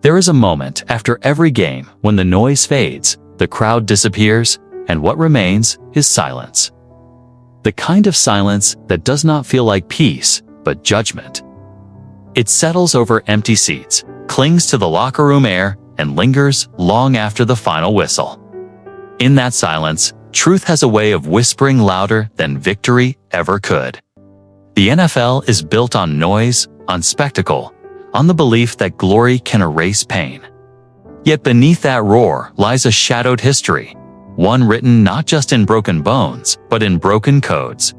There is a moment after every game when the noise fades, the crowd disappears, and what remains is silence. The kind of silence that does not feel like peace, but judgment. It settles over empty seats, clings to the locker room air, and lingers long after the final whistle. In that silence, truth has a way of whispering louder than victory ever could. The NFL is built on noise, on spectacle, on the belief that glory can erase pain. Yet beneath that roar lies a shadowed history, one written not just in broken bones, but in broken codes.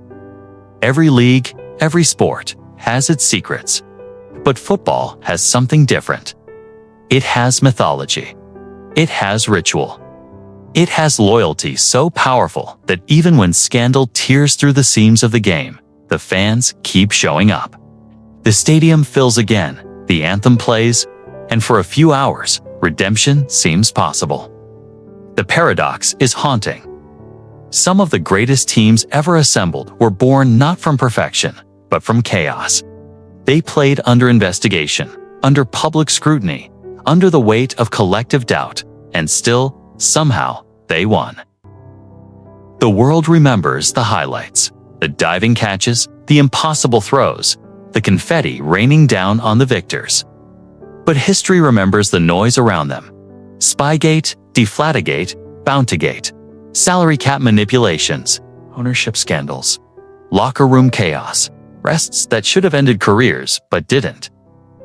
Every league, every sport has its secrets. But football has something different. It has mythology. It has ritual. It has loyalty so powerful that even when scandal tears through the seams of the game, the fans keep showing up. The stadium fills again, the anthem plays, and for a few hours, redemption seems possible. The paradox is haunting. Some of the greatest teams ever assembled were born not from perfection, but from chaos. They played under investigation, under public scrutiny, under the weight of collective doubt, and still, somehow, they won. The world remembers the highlights, the diving catches, the impossible throws, the confetti raining down on the victors. But history remembers the noise around them. Spygate, Deflategate, Bountygate, salary cap manipulations, ownership scandals, locker room chaos, rests that should have ended careers but didn't.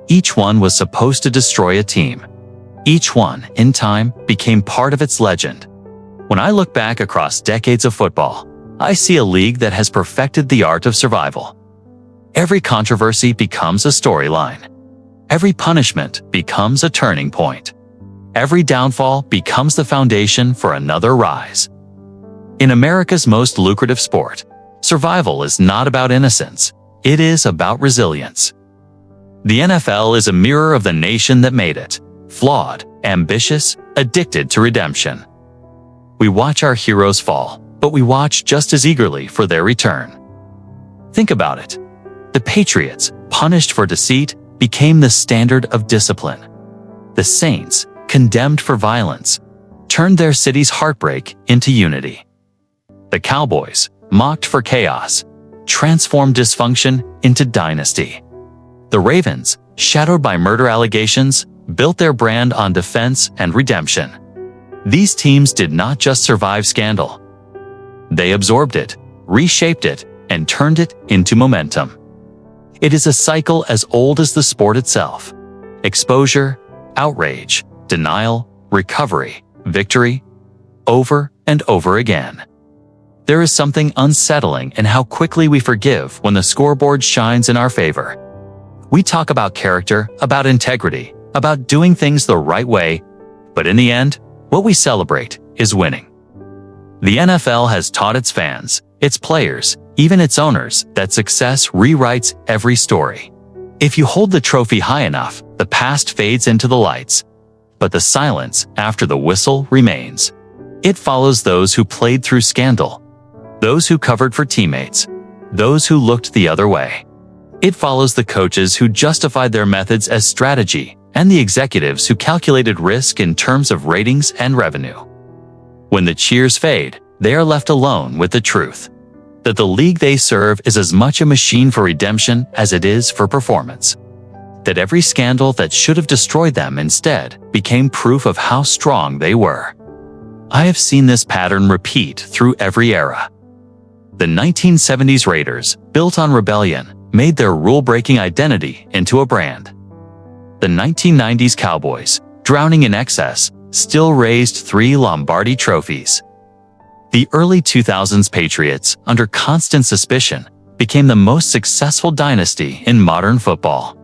Each one was supposed to destroy a team. Each one, in time, became part of its legend. When I look back across decades of football, I see a league that has perfected the art of survival. Every controversy becomes a storyline. Every punishment becomes a turning point. Every downfall becomes the foundation for another rise. In America's most lucrative sport, survival is not about innocence. It is about resilience. The NFL is a mirror of the nation that made it, flawed, ambitious, addicted to redemption. We watch our heroes fall, but we watch just as eagerly for their return. Think about it. The Patriots, punished for deceit, became the standard of discipline. The Saints, condemned for violence, turned their city's heartbreak into unity. The Cowboys, mocked for chaos, transformed dysfunction into dynasty. The Ravens, shadowed by murder allegations, built their brand on defense and redemption. These teams did not just survive scandal. They absorbed it, reshaped it, and turned it into momentum. It is a cycle as old as the sport itself. Exposure, outrage, denial, recovery, victory, over and over again. There is something unsettling in how quickly we forgive when the scoreboard shines in our favor. We talk about character, about integrity, about doing things the right way, but in the end, what we celebrate is winning. The NFL has taught its fans, its players, even its owners, that success rewrites every story. If you hold the trophy high enough, the past fades into the lights, but the silence after the whistle remains. It follows those who played through scandal, those who covered for teammates, those who looked the other way. It follows the coaches who justified their methods as strategy and the executives who calculated risk in terms of ratings and revenue. When the cheers fade, they are left alone with the truth that the league they serve is as much a machine for redemption as it is for performance. That every scandal that should have destroyed them instead became proof of how strong they were. I have seen this pattern repeat through every era. The 1970s Raiders, built on rebellion, made their rule-breaking identity into a brand. The 1990s Cowboys, drowning in excess, still raised 3 Lombardi trophies. The early 2000s Patriots, under constant suspicion, became the most successful dynasty in modern football.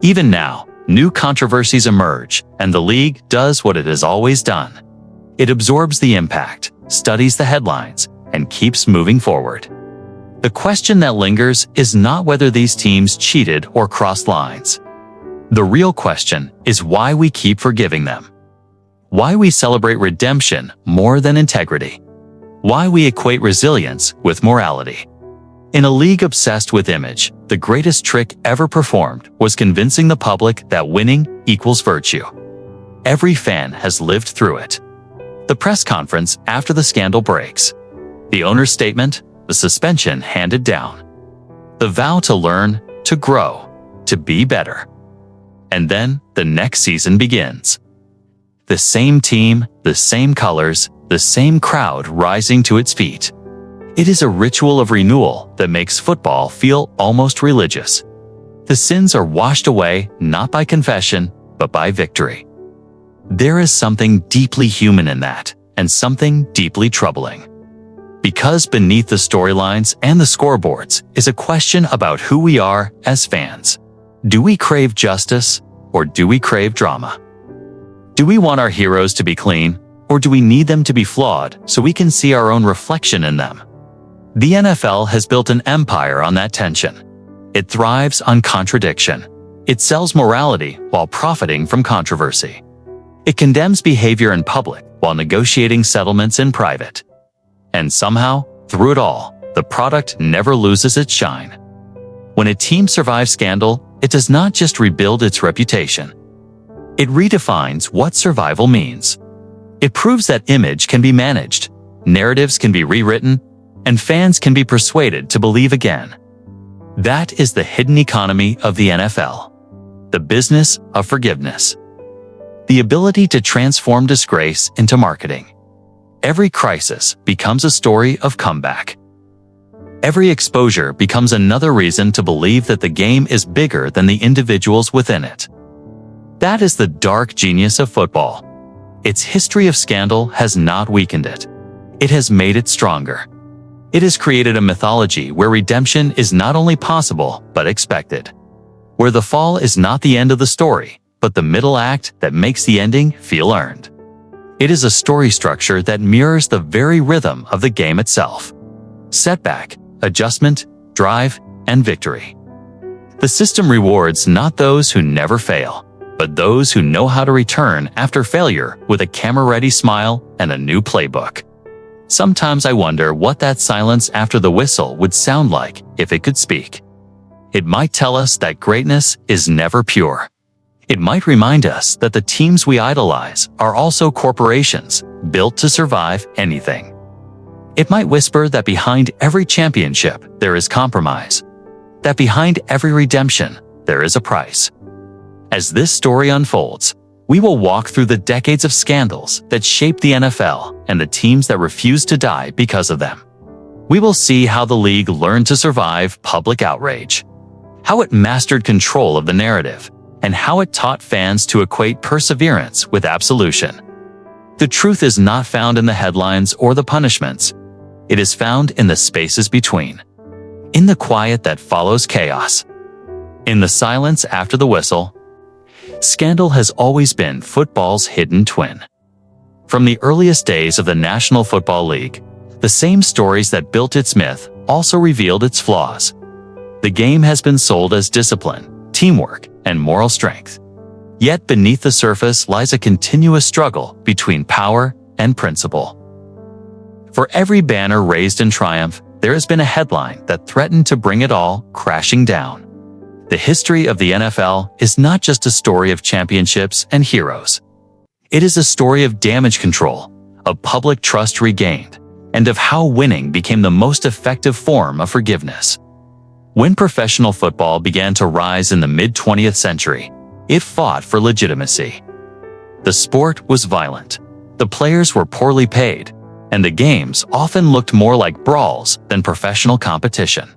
Even now, new controversies emerge, and the league does what it has always done. It absorbs the impact, studies the headlines, and keeps moving forward. The question that lingers is not whether these teams cheated or crossed lines. The real question is why we keep forgiving them. Why we celebrate redemption more than integrity. Why we equate resilience with morality. In a league obsessed with image, the greatest trick ever performed was convincing the public that winning equals virtue. Every fan has lived through it. The press conference after the scandal breaks. The owner's statement, the suspension handed down. The vow to learn, to grow, to be better. And then the next season begins. The same team, the same colors, the same crowd rising to its feet. It is a ritual of renewal that makes football feel almost religious. The sins are washed away not by confession, but by victory. There is something deeply human in that, and something deeply troubling. Because beneath the storylines and the scoreboards is a question about who we are as fans. Do we crave justice, or do we crave drama? Do we want our heroes to be clean, or do we need them to be flawed so we can see our own reflection in them? The NFL has built an empire on that tension. It thrives on contradiction. It sells morality while profiting from controversy. It condemns behavior in public while negotiating settlements in private. And somehow, through it all, the product never loses its shine. When a team survives scandal, it does not just rebuild its reputation. It redefines what survival means. It proves that image can be managed, narratives can be rewritten, and fans can be persuaded to believe again. That is the hidden economy of the NFL. The business of forgiveness. The ability to transform disgrace into marketing. Every crisis becomes a story of comeback. Every exposure becomes another reason to believe that the game is bigger than the individuals within it. That is the dark genius of football. Its history of scandal has not weakened it. It has made it stronger. It has created a mythology where redemption is not only possible, but expected. Where the fall is not the end of the story, but the middle act that makes the ending feel earned. It is a story structure that mirrors the very rhythm of the game itself. Setback, adjustment, drive, and victory. The system rewards not those who never fail, but those who know how to return after failure with a camera-ready smile and a new playbook. Sometimes I wonder what that silence after the whistle would sound like if it could speak. It might tell us that greatness is never pure. It might remind us that the teams we idolize are also corporations built to survive anything. It might whisper that behind every championship there is compromise, that behind every redemption there is a price. As this story unfolds, we will walk through the decades of scandals that shaped the NFL and the teams that refused to die because of them. We will see how the league learned to survive public outrage, how it mastered control of the narrative, and how it taught fans to equate perseverance with absolution. The truth is not found in the headlines or the punishments. It is found in the spaces between. In the quiet that follows chaos. In the silence after the whistle. Scandal has always been football's hidden twin. From the earliest days of the National Football League, the same stories that built its myth also revealed its flaws. The game has been sold as discipline, teamwork, and moral strength. Yet beneath the surface lies a continuous struggle between power and principle. For every banner raised in triumph, there has been a headline that threatened to bring it all crashing down. The history of the NFL is not just a story of championships and heroes. It is a story of damage control, of public trust regained, and of how winning became the most effective form of forgiveness. When professional football began to rise in the mid-20th century, it fought for legitimacy. The sport was violent, the players were poorly paid, and the games often looked more like brawls than professional competition.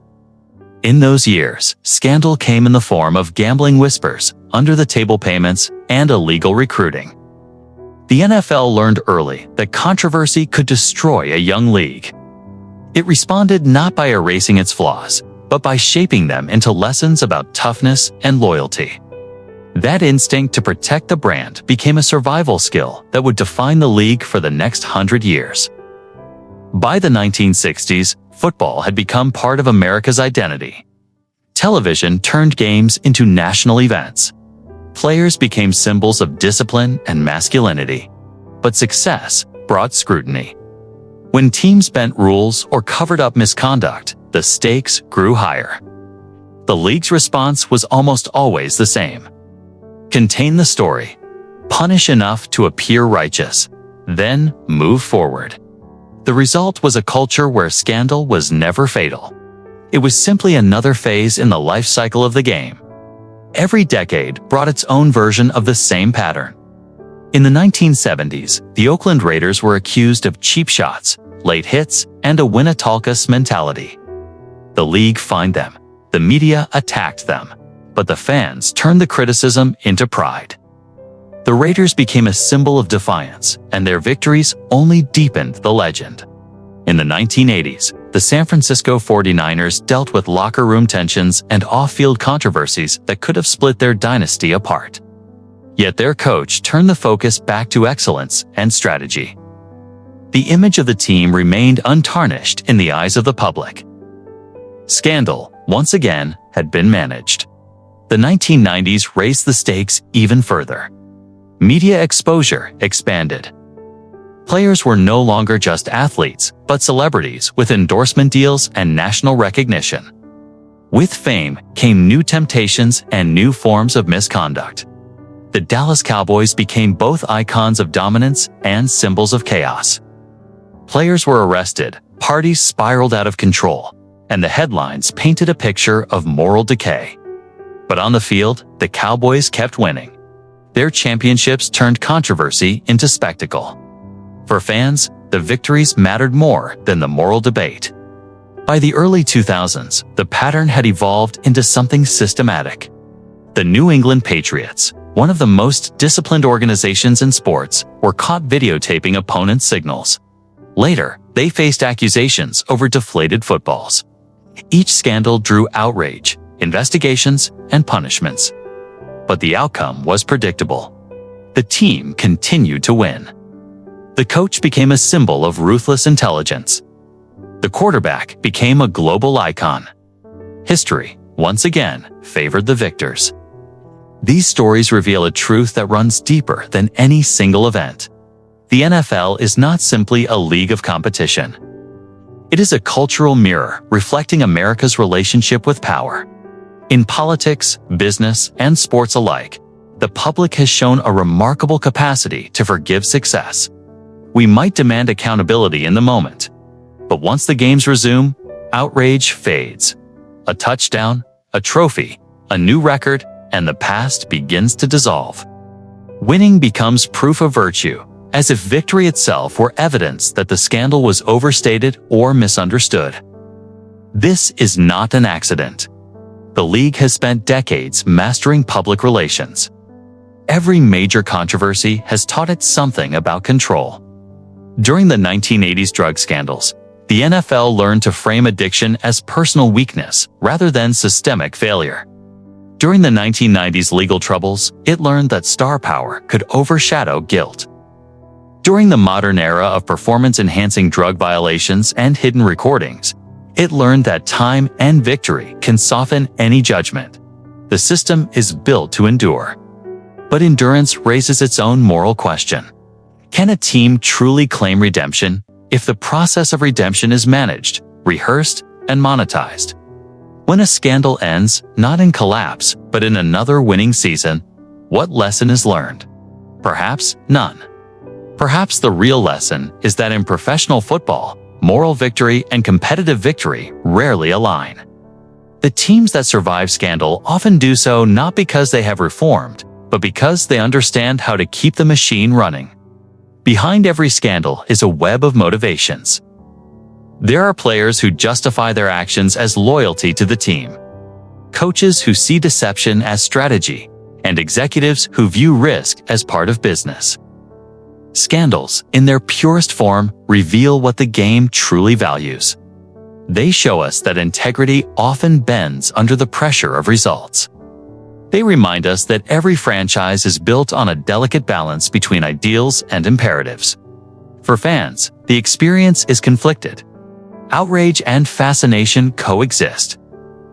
In those years, scandal came in the form of gambling whispers, under-the-table payments, and illegal recruiting. The NFL learned early that controversy could destroy a young league. It responded not by erasing its flaws, but by shaping them into lessons about toughness and loyalty. That instinct to protect the brand became a survival skill that would define the league for the next 100 years. By the 1960s, football had become part of America's identity. Television turned games into national events. Players became symbols of discipline and masculinity. But success brought scrutiny. When teams bent rules or covered up misconduct, the stakes grew higher. The league's response was almost always the same. Contain the story. punish enough to appear righteous, then move forward. The result was a culture where scandal was never fatal. It was simply another phase in the life cycle of the game. Every decade brought its own version of the same pattern. In the 1970s, the Oakland Raiders were accused of cheap shots, late hits, and a win-at-all-costs mentality. The league fined them, the media attacked them, but the fans turned the criticism into pride. The Raiders became a symbol of defiance, and their victories only deepened the legend. In the 1980s, the San Francisco 49ers dealt with locker room tensions and off-field controversies that could have split their dynasty apart. Yet their coach turned the focus back to excellence and strategy. The image of the team remained untarnished in the eyes of the public. Scandal, once again, had been managed. The 1990s raised the stakes even further. Media exposure expanded. Players were no longer just athletes, but celebrities with endorsement deals and national recognition. With fame came new temptations and new forms of misconduct. The Dallas Cowboys became both icons of dominance and symbols of chaos. Players were arrested, parties spiraled out of control, and the headlines painted a picture of moral decay. But on the field, the Cowboys kept winning. Their championships turned controversy into spectacle. For fans, the victories mattered more than the moral debate. By the early 2000s, the pattern had evolved into something systematic. The New England Patriots, one of the most disciplined organizations in sports, were caught videotaping opponents' signals. Later, they faced accusations over deflated footballs. Each scandal drew outrage, investigations, and punishments. But the outcome was predictable. The team continued to win. The coach became a symbol of ruthless intelligence. The quarterback became a global icon. History, once again, favored the victors. These stories reveal a truth that runs deeper than any single event. The NFL is not simply a league of competition. It is a cultural mirror reflecting America's relationship with power. In politics, business, and sports alike, the public has shown a remarkable capacity to forgive success. We might demand accountability in the moment, but once the games resume, outrage fades. A touchdown, a trophy, a new record, and the past begins to dissolve. Winning becomes proof of virtue, as if victory itself were evidence that the scandal was overstated or misunderstood. This is not an accident. The league has spent decades mastering public relations. Every major controversy has taught it something about control. During the 1980s drug scandals, the NFL learned to frame addiction as personal weakness rather than systemic failure. During the 1990s legal troubles, it learned that star power could overshadow guilt. During the modern era of performance-enhancing drug violations and hidden recordings, it learned that time and victory can soften any judgment. The system is built to endure. But endurance raises its own moral question. Can a team truly claim redemption if the process of redemption is managed, rehearsed, and monetized? When a scandal ends, not in collapse, but in another winning season, what lesson is learned? Perhaps none. Perhaps the real lesson is that in professional football, moral victory and competitive victory rarely align. The teams that survive scandal often do so not because they have reformed, but because they understand how to keep the machine running. Behind every scandal is a web of motivations. There are players who justify their actions as loyalty to the team, coaches who see deception as strategy, and executives who view risk as part of business. Scandals, in their purest form, reveal what the game truly values. They show us that integrity often bends under the pressure of results. They remind us that every franchise is built on a delicate balance between ideals and imperatives. For fans, the experience is conflicted. Outrage and fascination coexist.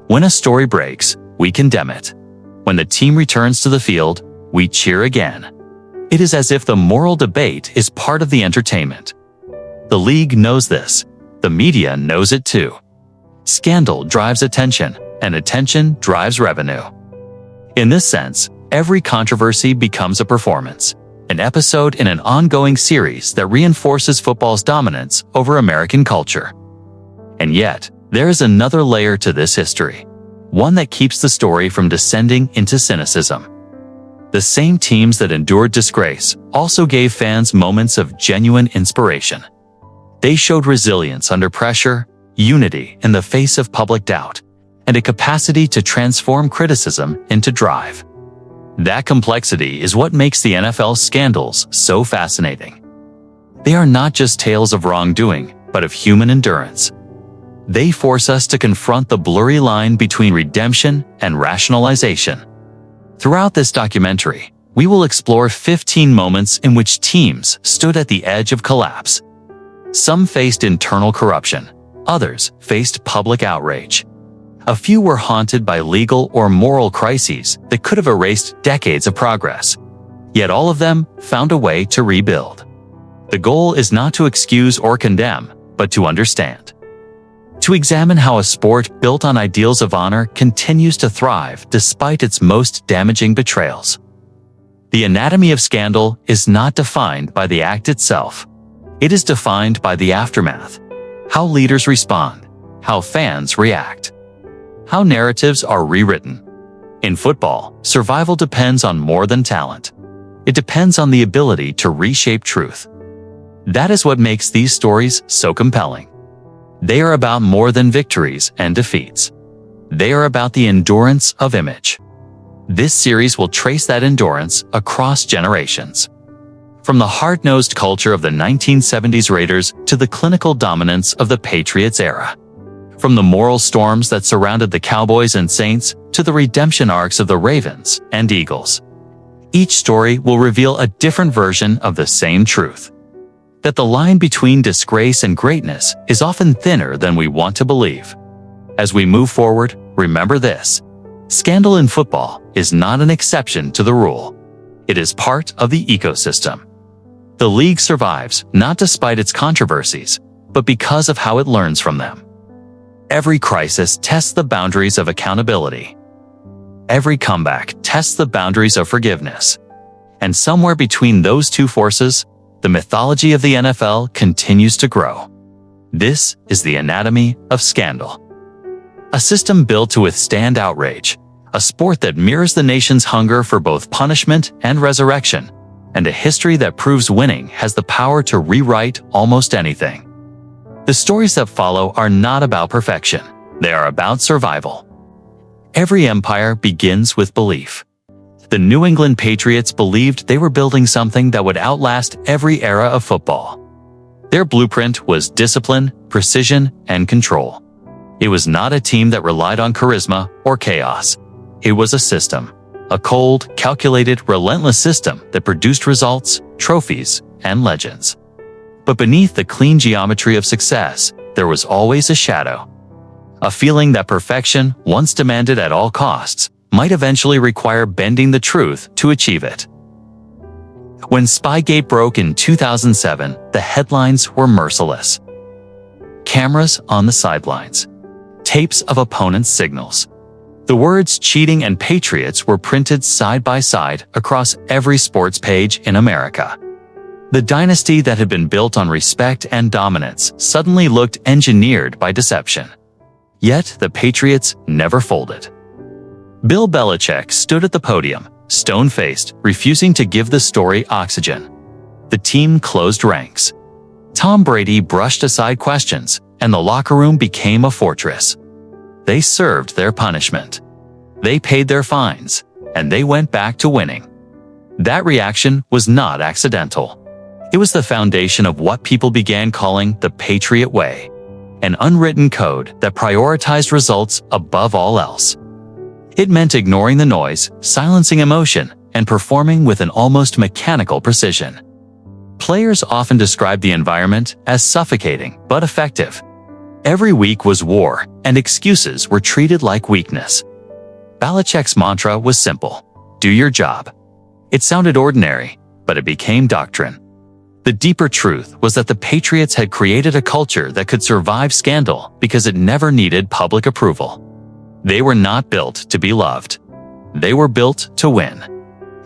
When a story breaks, we condemn it. When the team returns to the field, we cheer again. It is as if the moral debate is part of the entertainment. The league knows this. The media knows it too. Scandal drives attention, and attention drives revenue. In this sense, every controversy becomes a performance. an episode in an ongoing series that reinforces football's dominance over American culture. And yet, there is another layer to this history, one that keeps the story from descending into cynicism. The same teams that endured disgrace also gave fans moments of genuine inspiration. They showed resilience under pressure, unity in the face of public doubt, and a capacity to transform criticism into drive. That complexity is what makes the NFL's scandals so fascinating. They are not just tales of wrongdoing, but of human endurance. They force us to confront the blurry line between redemption and rationalization. Throughout this documentary, we will explore 15 moments in which teams stood at the edge of collapse. Some faced internal corruption, others faced public outrage. A few were haunted by legal or moral crises that could have erased decades of progress. Yet all of them found a way to rebuild. The goal is not to excuse or condemn, but to understand. To examine how a sport built on ideals of honor continues to thrive despite its most damaging betrayals. The anatomy of scandal is not defined by the act itself. It is defined by the aftermath. How leaders respond, how fans react, how narratives are rewritten. In football, survival depends on more than talent. It depends on the ability to reshape truth. That is what makes these stories so compelling. They are about more than victories and defeats. They are about the endurance of image. This series will trace that endurance across generations. From the hard-nosed culture of the 1970s Raiders to the clinical dominance of the Patriots era. From the moral storms that surrounded the Cowboys and Saints to the redemption arcs of the Ravens and Eagles. Each story will reveal a different version of the same truth. That the line between disgrace and greatness is often thinner than we want to believe. As we move forward, remember this. Scandal in football is not an exception to the rule. It is part of the ecosystem. The league survives not despite its controversies, but because of how it learns from them. Every crisis tests the boundaries of accountability. Every comeback tests the boundaries of forgiveness. And somewhere between those two forces, the mythology of the NFL continues to grow. This is the anatomy of scandal. A system built to withstand outrage, a sport that mirrors the nation's hunger for both punishment and resurrection, and a history that proves winning has the power to rewrite almost anything. The stories that follow are not about perfection. They are about survival. Every empire begins with belief. The New England Patriots believed they were building something that would outlast every era of football. Their blueprint was discipline, precision, and control. It was not a team that relied on charisma or chaos. It was a system. A cold, calculated, relentless system that produced results, trophies, and legends. But beneath the clean geometry of success, there was always a shadow. A feeling that perfection, once demanded at all costs, might eventually require bending the truth to achieve it. When Spygate broke in 2007, the headlines were merciless. Cameras on the sidelines. Tapes of opponents' signals. The words cheating and Patriots were printed side by side across every sports page in America. The dynasty that had been built on respect and dominance suddenly looked engineered by deception. Yet the Patriots never folded. Bill Belichick stood at the podium, stone-faced, refusing to give the story oxygen. The team closed ranks. Tom Brady brushed aside questions, and the locker room became a fortress. They served their punishment. They paid their fines, and they went back to winning. That reaction was not accidental. It was the foundation of what people began calling the Patriot Way, an unwritten code that prioritized results above all else. It meant ignoring the noise, silencing emotion, and performing with an almost mechanical precision. Players often described the environment as suffocating but effective. Every week was war, and excuses were treated like weakness. Belichick's mantra was simple: do your job. It sounded ordinary, but it became doctrine. The deeper truth was that the Patriots had created a culture that could survive scandal because it never needed public approval. They were not built to be loved. They were built to win.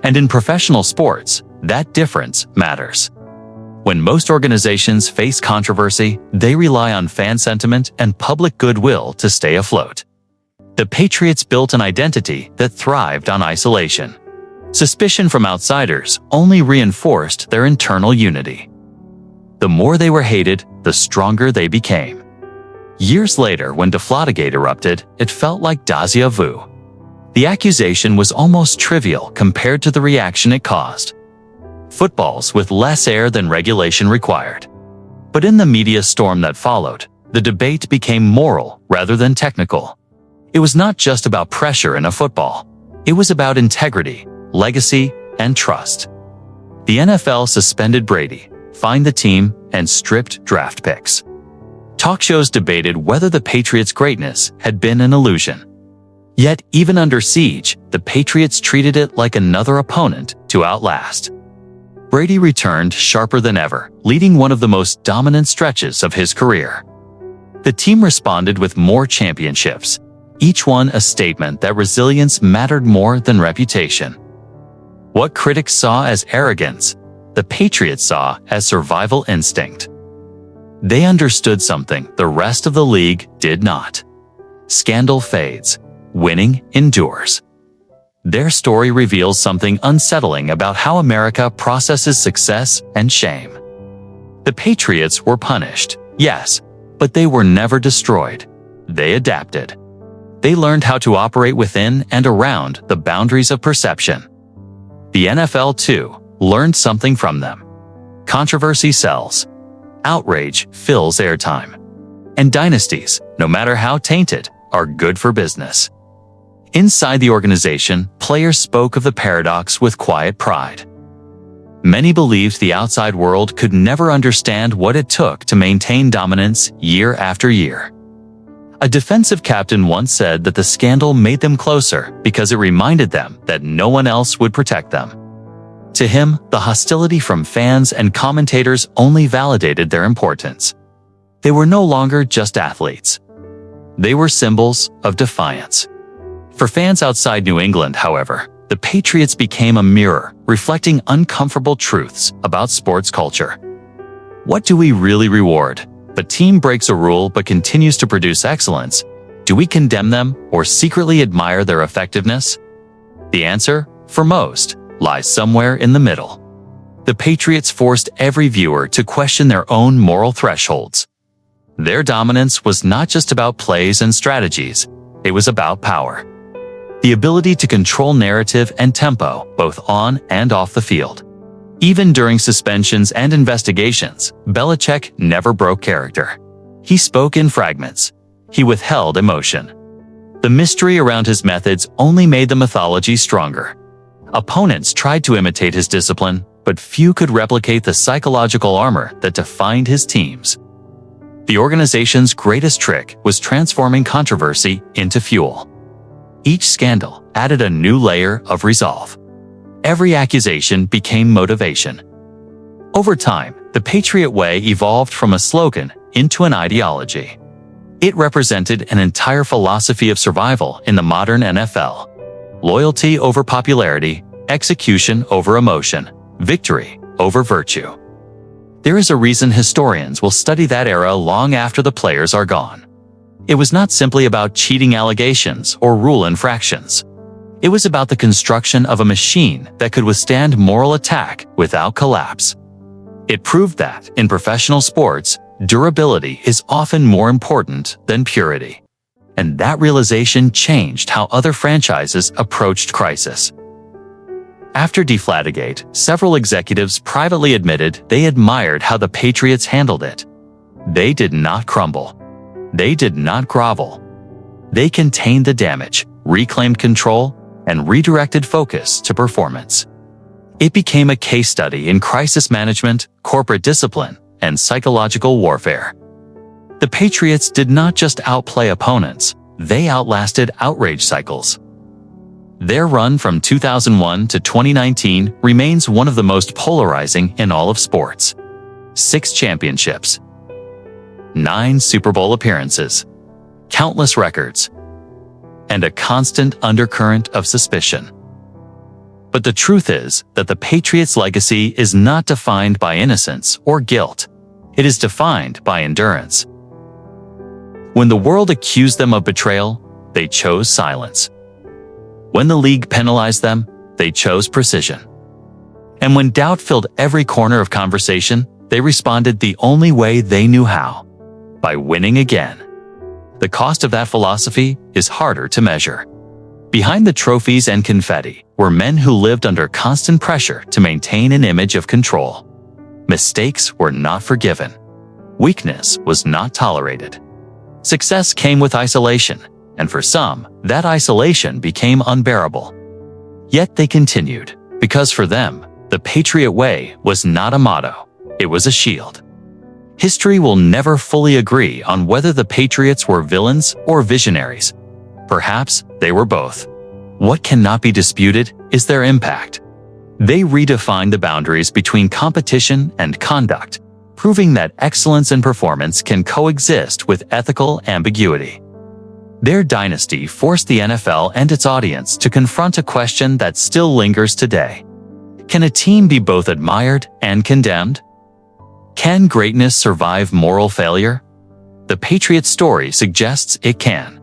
And in professional sports, That difference matters. When most organizations face controversy, they rely on fan sentiment and public goodwill to stay afloat. The Patriots built an identity that thrived on isolation. Suspicion from outsiders only reinforced their internal unity. The more they were hated, the stronger they became. Years later, when Deflategate erupted, it felt like déjà vu. The accusation was almost trivial compared to the reaction it caused. Footballs with less air than regulation required. But in the media storm that followed, the debate became moral rather than technical. It was not just about pressure in a football. It was about integrity, legacy, and trust. The NFL suspended Brady, fined the team, and stripped draft picks. Talk shows debated whether the Patriots' greatness had been an illusion. Yet, even under siege, the Patriots treated it like another opponent to outlast. Brady returned sharper than ever, leading one of the most dominant stretches of his career. The team responded with more championships, each one a statement that resilience mattered more than reputation. What critics saw as arrogance, the Patriots saw as survival instinct. They understood something the rest of the league did not. Scandal fades, winning endures. Their story reveals something unsettling about how America processes success and shame. The Patriots were punished, yes, but they were never destroyed. They adapted. They learned how to operate within and around the boundaries of perception. The NFL, too, learned something from them. Controversy sells. Outrage fills airtime. And dynasties, no matter how tainted, are good for business. Inside the organization, players spoke of the paradox with quiet pride. Many believed the outside world could never understand what it took to maintain dominance year after year. A defensive captain once said that the scandal made them closer because it reminded them that no one else would protect them. To him, the hostility from fans and commentators only validated their importance. They were no longer just athletes. They were symbols of defiance. For fans outside New England, however, the Patriots became a mirror, reflecting uncomfortable truths about sports culture. What do we really reward? A team breaks a rule but continues to produce excellence. Do we condemn them or secretly admire their effectiveness? The answer, for most, lies somewhere in the middle. The Patriots forced every viewer to question their own moral thresholds. Their dominance was not just about plays and strategies, it was about power. The ability to control narrative and tempo, both on and off the field. Even during suspensions and investigations, Belichick never broke character. He spoke in fragments. He withheld emotion. The mystery around his methods only made the mythology stronger. Opponents tried to imitate his discipline, but few could replicate the psychological armor that defined his teams. The organization's greatest trick was transforming controversy into fuel. Each scandal added a new layer of resolve. Every accusation became motivation. Over time, the Patriot Way evolved from a slogan into an ideology. It represented an entire philosophy of survival in the modern NFL. Loyalty over popularity, execution over emotion, victory over virtue. There is a reason historians will study that era long after the players are gone. It was not simply about cheating allegations or rule infractions. It was about the construction of a machine that could withstand moral attack without collapse. It proved that, in professional sports, durability is often more important than purity. And that realization changed how other franchises approached crisis. After Deflategate, several executives privately admitted they admired how the Patriots handled it. They did not crumble. They did not grovel. They contained the damage, reclaimed control, and redirected focus to performance. It became a case study in crisis management, corporate discipline, and psychological warfare. The Patriots did not just outplay opponents, they outlasted outrage cycles. Their run from 2001 to 2019 remains one of the most polarizing in all of sports. 6 championships, 9 Super Bowl appearances, countless records, and a constant undercurrent of suspicion. But the truth is that the Patriots' legacy is not defined by innocence or guilt. It is defined by endurance. When the world accused them of betrayal, they chose silence. When the league penalized them, they chose precision. And when doubt filled every corner of conversation, they responded the only way they knew how: by winning again. The cost of that philosophy is harder to measure. Behind the trophies and confetti were men who lived under constant pressure to maintain an image of control. Mistakes were not forgiven. Weakness was not tolerated. Success came with isolation, and for some, that isolation became unbearable. Yet they continued, because for them, the Patriot way was not a motto, it was a shield. History will never fully agree on whether the Patriots were villains or visionaries. Perhaps they were both. What cannot be disputed is their impact. They redefined the boundaries between competition and conduct, proving that excellence in performance can coexist with ethical ambiguity. Their dynasty forced the NFL and its audience to confront a question that still lingers today. Can a team be both admired and condemned? Can greatness survive moral failure? The Patriot story suggests it can.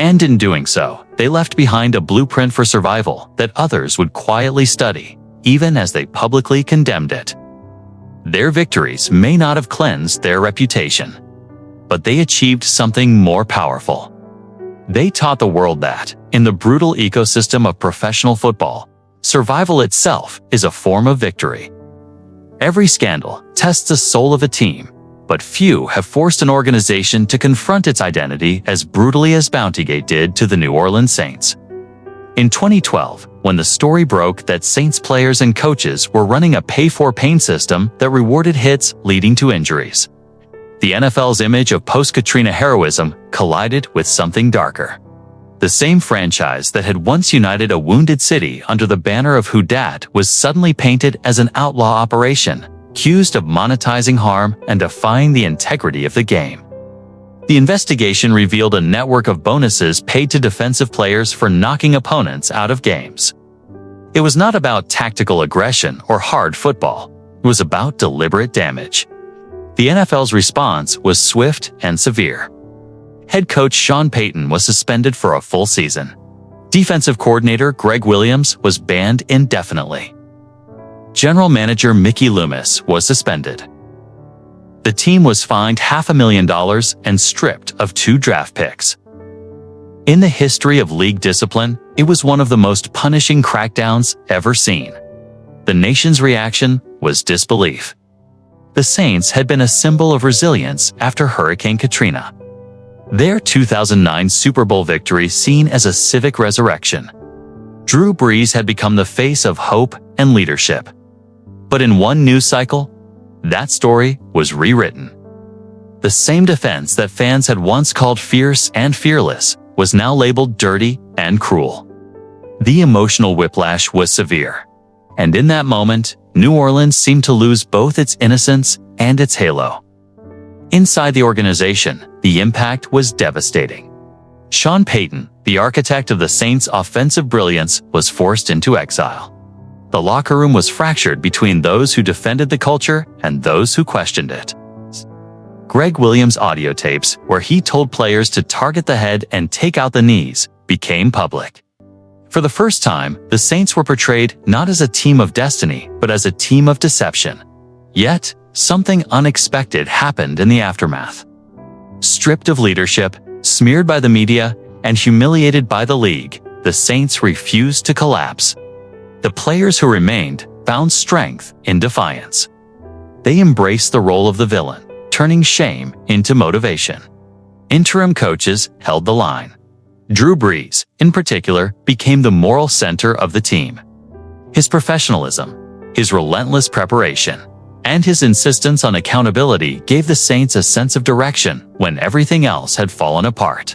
And in doing so, they left behind a blueprint for survival that others would quietly study, even as they publicly condemned it. Their victories may not have cleansed their reputation, but they achieved something more powerful. They taught the world that, in the brutal ecosystem of professional football, survival itself is a form of victory. Every scandal tests the soul of a team, but few have forced an organization to confront its identity as brutally as Bountygate did to the New Orleans Saints. In 2012, when the story broke that Saints players and coaches were running a pay-for-pain system that rewarded hits leading to injuries, the NFL's image of post-Katrina heroism collided with something darker. The same franchise that had once united a wounded city under the banner of Who Dat was suddenly painted as an outlaw operation, accused of monetizing harm and defying the integrity of the game. The investigation revealed a network of bonuses paid to defensive players for knocking opponents out of games. It was not about tactical aggression or hard football. It was about deliberate damage. The NFL's response was swift and severe. Head coach Sean Payton was suspended for a full season. Defensive coordinator Greg Williams was banned indefinitely. General manager Mickey Loomis was suspended. The team was fined $500,000 and stripped of 2 draft picks. In the history of league discipline, it was one of the most punishing crackdowns ever seen. The nation's reaction was disbelief. The Saints had been a symbol of resilience after Hurricane Katrina. Their 2009 Super Bowl victory seen as a civic resurrection. Drew Brees had become the face of hope and leadership. But in one news cycle, that story was rewritten. The same defense that fans had once called fierce and fearless was now labeled dirty and cruel. The emotional whiplash was severe. And in that moment, New Orleans seemed to lose both its innocence and its halo. Inside the organization, the impact was devastating. Sean Payton, the architect of the Saints' offensive brilliance, was forced into exile. The locker room was fractured between those who defended the culture and those who questioned it. Greg Williams' audio tapes, where he told players to target the head and take out the knees, became public. For the first time, the Saints were portrayed not as a team of destiny, but as a team of deception. Yet, something unexpected happened in the aftermath. Stripped of leadership, smeared by the media, and humiliated by the league, the Saints refused to collapse. The players who remained found strength in defiance. They embraced the role of the villain, turning shame into motivation. Interim coaches held the line. Drew Brees, in particular, became the moral center of the team. His professionalism, his relentless preparation, and his insistence on accountability gave the Saints a sense of direction when everything else had fallen apart.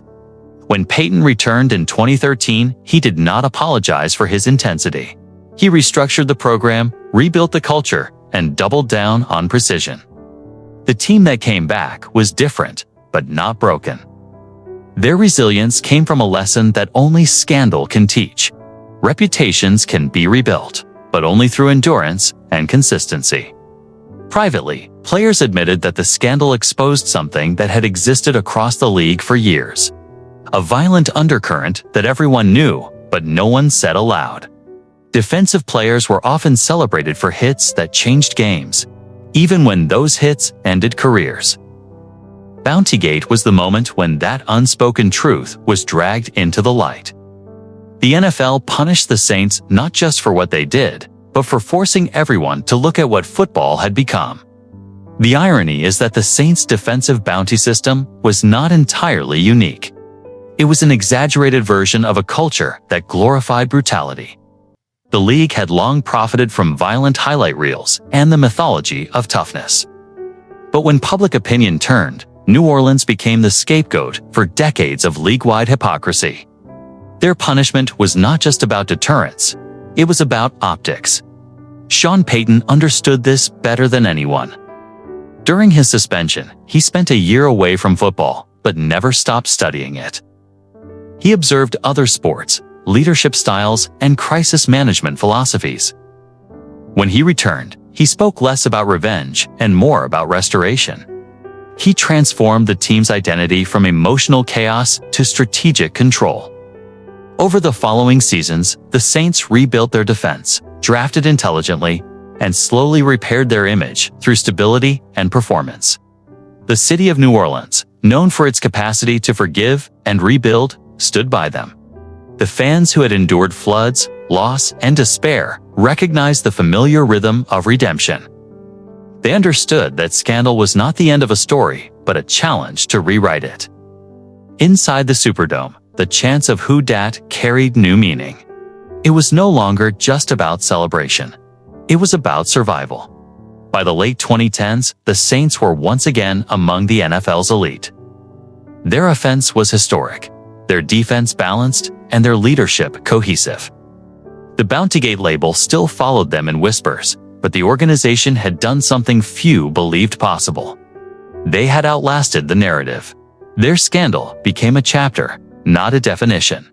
When Payton returned in 2013, he did not apologize for his intensity. He restructured the program, rebuilt the culture, and doubled down on precision. The team that came back was different, but not broken. Their resilience came from a lesson that only scandal can teach. reputations can be rebuilt, but only through endurance and consistency. Privately, players admitted that the scandal exposed something that had existed across the league for years. A violent undercurrent that everyone knew, but no one said aloud. Defensive players were often celebrated for hits that changed games, even when those hits ended careers. Bountygate was the moment when that unspoken truth was dragged into the light. The NFL punished the Saints not just for what they did, but for forcing everyone to look at what football had become. The irony is that the Saints' defensive bounty system was not entirely unique. It was an exaggerated version of a culture that glorified brutality. The league had long profited from violent highlight reels and the mythology of toughness. But when public opinion turned, New Orleans became the scapegoat for decades of league-wide hypocrisy. Their punishment was not just about deterrence, it was about optics. Sean Payton understood this better than anyone. During his suspension, he spent a year away from football, but never stopped studying it. He observed other sports, leadership styles, and crisis management philosophies. When he returned, he spoke less about revenge and more about restoration. He transformed the team's identity from emotional chaos to strategic control. Over the following seasons, the Saints rebuilt their defense, drafted intelligently, and slowly repaired their image through stability and performance. The city of New Orleans, known for its capacity to forgive and rebuild, stood by them. The fans who had endured floods, loss, and despair recognized the familiar rhythm of redemption. They understood that scandal was not the end of a story, but a challenge to rewrite it. Inside the Superdome, the chants of "Who Dat" carried new meaning. It was no longer just about celebration. It was about survival. By the late 2010s, the Saints were once again among the NFL's elite. Their offense was historic, their defense balanced, and their leadership cohesive. The Bountygate label still followed them in whispers, but the organization had done something few believed possible. They had outlasted the narrative. Their scandal became a chapter, not a definition.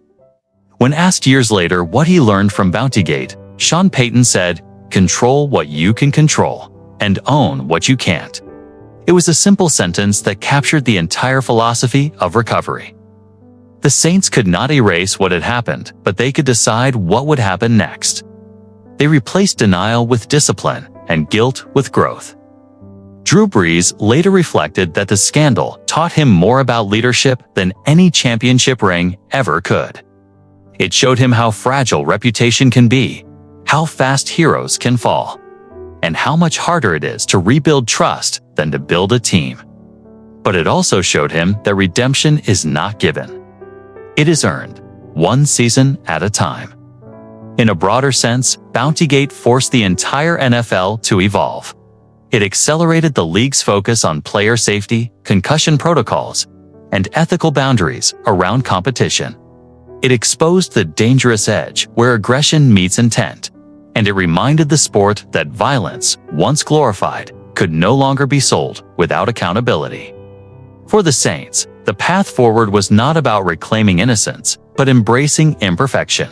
When asked years later what he learned from Bountygate, Sean Payton said, "Control what you can control, and own what you can't." It was a simple sentence that captured the entire philosophy of recovery. The Saints could not erase what had happened, but they could decide what would happen next. They replaced denial with discipline and guilt with growth. Drew Brees later reflected that the scandal taught him more about leadership than any championship ring ever could. It showed him how fragile reputation can be, how fast heroes can fall, and how much harder it is to rebuild trust than to build a team. But it also showed him that redemption is not given. It is earned, one season at a time. In a broader sense, Bountygate forced the entire NFL to evolve. It accelerated the league's focus on player safety, concussion protocols, and ethical boundaries around competition. It exposed the dangerous edge where aggression meets intent, and it reminded the sport that violence, once glorified, could no longer be sold without accountability. For the Saints, the path forward was not about reclaiming innocence, but embracing imperfection.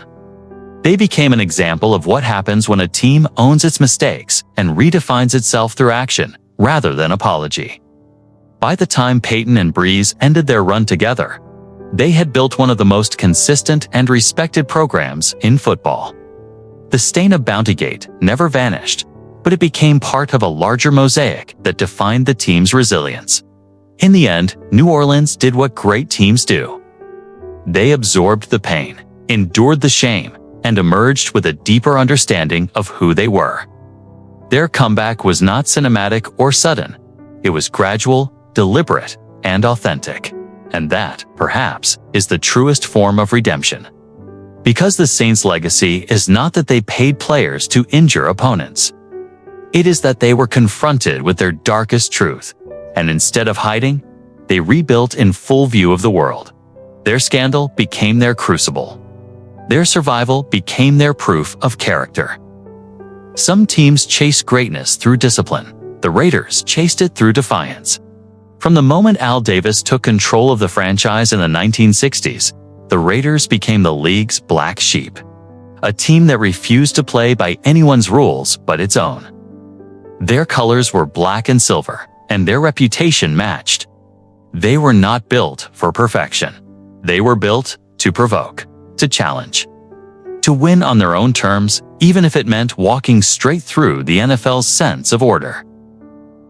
They became an example of what happens when a team owns its mistakes and redefines itself through action, rather than apology. By the time Payton and Brees ended their run together, they had built one of the most consistent and respected programs in football. The stain of Bountygate never vanished, but it became part of a larger mosaic that defined the team's resilience. In the end, New Orleans did what great teams do. They absorbed the pain, endured the shame, and emerged with a deeper understanding of who they were. Their comeback was not cinematic or sudden. It was gradual, deliberate, and authentic. And that, perhaps, is the truest form of redemption. Because the Saints' legacy is not that they paid players to injure opponents. It is that they were confronted with their darkest truth, and instead of hiding, they rebuilt in full view of the world. Their scandal became their crucible. Their survival became their proof of character. Some teams chase greatness through discipline. The Raiders chased it through defiance. From the moment Al Davis took control of the franchise in the 1960s, the Raiders became the league's black sheep. a team that refused to play by anyone's rules but its own. Their colors were black and silver, and their reputation matched. They were not built for perfection. They were built to provoke, to challenge, to win on their own terms, even if it meant walking straight through the NFL's sense of order.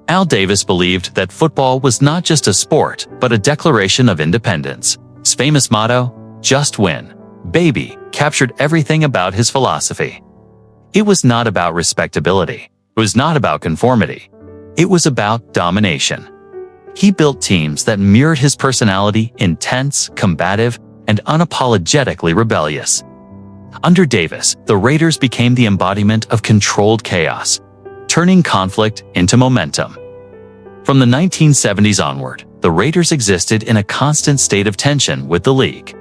Al Davis believed that football was not just a sport, but a declaration of independence. His famous motto, "Just win, baby," captured everything about his philosophy. It was not about respectability. It was not about conformity. It was about domination. He built teams that mirrored his personality, intense, combative, and unapologetically rebellious. Under Davis, the Raiders became the embodiment of controlled chaos, turning conflict into momentum. From the 1970s onward, the Raiders existed in a constant state of tension with the league.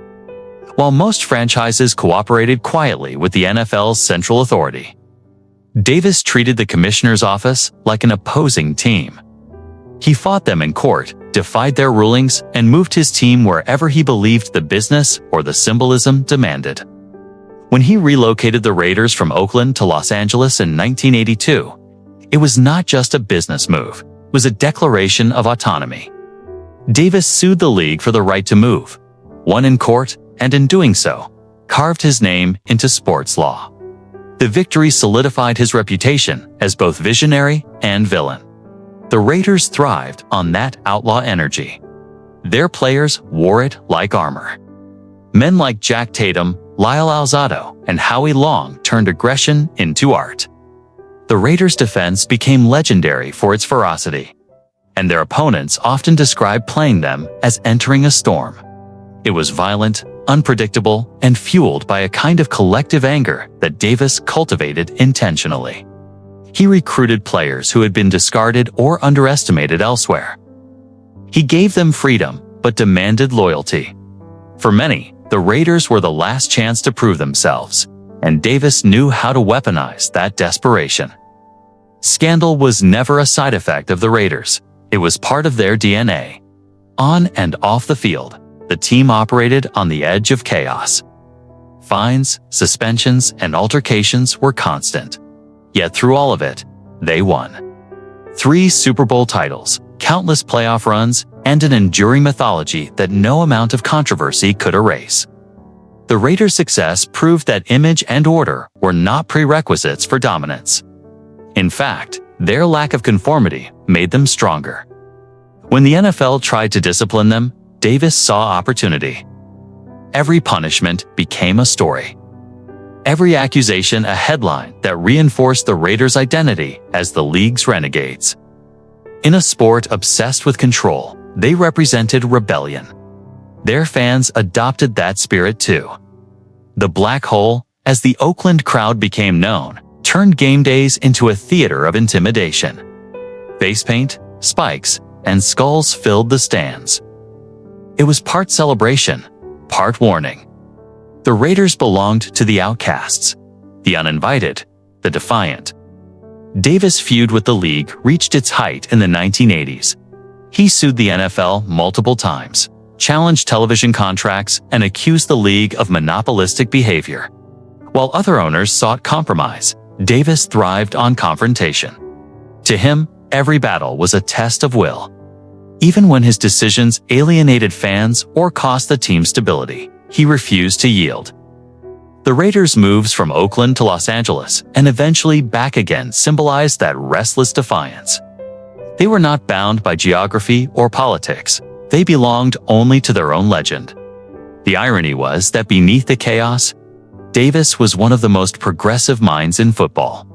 While most franchises cooperated quietly with the NFL's central authority, Davis treated the commissioner's office like an opposing team. He fought them in court, defied their rulings, and moved his team wherever he believed the business or the symbolism demanded. When he relocated the Raiders from Oakland to Los Angeles in 1982, it was not just a business move, it was a declaration of autonomy. Davis sued the league for the right to move, won in court, and in doing so, carved his name into sports law. The victory solidified his reputation as both visionary and villain. The Raiders thrived on that outlaw energy. Their players wore it like armor. Men like Jack Tatum, Lyle Alzado, and Howie Long turned aggression into art. The Raiders' defense became legendary for its ferocity, and their opponents often described playing them as entering a storm. It was violent, unpredictable, and fueled by a kind of collective anger that Davis cultivated intentionally. He recruited players who had been discarded or underestimated elsewhere. He gave them freedom, but demanded loyalty. For many, the Raiders were the last chance to prove themselves, and Davis knew how to weaponize that desperation. Scandal was never a side effect of the Raiders. It was part of their DNA. On and off the field, the team operated on the edge of chaos. Fines, suspensions, and altercations were constant. Yet through all of it, they won. 3 Super Bowl titles, countless playoff runs, and an enduring mythology that no amount of controversy could erase. The Raiders' success proved that image and order were not prerequisites for dominance. In fact, their lack of conformity made them stronger. When the NFL tried to discipline them, Davis saw opportunity. Every punishment became a story. Every accusation a headline that reinforced the Raiders' identity as the league's renegades. In a sport obsessed with control, they represented rebellion. Their fans adopted that spirit too. The Black Hole, as the Oakland crowd became known, turned game days into a theater of intimidation. Face paint, spikes, and skulls filled the stands. It was part celebration, part warning. The Raiders belonged to the outcasts, the uninvited, the defiant. Davis' feud with the league reached its height in the 1980s. He sued the NFL multiple times, challenged television contracts, and accused the league of monopolistic behavior. While other owners sought compromise, Davis thrived on confrontation. To him, every battle was a test of will. Even when his decisions alienated fans or cost the team stability, he refused to yield. The Raiders' moves from Oakland to Los Angeles and eventually back again symbolized that restless defiance. They were not bound by geography or politics. They belonged only to their own legend. The irony was that beneath the chaos, Davis was one of the most progressive minds in football.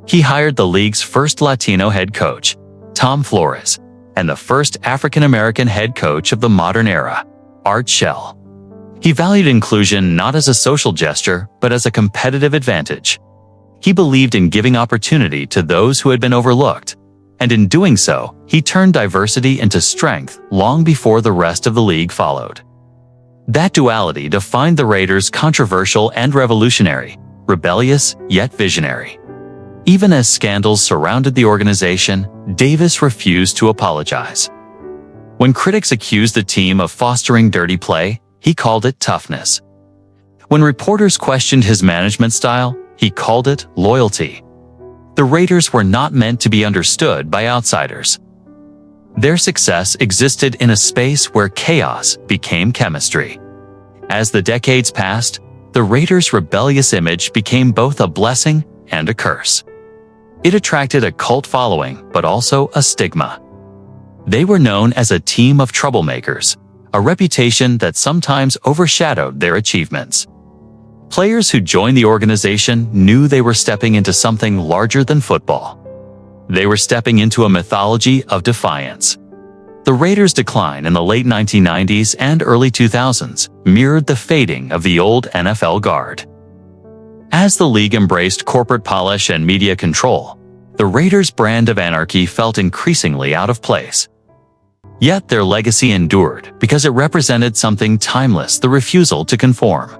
He hired the league's first Latino head coach, Tom Flores, and the first African-American head coach of the modern era, Art Shell. He valued inclusion not as a social gesture, but as a competitive advantage. He believed in giving opportunity to those who had been overlooked, and in doing so, he turned diversity into strength long before the rest of the league followed. That duality defined the Raiders controversial and revolutionary, rebellious yet visionary. Even as scandals surrounded the organization, Davis refused to apologize. When critics accused the team of fostering dirty play, he called it toughness. When reporters questioned his management style, he called it loyalty. The Raiders were not meant to be understood by outsiders. Their success existed in a space where chaos became chemistry. As the decades passed, the Raiders' rebellious image became both a blessing and a curse. It attracted a cult following, but also a stigma. They were known as a team of troublemakers, a reputation that sometimes overshadowed their achievements. Players who joined the organization knew they were stepping into something larger than football. They were stepping into a mythology of defiance. The Raiders' decline in the late 1990s and early 2000s mirrored the fading of the old NFL guard. As the league embraced corporate polish and media control, the Raiders' brand of anarchy felt increasingly out of place. Yet their legacy endured because it represented something timeless: the refusal to conform.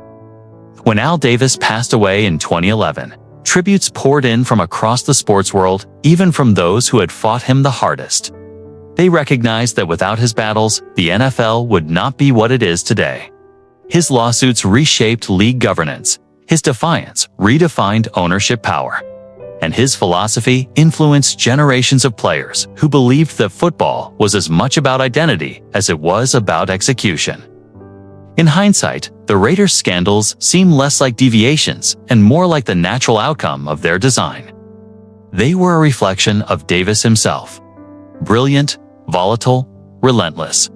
When Al Davis passed away in 2011, tributes poured in from across the sports world, even from those who had fought him the hardest. They recognized that without his battles, the NFL would not be what it is today. His lawsuits reshaped league governance, his defiance redefined ownership power, and his philosophy influenced generations of players who believed that football was as much about identity as it was about execution. In hindsight, the Raiders' scandals seem less like deviations and more like the natural outcome of their design. They were a reflection of Davis himself. Brilliant, volatile, relentless.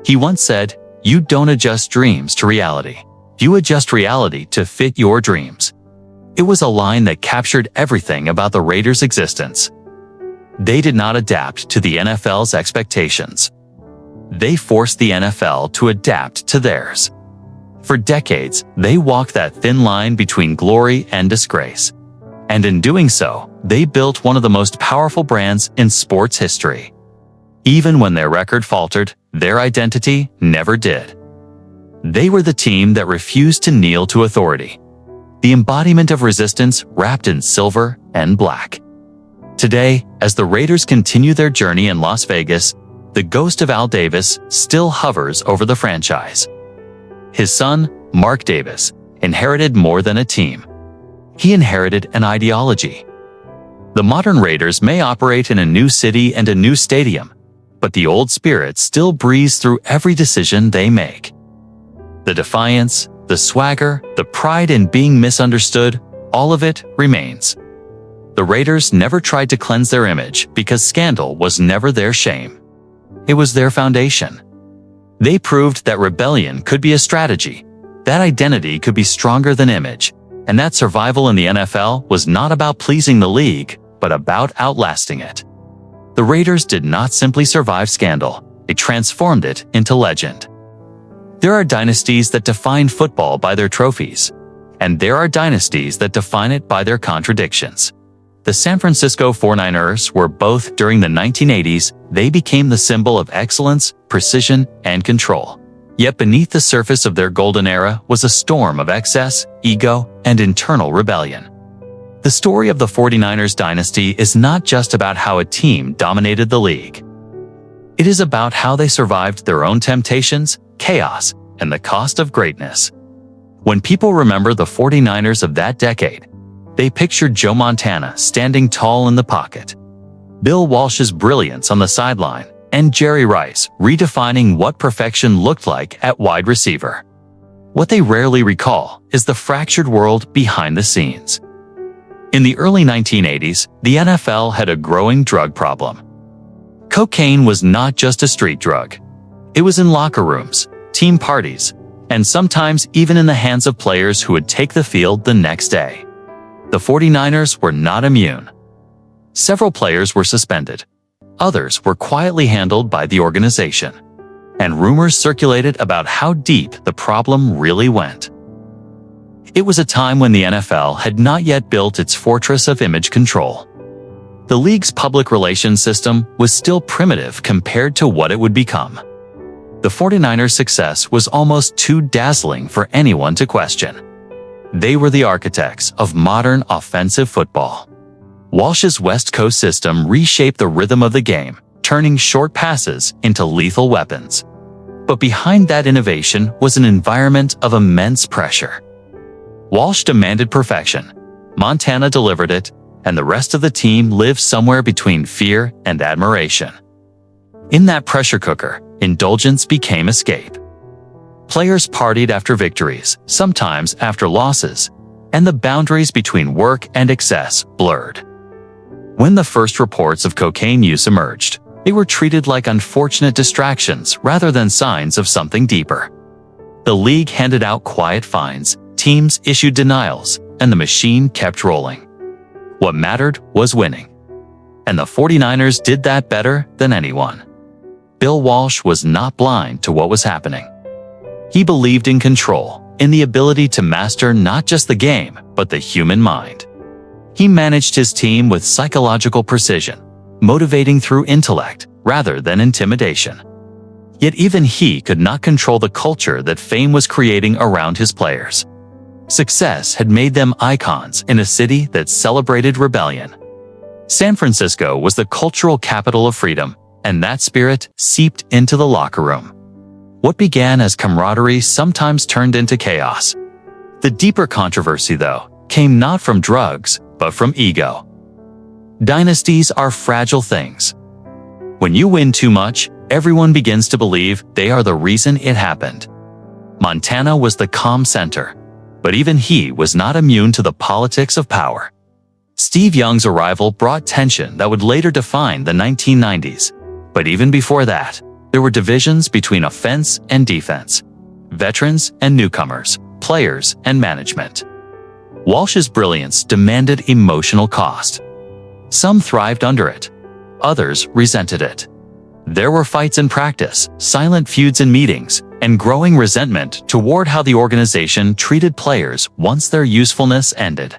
He once said, "You don't adjust dreams to reality. You adjust reality to fit your dreams." It was a line that captured everything about the Raiders' existence. They did not adapt to the NFL's expectations. They forced the NFL to adapt to theirs. For decades, they walked that thin line between glory and disgrace. And in doing so, they built one of the most powerful brands in sports history. Even when their record faltered, their identity never did. They were the team that refused to kneel to authority. The embodiment of resistance wrapped in silver and black. Today, as the Raiders continue their journey in Las Vegas, the ghost of Al Davis still hovers over the franchise. His son, Mark Davis, inherited more than a team. He inherited an ideology. The modern Raiders may operate in a new city and a new stadium, but the old spirit still breathes through every decision they make. The defiance, the swagger, the pride in being misunderstood, all of it remains. The Raiders never tried to cleanse their image because scandal was never their shame. It was their foundation. They proved that rebellion could be a strategy, that identity could be stronger than image, and that survival in the NFL was not about pleasing the league, but about outlasting it. The Raiders did not simply survive scandal, they transformed it into legend. There are dynasties that define football by their trophies, and there are dynasties that define it by their contradictions. The San Francisco 49ers were both. During the 1980s, they became the symbol of excellence, precision, and control. Yet beneath the surface of their golden era was a storm of excess, ego, and internal rebellion. The story of the 49ers dynasty is not just about how a team dominated the league. It is about how they survived their own temptations, chaos, and the cost of greatness. When people remember the 49ers of that decade, they pictured Joe Montana standing tall in the pocket, Bill Walsh's brilliance on the sideline, and Jerry Rice redefining what perfection looked like at wide receiver. What they rarely recall is the fractured world behind the scenes. In the early 1980s, the NFL had a growing drug problem. Cocaine was not just a street drug. It was in locker rooms, team parties, and sometimes even in the hands of players who would take the field the next day. The 49ers were not immune. Several players were suspended. Others were quietly handled by the organization. And rumors circulated about how deep the problem really went. It was a time when the NFL had not yet built its fortress of image control. The league's public relations system was still primitive compared to what it would become. The 49ers' success was almost too dazzling for anyone to question. They were the architects of modern offensive football. Walsh's West Coast system reshaped the rhythm of the game, turning short passes into lethal weapons. But behind that innovation was an environment of immense pressure. Walsh demanded perfection. Montana delivered it, and the rest of the team lived somewhere between fear and admiration. In that pressure cooker, indulgence became escape. Players partied after victories, sometimes after losses, and the boundaries between work and excess blurred. When the first reports of cocaine use emerged, they were treated like unfortunate distractions rather than signs of something deeper. The league handed out quiet fines, teams issued denials, and the machine kept rolling. What mattered was winning. And the 49ers did that better than anyone. Bill Walsh was not blind to what was happening. He believed in control, in the ability to master not just the game, but the human mind. He managed his team with psychological precision, motivating through intellect rather than intimidation. Yet even he could not control the culture that fame was creating around his players. Success had made them icons in a city that celebrated rebellion. San Francisco was the cultural capital of freedom, and that spirit seeped into the locker room. What began as camaraderie sometimes turned into chaos. The deeper controversy, though, came not from drugs, but from ego. Dynasties are fragile things. When you win too much, everyone begins to believe they are the reason it happened. Montana was the calm center, but even he was not immune to the politics of power. Steve Young's arrival brought tension that would later define the 1990s. But even before that, there were divisions between offense and defense, veterans and newcomers, players and management. Walsh's brilliance demanded emotional cost. Some thrived under it. Others resented it. There were fights in practice, silent feuds in meetings, and growing resentment toward how the organization treated players once their usefulness ended.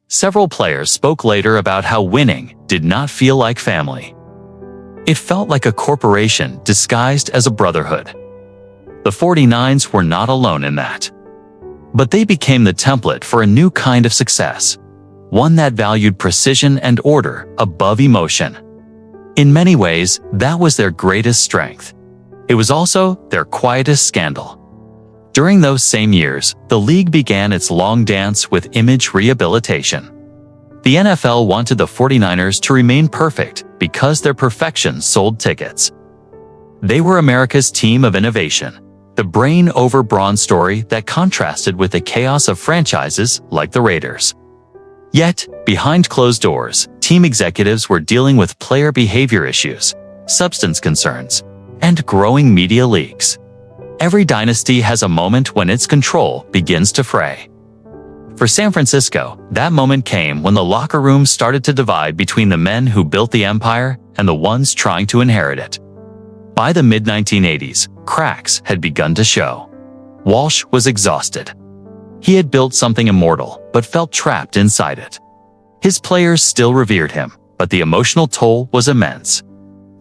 Several players spoke later about how winning did not feel like family. It felt like a corporation disguised as a brotherhood. The 49ers were not alone in that. But they became the template for a new kind of success, one that valued precision and order above emotion. In many ways, that was their greatest strength. It was also their quietest scandal. During those same years, the league began its long dance with image rehabilitation. The NFL wanted the 49ers to remain perfect because their perfection sold tickets. They were America's team of innovation, the brain-over-brawn story that contrasted with the chaos of franchises like the Raiders. Yet, behind closed doors, team executives were dealing with player behavior issues, substance concerns, and growing media leaks. Every dynasty has a moment when its control begins to fray. For San Francisco, that moment came when the locker room started to divide between the men who built the empire and the ones trying to inherit it. By the mid-1980s, cracks had begun to show. Walsh was exhausted. He had built something immortal, but felt trapped inside it. His players still revered him, but the emotional toll was immense.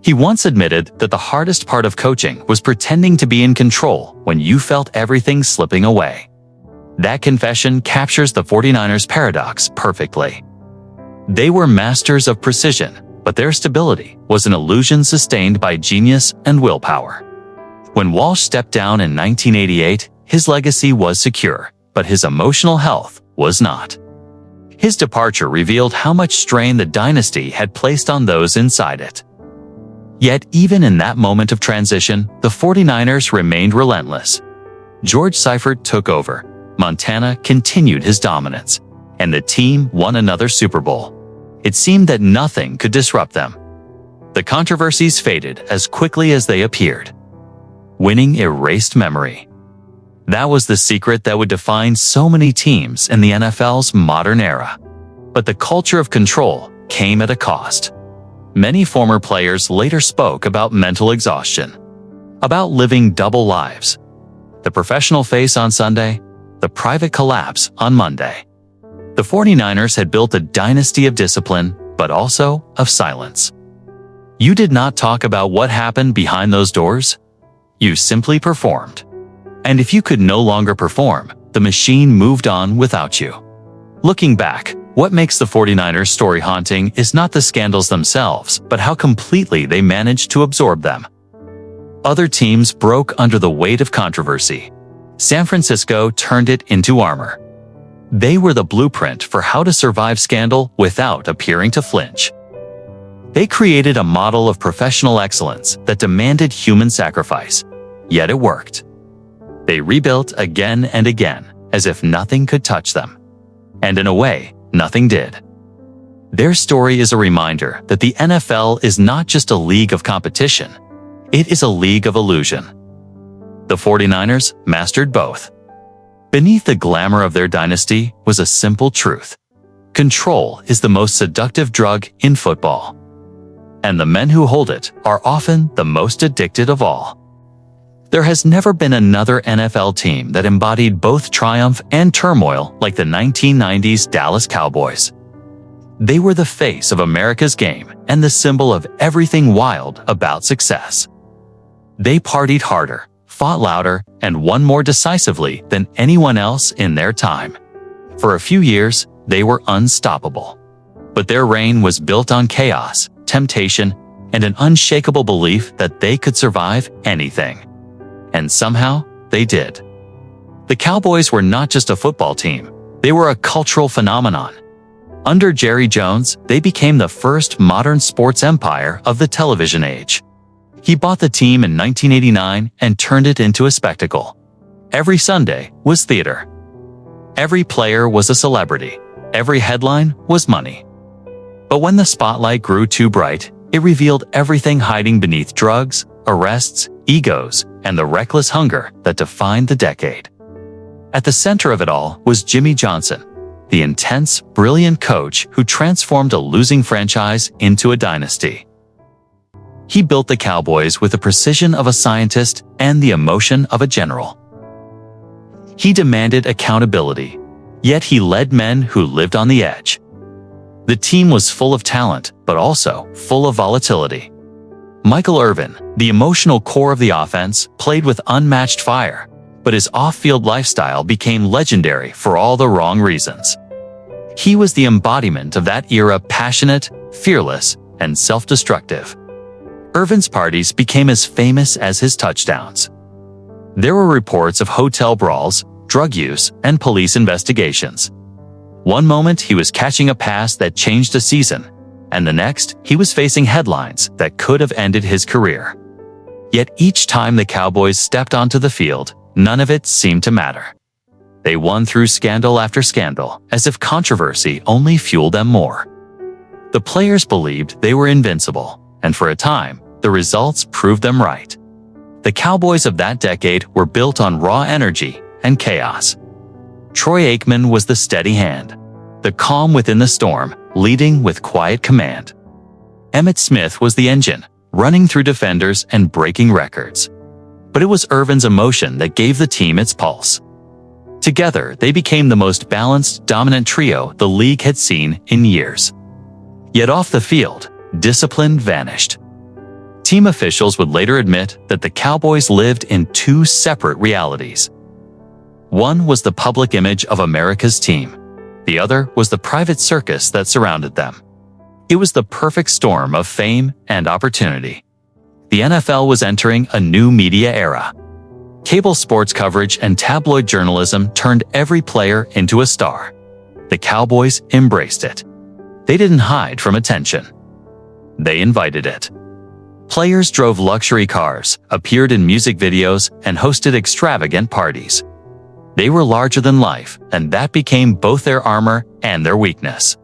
He once admitted that the hardest part of coaching was pretending to be in control when you felt everything slipping away. That confession captures the 49ers paradox perfectly. They were masters of precision, but their stability was an illusion sustained by genius and willpower. When Walsh stepped down in 1988, his legacy was secure, but his emotional health was not. His departure revealed how much strain the dynasty had placed on those inside it. Yet even in that moment of transition, the 49ers remained relentless. George Seifert took over, Montana continued his dominance, and the team won another Super Bowl. It seemed that nothing could disrupt them. The controversies faded as quickly as they appeared. Winning erased memory. That was the secret that would define so many teams in the NFL's modern era. But the culture of control came at a cost. Many former players later spoke about mental exhaustion, about living double lives. The professional face on Sunday, the private collapse on Monday. The 49ers had built a dynasty of discipline, but also of silence. You did not talk about what happened behind those doors. You simply performed. And if you could no longer perform, the machine moved on without you. Looking back, what makes the 49ers story haunting is not the scandals themselves, but how completely they managed to absorb them. Other teams broke under the weight of controversy. San Francisco turned it into armor. They were the blueprint for how to survive scandal without appearing to flinch. They created a model of professional excellence that demanded human sacrifice, yet it worked. They rebuilt again and again, as if nothing could touch them. And in a way, nothing did. Their story is a reminder that the NFL is not just a league of competition, it is a league of illusion. The 49ers mastered both. Beneath the glamour of their dynasty was a simple truth. Control is the most seductive drug in football. And the men who hold it are often the most addicted of all. There has never been another NFL team that embodied both triumph and turmoil like the 1990s Dallas Cowboys. They were the face of America's game and the symbol of everything wild about success. They partied harder, fought louder, and won more decisively than anyone else in their time. For a few years, they were unstoppable. But their reign was built on chaos, temptation, and an unshakable belief that they could survive anything. And somehow, they did. The Cowboys were not just a football team, they were a cultural phenomenon. Under Jerry Jones, they became the first modern sports empire of the television age. He bought the team in 1989 and turned it into a spectacle. Every Sunday was theater. Every player was a celebrity. Every headline was money. But when the spotlight grew too bright, it revealed everything hiding beneath drugs, arrests, egos, and the reckless hunger that defined the decade. At the center of it all was Jimmy Johnson, the intense, brilliant coach who transformed a losing franchise into a dynasty. He built the Cowboys with the precision of a scientist and the emotion of a general. He demanded accountability, yet he led men who lived on the edge. The team was full of talent, but also full of volatility. Michael Irvin, the emotional core of the offense, played with unmatched fire, but his off-field lifestyle became legendary for all the wrong reasons. He was the embodiment of that era, passionate, fearless, and self-destructive. Irvin's parties became as famous as his touchdowns. There were reports of hotel brawls, drug use, and police investigations. One moment he was catching a pass that changed a season, and the next he was facing headlines that could have ended his career. Yet each time the Cowboys stepped onto the field, none of it seemed to matter. They won through scandal after scandal, as if controversy only fueled them more. The players believed they were invincible, and for a time, the results proved them right. The Cowboys of that decade were built on raw energy and chaos. Troy Aikman was the steady hand, the calm within the storm, leading with quiet command. Emmitt Smith was the engine, running through defenders and breaking records. But it was Irvin's emotion that gave the team its pulse. Together, they became the most balanced, dominant trio the league had seen in years. Yet off the field, discipline vanished. Team officials would later admit that the Cowboys lived in two separate realities. One was the public image of America's team. The other was the private circus that surrounded them. It was the perfect storm of fame and opportunity. The NFL was entering a new media era. Cable sports coverage and tabloid journalism turned every player into a star. The Cowboys embraced it. They didn't hide from attention. They invited it. Players drove luxury cars, appeared in music videos, and hosted extravagant parties. They were larger than life, and that became both their armor and their weakness.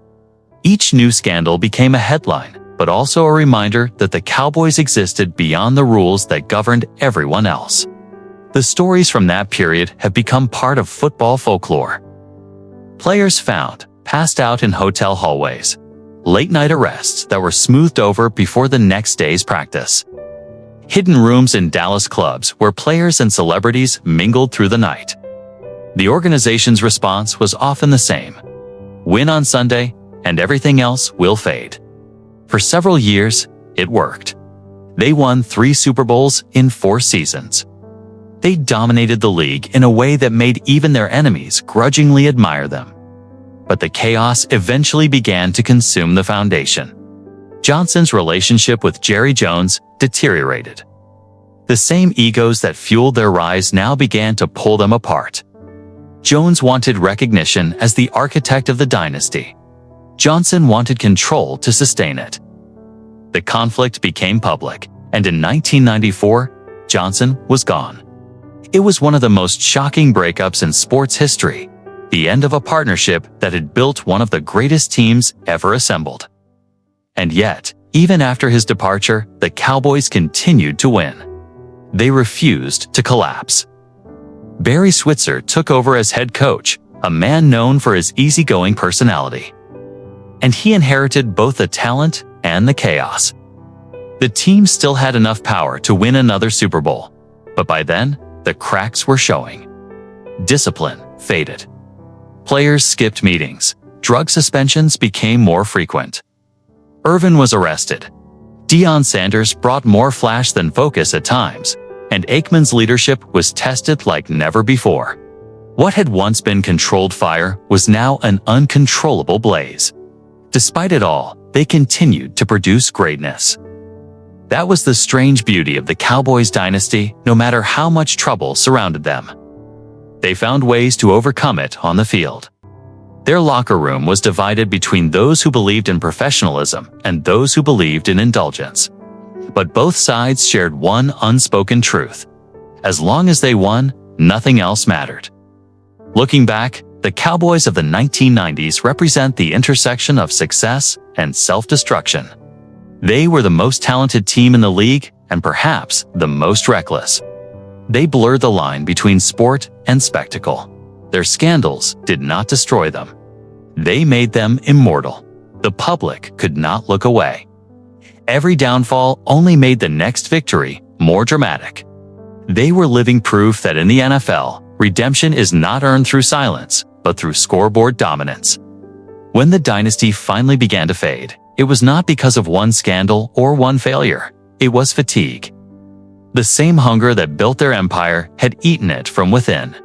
Each new scandal became a headline, but also a reminder that the Cowboys existed beyond the rules that governed everyone else. The stories from that period have become part of football folklore. Players found, passed out in hotel hallways. Late-night arrests that were smoothed over before the next day's practice. Hidden rooms in Dallas clubs where players and celebrities mingled through the night. The organization's response was often the same. Win on Sunday, and everything else will fade. For several years, it worked. They won 3 Super Bowls in 4 seasons. They dominated the league in a way that made even their enemies grudgingly admire them. But the chaos eventually began to consume the foundation. Johnson's relationship with Jerry Jones deteriorated. The same egos that fueled their rise now began to pull them apart. Jones wanted recognition as the architect of the dynasty. Johnson wanted control to sustain it. The conflict became public, and in 1994, Johnson was gone. It was one of the most shocking breakups in sports history, the end of a partnership that had built one of the greatest teams ever assembled. And yet, even after his departure, the Cowboys continued to win. They refused to collapse. Barry Switzer took over as head coach, a man known for his easygoing personality. And he inherited both the talent and the chaos. The team still had enough power to win another Super Bowl, but by then, the cracks were showing. Discipline faded. Players skipped meetings. Drug suspensions became more frequent. Irvin was arrested. Deion Sanders brought more flash than focus at times, and Aikman's leadership was tested like never before. What had once been controlled fire was now an uncontrollable blaze. Despite it all, they continued to produce greatness. That was the strange beauty of the Cowboys dynasty, no matter how much trouble surrounded them. They found ways to overcome it on the field. Their locker room was divided between those who believed in professionalism and those who believed in indulgence. But both sides shared one unspoken truth. As long as they won, nothing else mattered. Looking back, the Cowboys of the 1990s represent the intersection of success and self-destruction. They were the most talented team in the league and perhaps the most reckless. They blurred the line between sport and spectacle. Their scandals did not destroy them. They made them immortal. The public could not look away. Every downfall only made the next victory more dramatic. They were living proof that in the NFL, redemption is not earned through silence, but through scoreboard dominance. When the dynasty finally began to fade, it was not because of one scandal or one failure. It was fatigue. The same hunger that built their empire had eaten it from within.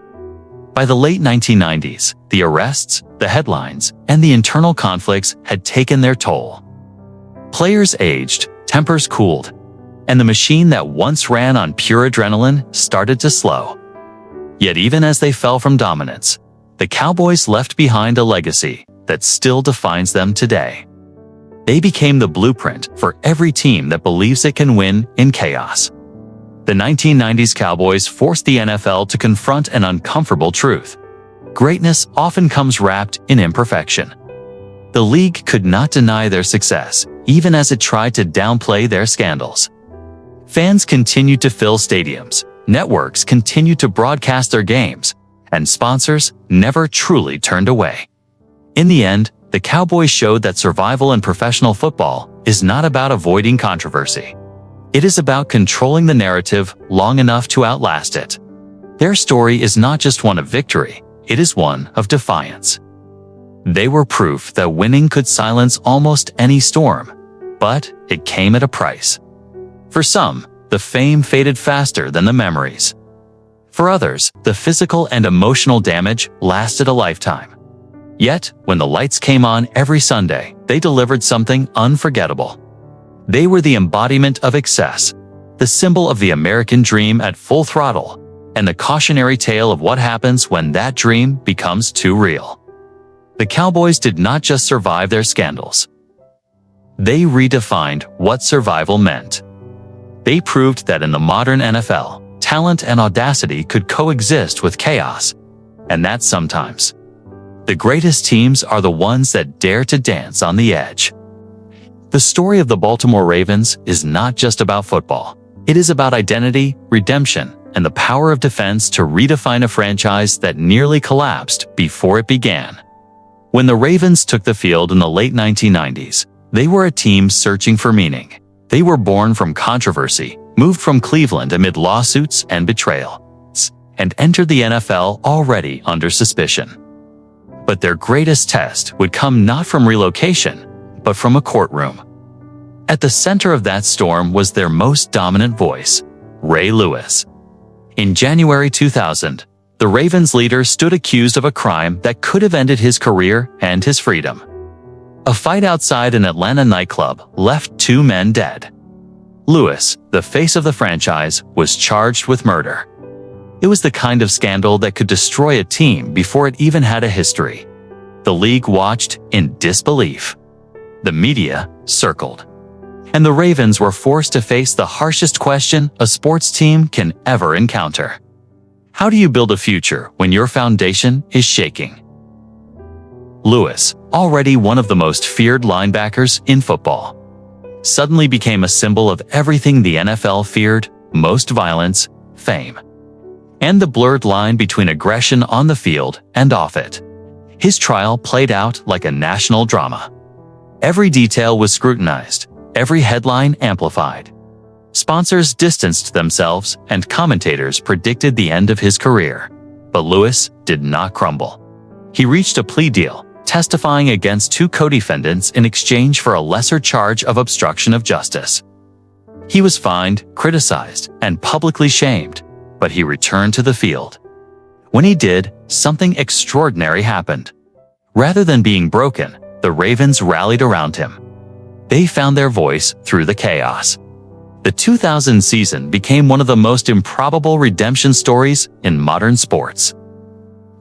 By the late 1990s, the arrests, the headlines, and the internal conflicts had taken their toll. Players aged, tempers cooled, and the machine that once ran on pure adrenaline started to slow. Yet even as they fell from dominance, the Cowboys left behind a legacy that still defines them today. They became the blueprint for every team that believes it can win in chaos. The 1990s Cowboys forced the NFL to confront an uncomfortable truth. Greatness often comes wrapped in imperfection. The league could not deny their success, even as it tried to downplay their scandals. Fans continued to fill stadiums, networks continued to broadcast their games, and sponsors never truly turned away. In the end, the Cowboys showed that survival in professional football is not about avoiding controversy. It is about controlling the narrative long enough to outlast it. Their story is not just one of victory, it is one of defiance. They were proof that winning could silence almost any storm, but it came at a price. For some, the fame faded faster than the memories. For others, the physical and emotional damage lasted a lifetime. Yet, when the lights came on every Sunday, they delivered something unforgettable. They were the embodiment of excess, the symbol of the American dream at full throttle, and the cautionary tale of what happens when that dream becomes too real. The Cowboys did not just survive their scandals. They redefined what survival meant. They proved that in the modern NFL, talent and audacity could coexist with chaos, and that sometimes the greatest teams are the ones that dare to dance on the edge. The story of the Baltimore Ravens is not just about football. It is about identity, redemption, and the power of defense to redefine a franchise that nearly collapsed before it began. When the Ravens took the field in the late 1990s, they were a team searching for meaning. They were born from controversy, moved from Cleveland amid lawsuits and betrayal, and entered the NFL already under suspicion. But their greatest test would come not from relocation, but from a courtroom. At the center of that storm was their most dominant voice, Ray Lewis. In January 2000, the Ravens leader stood accused of a crime that could have ended his career and his freedom. A fight outside an Atlanta nightclub left 2 men dead. Lewis, the face of the franchise, was charged with murder. It was the kind of scandal that could destroy a team before it even had a history. The league watched in disbelief. The media circled. And the Ravens were forced to face the harshest question a sports team can ever encounter. How do you build a future when your foundation is shaking? Lewis, already one of the most feared linebackers in football, suddenly became a symbol of everything the NFL feared most: violence, fame, and the blurred line between aggression on the field and off it. His trial played out like a national drama. Every detail was scrutinized, every headline amplified. Sponsors distanced themselves, and commentators predicted the end of his career. But Lewis did not crumble. He reached a plea deal, testifying against 2 co-defendants in exchange for a lesser charge of obstruction of justice. He was fined, criticized, and publicly shamed, but he returned to the field. When he did, something extraordinary happened. Rather than being broken, the Ravens rallied around him. They found their voice through the chaos. The 2000 season became one of the most improbable redemption stories in modern sports.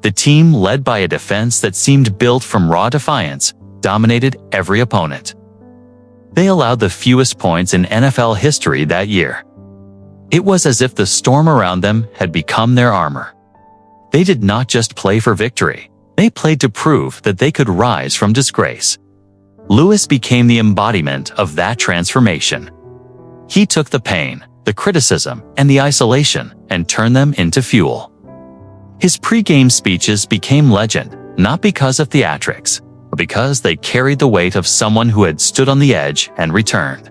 The team, led by a defense that seemed built from raw defiance, dominated every opponent. They allowed the fewest points in NFL history that year. It was as if the storm around them had become their armor. They did not just play for victory, they played to prove that they could rise from disgrace. Lewis became the embodiment of that transformation. He took the pain, the criticism, and the isolation and turned them into fuel. His pre-game speeches became legend, not because of theatrics, but because they carried the weight of someone who had stood on the edge and returned.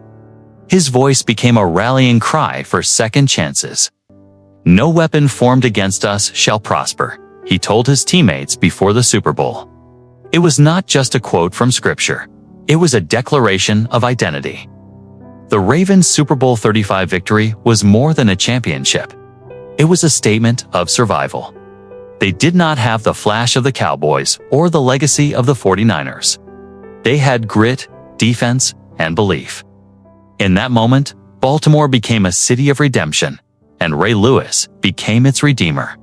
His voice became a rallying cry for second chances. "No weapon formed against us shall prosper," he told his teammates before the Super Bowl. It was not just a quote from Scripture. It was a declaration of identity. The Ravens' Super Bowl 35 victory was more than a championship. It was a statement of survival. They did not have the flash of the Cowboys or the legacy of the 49ers. They had grit, defense, and belief. In that moment, Baltimore became a city of redemption, and Ray Lewis became its redeemer.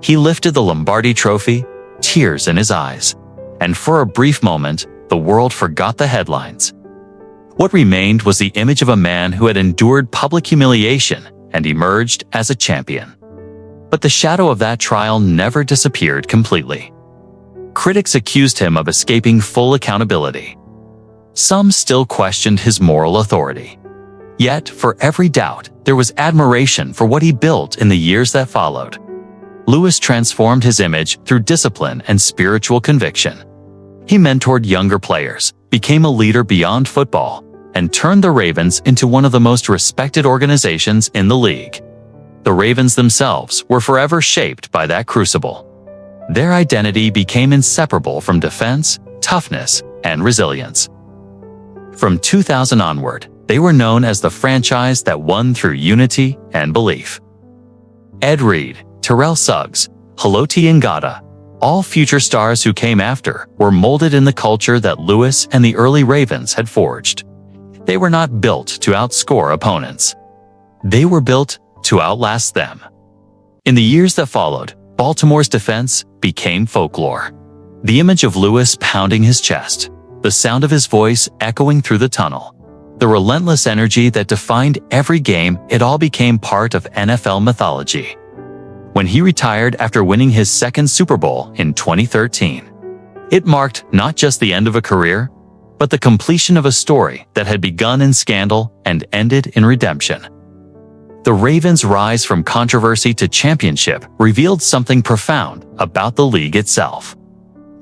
He lifted the Lombardi Trophy, tears in his eyes, and for a brief moment, the world forgot the headlines. What remained was the image of a man who had endured public humiliation and emerged as a champion. But the shadow of that trial never disappeared completely. Critics accused him of escaping full accountability. Some still questioned his moral authority. Yet, for every doubt, there was admiration for what he built in the years that followed. Lewis transformed his image through discipline and spiritual conviction. He mentored younger players, became a leader beyond football, and turned the Ravens into one of the most respected organizations in the league. The Ravens themselves were forever shaped by that crucible. Their identity became inseparable from defense, toughness, and resilience. From 2000 onward, they were known as the franchise that won through unity and belief. Ed Reed, Terrell Suggs, Haloti Ngata, all future stars who came after were molded in the culture that Lewis and the early Ravens had forged. They were not built to outscore opponents. They were built to outlast them. In the years that followed, Baltimore's defense became folklore. The image of Lewis pounding his chest, the sound of his voice echoing through the tunnel, the relentless energy that defined every game, it all became part of NFL mythology. When he retired after winning his second Super Bowl in 2013, it marked not just the end of a career, but the completion of a story that had begun in scandal and ended in redemption. The Ravens' rise from controversy to championship revealed something profound about the league itself.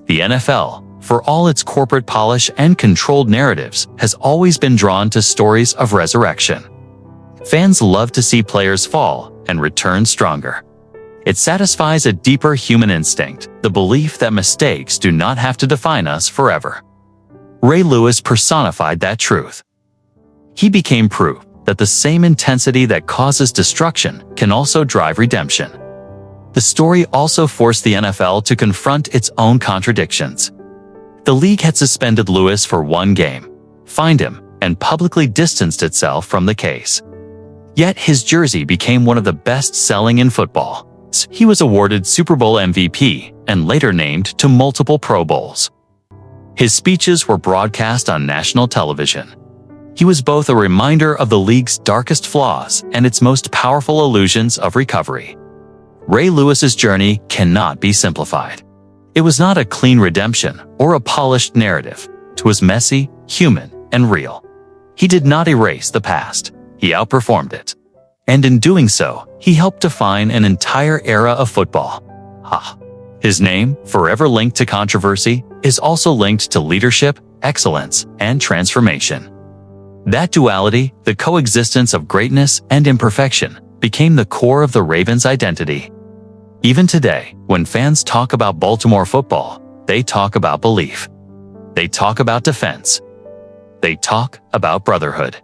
The NFL, for all its corporate polish and controlled narratives, has always been drawn to stories of resurrection. Fans love to see players fall and return stronger. It satisfies a deeper human instinct, the belief that mistakes do not have to define us forever. Ray Lewis personified that truth. He became proof that the same intensity that causes destruction can also drive redemption. The story also forced the NFL to confront its own contradictions. The league had suspended Lewis for one game, fined him, and publicly distanced itself from the case. Yet his jersey became one of the best-selling in football. He was awarded Super Bowl MVP and later named to multiple Pro Bowls. His speeches were broadcast on national television. He was both a reminder of the league's darkest flaws and its most powerful illusions of recovery. Ray Lewis's journey cannot be simplified. It was not a clean redemption or a polished narrative. It was messy, human, and real. He did not erase the past. He outperformed it. And in doing so, he helped define an entire era of football. His name, forever linked to controversy, is also linked to leadership, excellence, and transformation. That duality, the coexistence of greatness and imperfection, became the core of the Ravens' identity. Even today, when fans talk about Baltimore football, they talk about belief. They talk about defense. They talk about brotherhood.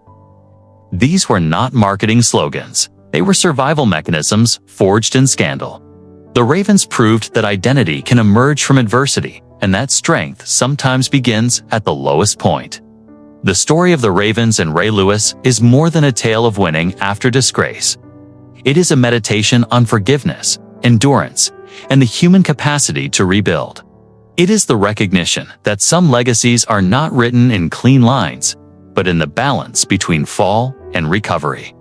These were not marketing slogans. They were survival mechanisms forged in scandal. The Ravens proved that identity can emerge from adversity, and that strength sometimes begins at the lowest point. The story of the Ravens and Ray Lewis is more than a tale of winning after disgrace. It is a meditation on forgiveness, endurance, and the human capacity to rebuild. It is the recognition that some legacies are not written in clean lines, but in the balance between fall and recovery.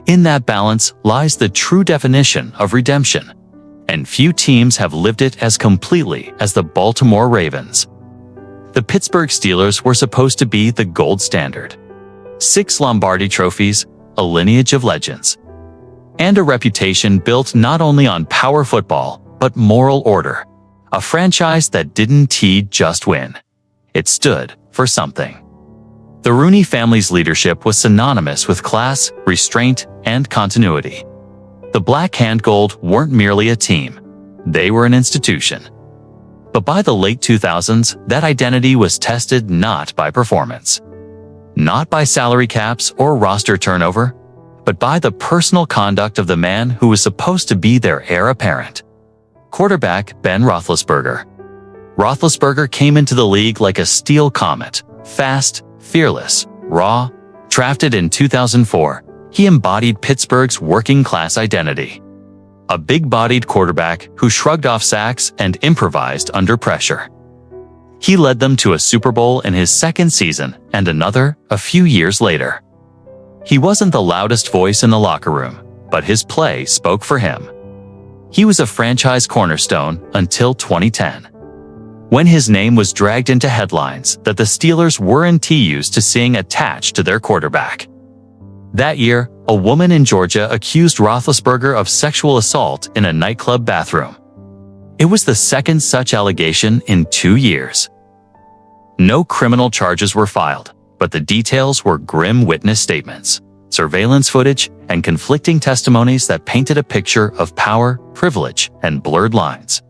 In that balance lies the true definition of redemption, and few teams have lived it as completely as the Baltimore Ravens. The Pittsburgh Steelers were supposed to be the gold standard. 6 Lombardi trophies, a lineage of legends, and a reputation built not only on power football, but moral order. A franchise that didn't just win. It stood for something. The Rooney family's leadership was synonymous with class, restraint, and continuity. The Black and Gold weren't merely a team. They were an institution. But by the late 2000s, that identity was tested not by performance, not by salary caps or roster turnover, but by the personal conduct of the man who was supposed to be their heir apparent. Quarterback Ben Roethlisberger. Roethlisberger came into the league like a steel comet, fast, fearless, raw. Drafted in 2004, he embodied Pittsburgh's working-class identity. A big-bodied quarterback who shrugged off sacks and improvised under pressure. He led them to a Super Bowl in his second season and another a few years later. He wasn't the loudest voice in the locker room, but his play spoke for him. He was a franchise cornerstone until 2010, when his name was dragged into headlines that the Steelers weren't used to seeing attached to their quarterback. That year, a woman in Georgia accused Roethlisberger of sexual assault in a nightclub bathroom. It was the second such allegation in 2 years. No criminal charges were filed, but the details were grim witness statements, surveillance footage, and conflicting testimonies that painted a picture of power, privilege, and blurred lines.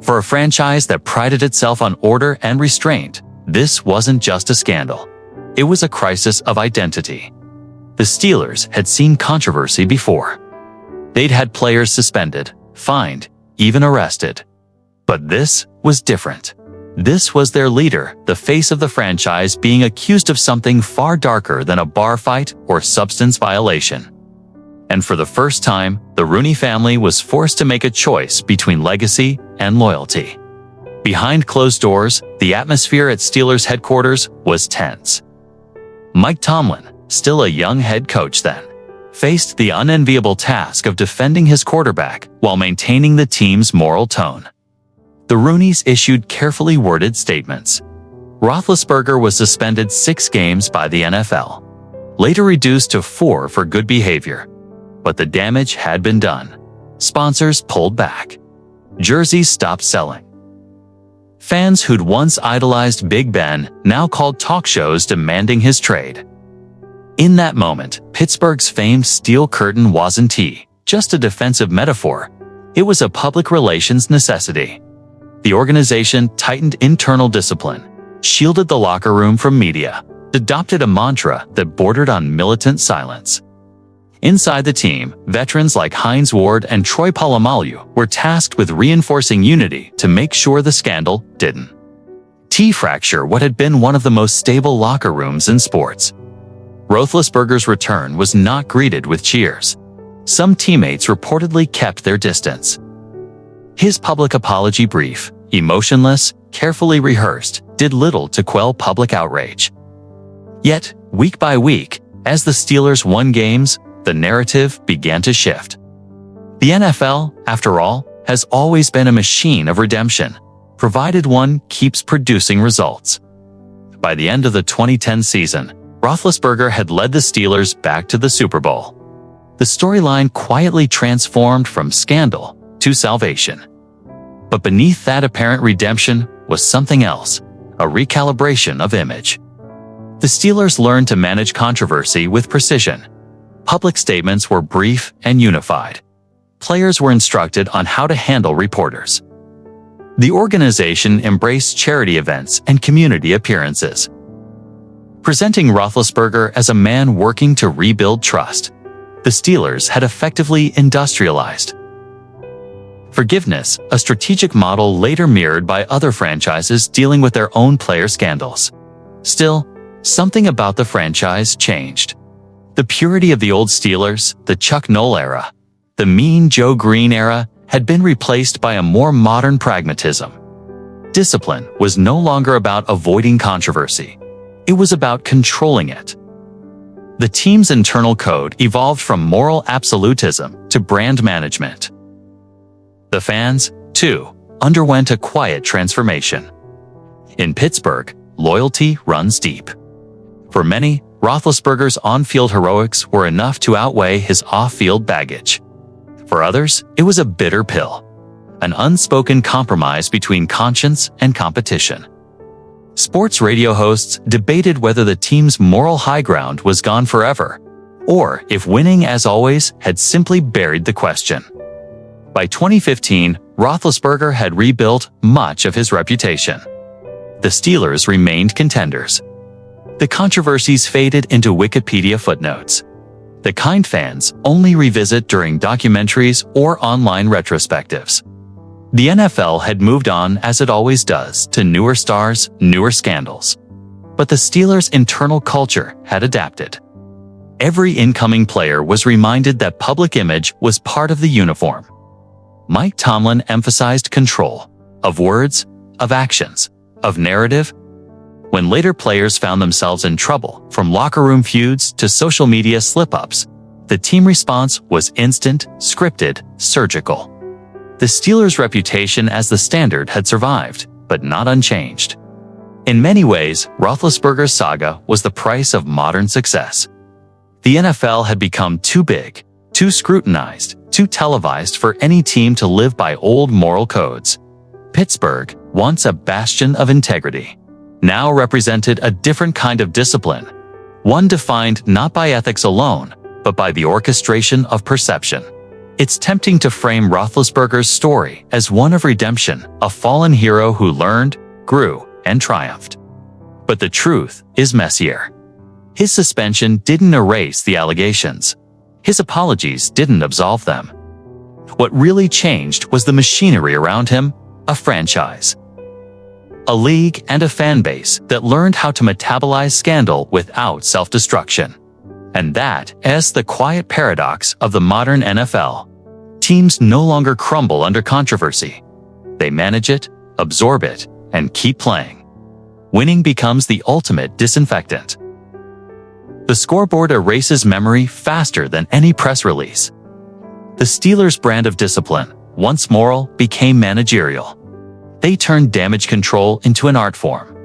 For a franchise that prided itself on order and restraint, this wasn't just a scandal. It was a crisis of identity. The Steelers had seen controversy before. They'd had players suspended, fined, even arrested. But this was different. This was their leader, the face of the franchise, being accused of something far darker than a bar fight or substance violation. And for the first time, the Rooney family was forced to make a choice between legacy and loyalty. Behind closed doors, the atmosphere at Steelers headquarters was tense. Mike Tomlin, still a young head coach then, faced the unenviable task of defending his quarterback while maintaining the team's moral tone. The Rooneys issued carefully worded statements. Roethlisberger was suspended 6 games by the NFL, later reduced to 4 for good behavior. But the damage had been done. Sponsors pulled back. Jerseys stopped selling. Fans who'd once idolized Big Ben now called talk shows demanding his trade. In that moment, Pittsburgh's famed steel curtain wasn't just a defensive metaphor. It was a public relations necessity. The organization tightened internal discipline, shielded the locker room from media, adopted a mantra that bordered on militant silence. Inside the team, veterans like Hines Ward and Troy Polamalu were tasked with reinforcing unity to make sure the scandal didn't fracture what had been one of the most stable locker rooms in sports. Roethlisberger's return was not greeted with cheers. Some teammates reportedly kept their distance. His public apology brief, emotionless, carefully rehearsed, did little to quell public outrage. Yet, week by week, as the Steelers won games, the narrative began to shift. The NFL, after all, has always been a machine of redemption, provided one keeps producing results. By the end of the 2010 season, Roethlisberger had led the Steelers back to the Super Bowl. The storyline quietly transformed from scandal to salvation. But beneath that apparent redemption was something else, a recalibration of image. The Steelers learned to manage controversy with precision. Public statements were brief and unified. Players were instructed on how to handle reporters. The organization embraced charity events and community appearances, presenting Roethlisberger as a man working to rebuild trust. The Steelers had effectively industrialized forgiveness, a strategic model later mirrored by other franchises dealing with their own player scandals. Still, something about the franchise changed. The purity of the old Steelers, the Chuck Noll era, the Mean Joe Green era, had been replaced by a more modern pragmatism. Discipline was no longer about avoiding controversy. It was about controlling it. The team's internal code evolved from moral absolutism to brand management. The fans, too, underwent a quiet transformation. In Pittsburgh, loyalty runs deep. For many, Roethlisberger's on-field heroics were enough to outweigh his off-field baggage. For others, it was a bitter pill, an unspoken compromise between conscience and competition. Sports radio hosts debated whether the team's moral high ground was gone forever, or if winning, as always, had simply buried the question. By 2015, Roethlisberger had rebuilt much of his reputation. The Steelers remained contenders. The controversies faded into Wikipedia footnotes. The kind fans only revisit during documentaries or online retrospectives. The NFL had moved on, as it always does, to newer stars, newer scandals. But the Steelers' internal culture had adapted. Every incoming player was reminded that public image was part of the uniform. Mike Tomlin emphasized control, of words, of actions, of narrative. When later players found themselves in trouble, from locker room feuds to social media slip-ups, the team response was instant, scripted, surgical. The Steelers' reputation as the standard had survived, but not unchanged. In many ways, Roethlisberger's saga was the price of modern success. The NFL had become too big, too scrutinized, too televised for any team to live by old moral codes. Pittsburgh, once a bastion of integrity, now represented a different kind of discipline, one defined not by ethics alone, but by the orchestration of perception. It's tempting to frame Roethlisberger's story as one of redemption, a fallen hero who learned, grew, and triumphed. But the truth is messier. His suspension didn't erase the allegations. His apologies didn't absolve them. What really changed was the machinery around him, a franchise, a league and a fan base that learned how to metabolize scandal without self-destruction. And that is the quiet paradox of the modern NFL. Teams no longer crumble under controversy. They manage it, absorb it, and keep playing. Winning becomes the ultimate disinfectant. The scoreboard erases memory faster than any press release. The Steelers' brand of discipline, once moral, became managerial. They turned damage control into an art form.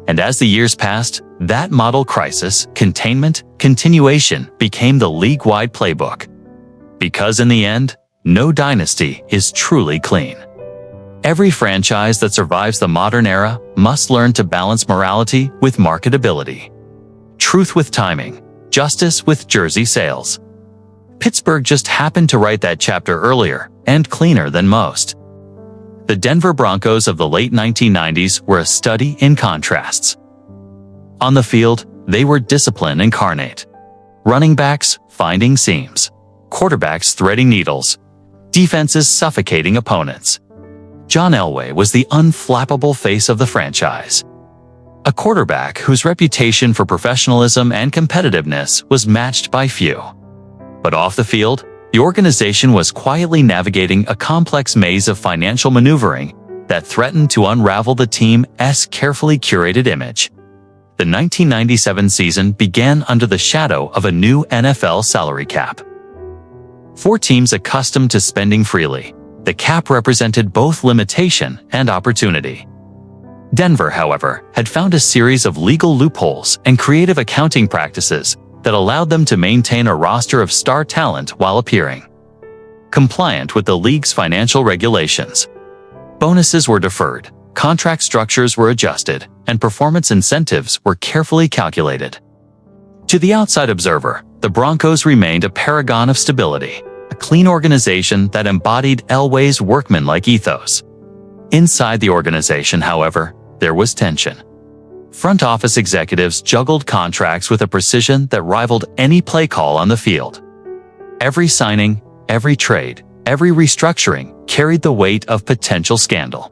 And as the years passed, that model crisis, containment, continuation became the league-wide playbook. Because in the end, no dynasty is truly clean. Every franchise that survives the modern era must learn to balance morality with marketability, truth with timing, justice with jersey sales. Pittsburgh just happened to write that chapter earlier and cleaner than most. The Denver Broncos of the late 1990s were a study in contrasts. On the field, they were discipline incarnate. Running backs finding seams, quarterbacks threading needles, defenses suffocating opponents. John Elway was the unflappable face of the franchise. a quarterback whose reputation for professionalism and competitiveness was matched by few. But off the field, the organization was quietly navigating a complex maze of financial maneuvering that threatened to unravel the team's carefully curated image. The 1997 season began under the shadow of a new NFL salary cap. For teams accustomed to spending freely, the cap represented both limitation and opportunity. Denver, however, had found a series of legal loopholes and creative accounting practices that allowed them to maintain a roster of star talent while appearing compliant with the league's financial regulations. Bonuses were deferred, contract structures were adjusted, and performance incentives were carefully calculated. To the outside observer, the Broncos remained a paragon of stability, a clean organization that embodied Elway's workmanlike ethos. Inside the organization, however, there was tension. Front office executives juggled contracts with a precision that rivaled any play call on the field. Every signing, every trade, every restructuring carried the weight of potential scandal.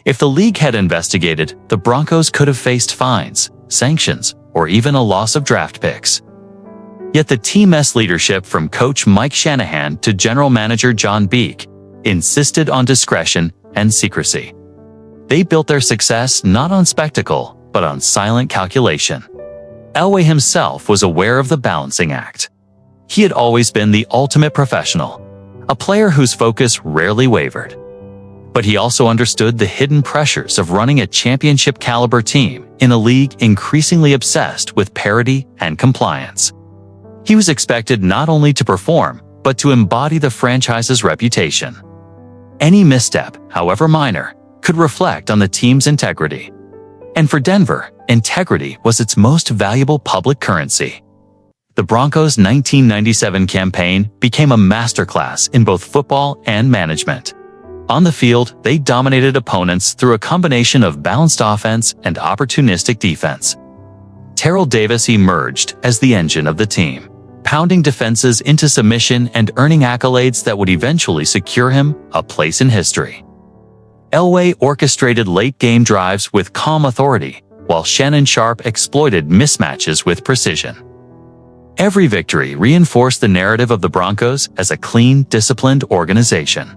If the league had investigated, the Broncos could have faced fines, sanctions, or even a loss of draft picks. Yet the team's leadership, from coach Mike Shanahan to general manager John Vick, insisted on discretion and secrecy. They built their success not on spectacle, but on silent calculation. Elway himself was aware of the balancing act. He had always been the ultimate professional, a player whose focus rarely wavered. But he also understood the hidden pressures of running a championship-caliber team in a league increasingly obsessed with parity and compliance. He was expected not only to perform, but to embody the franchise's reputation. Any misstep, however minor, could reflect on the team's integrity. And for Denver, integrity was its most valuable public currency. The Broncos' 1997 campaign became a masterclass in both football and management. On the field, they dominated opponents through a combination of balanced offense and opportunistic defense. Terrell Davis emerged as the engine of the team, pounding defenses into submission and earning accolades that would eventually secure him a place in history. Elway orchestrated late-game drives with calm authority, while Shannon Sharpe exploited mismatches with precision. Every victory reinforced the narrative of the Broncos as a clean, disciplined organization.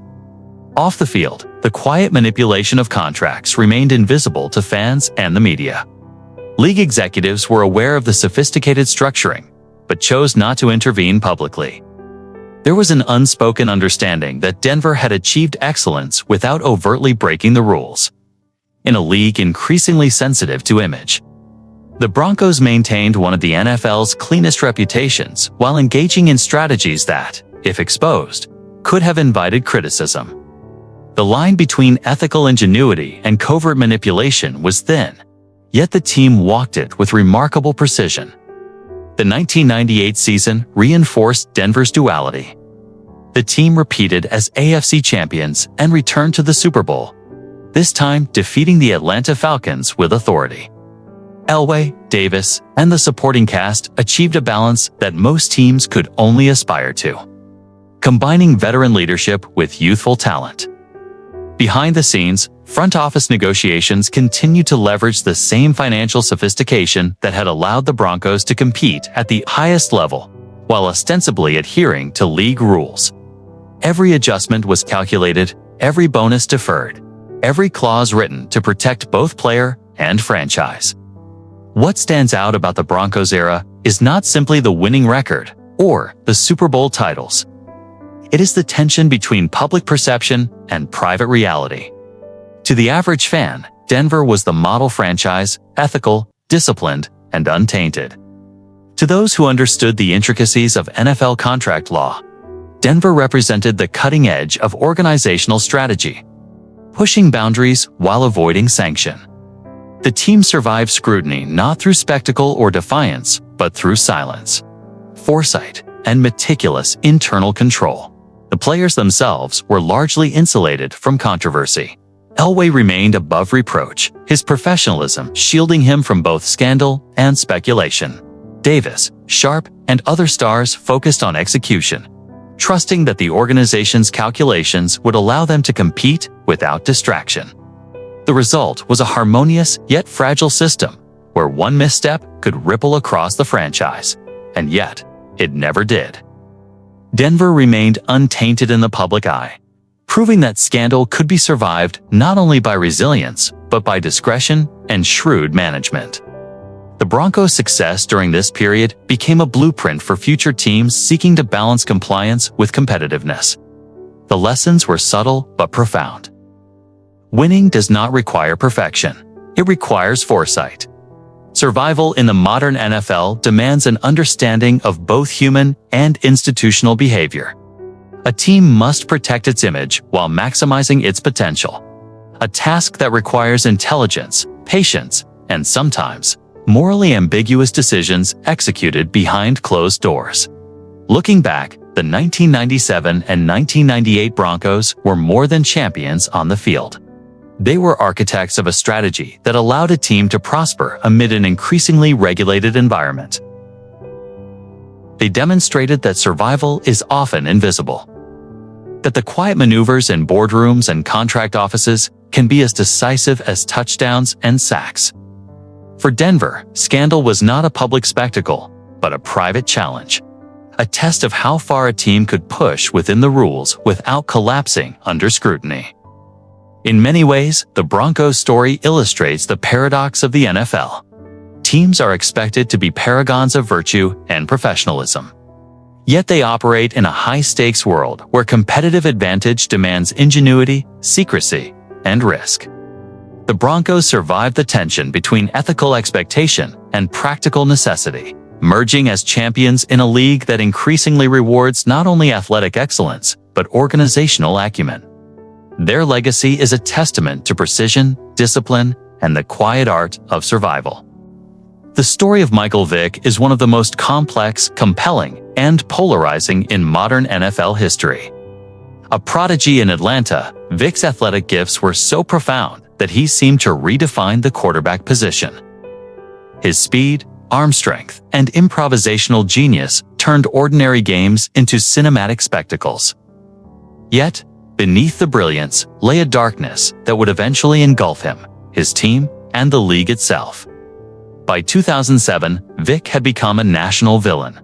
Off the field, the quiet manipulation of contracts remained invisible to fans and the media. League executives were aware of the sophisticated structuring, but chose not to intervene publicly. There was an unspoken understanding that Denver had achieved excellence without overtly breaking the rules. In a league increasingly sensitive to image, the Broncos maintained one of the NFL's cleanest reputations while engaging in strategies that, if exposed, could have invited criticism. The line between ethical ingenuity and covert manipulation was thin, yet the team walked it with remarkable precision. The 1998 season reinforced Denver's duality. The team repeated as AFC champions and returned to the Super Bowl, this time defeating the Atlanta Falcons with authority. Elway, Davis, and the supporting cast achieved a balance that most teams could only aspire to, combining veteran leadership with youthful talent. Behind the scenes, front office negotiations continued to leverage the same financial sophistication that had allowed the Broncos to compete at the highest level, while ostensibly adhering to league rules. Every adjustment was calculated, every bonus deferred, every clause written to protect both player and franchise. What stands out about the Broncos era is not simply the winning record or the Super Bowl titles. It is the tension between public perception and private reality. To the average fan, Denver was the model franchise, ethical, disciplined, and untainted. To those who understood the intricacies of NFL contract law, Denver represented the cutting edge of organizational strategy, pushing boundaries while avoiding sanction. The team survived scrutiny not through spectacle or defiance, but through silence, foresight, and meticulous internal control. The players themselves were largely insulated from controversy. Elway remained above reproach, his professionalism shielding him from both scandal and speculation. Davis, Sharpe, and other stars focused on execution, trusting that the organization's calculations would allow them to compete without distraction. The result was a harmonious yet fragile system where one misstep could ripple across the franchise, and yet it never did. Denver remained untainted in the public eye, proving that scandal could be survived not only by resilience, but by discretion and shrewd management. The Broncos' success during this period became a blueprint for future teams seeking to balance compliance with competitiveness. The lessons were subtle but profound. Winning does not require perfection. It requires foresight. Survival in the modern NFL demands an understanding of both human and institutional behavior. A team must protect its image while maximizing its potential. A task that requires intelligence, patience, and sometimes morally ambiguous decisions executed behind closed doors. Looking back, the 1997 and 1998 Broncos were more than champions on the field. They were architects of a strategy that allowed a team to prosper amid an increasingly regulated environment. They demonstrated that survival is often invisible, that the quiet maneuvers in boardrooms and contract offices can be as decisive as touchdowns and sacks. For Denver, scandal was not a public spectacle, but a private challenge, a test of how far a team could push within the rules without collapsing under scrutiny. In many ways, the Broncos story illustrates the paradox of the NFL. Teams are expected to be paragons of virtue and professionalism. Yet they operate in a high-stakes world where competitive advantage demands ingenuity, secrecy, and risk. The Broncos survived the tension between ethical expectation and practical necessity, merging as champions in a league that increasingly rewards not only athletic excellence, but organizational acumen. Their legacy is a testament to precision, discipline, and the quiet art of survival. The story of Michael Vick is one of the most complex, compelling, and polarizing in modern NFL history. A prodigy in Atlanta, Vick's athletic gifts were so profound that he seemed to redefine the quarterback position. His speed, arm strength, and improvisational genius turned ordinary games into cinematic spectacles. Yet, beneath the brilliance lay a darkness that would eventually engulf him, his team, and the league itself. By 2007, Vick had become a national villain.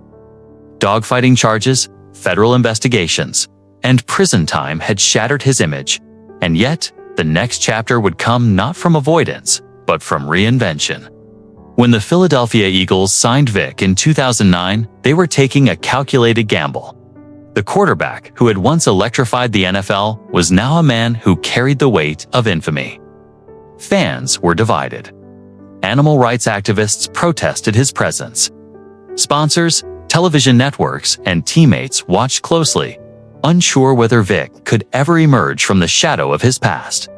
Dogfighting charges, federal investigations, and prison time had shattered his image, and yet, the next chapter would come not from avoidance, but from reinvention. When the Philadelphia Eagles signed Vick in 2009, they were taking a calculated gamble. The quarterback who had once electrified the NFL was now a man who carried the weight of infamy. Fans were divided. Animal rights activists protested his presence. Sponsors, television networks, and teammates watched closely, unsure whether Vick could ever emerge from the shadow of his past.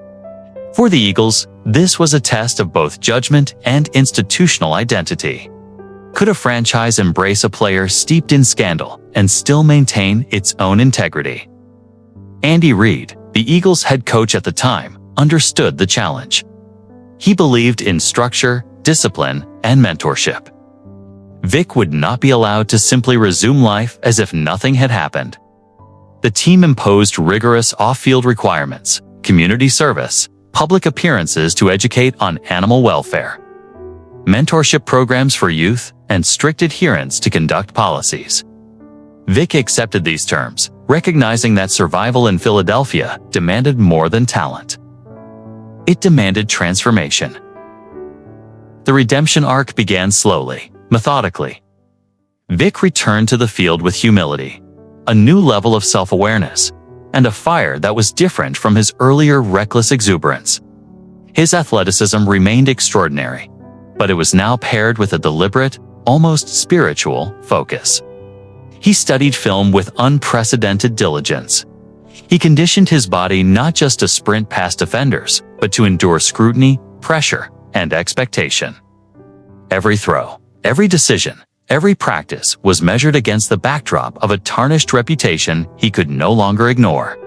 For the Eagles, this was a test of both judgment and institutional identity. Could a franchise embrace a player steeped in scandal and still maintain its own integrity? Andy Reid, the Eagles' head coach at the time, understood the challenge. He believed in structure, discipline, and mentorship. Vick would not be allowed to simply resume life as if nothing had happened. The team imposed rigorous off-field requirements, community service, public appearances to educate on animal welfare, mentorship programs for youth, and strict adherence to conduct policies. Vick accepted these terms, recognizing that survival in Philadelphia demanded more than talent. It demanded transformation. The redemption arc began slowly, methodically. Vick returned to the field with humility, a new level of self-awareness, and a fire that was different from his earlier reckless exuberance. His athleticism remained extraordinary, but it was now paired with a deliberate, almost spiritual focus. He studied film with unprecedented diligence. He conditioned his body not just to sprint past defenders, but to endure scrutiny, pressure, and expectation. Every throw, every decision, every practice was measured against the backdrop of a tarnished reputation he could no longer ignore.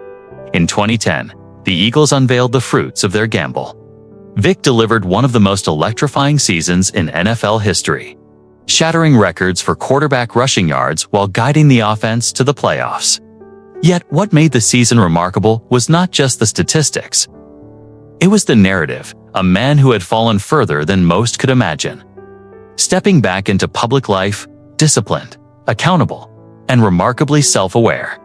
In 2010, the Eagles unveiled the fruits of their gamble. Vick delivered one of the most electrifying seasons in NFL history, shattering records for quarterback rushing yards while guiding the offense to the playoffs. Yet what made the season remarkable was not just the statistics. It was the narrative, a man who had fallen further than most could imagine. Stepping back into public life, disciplined, accountable, and remarkably self-aware.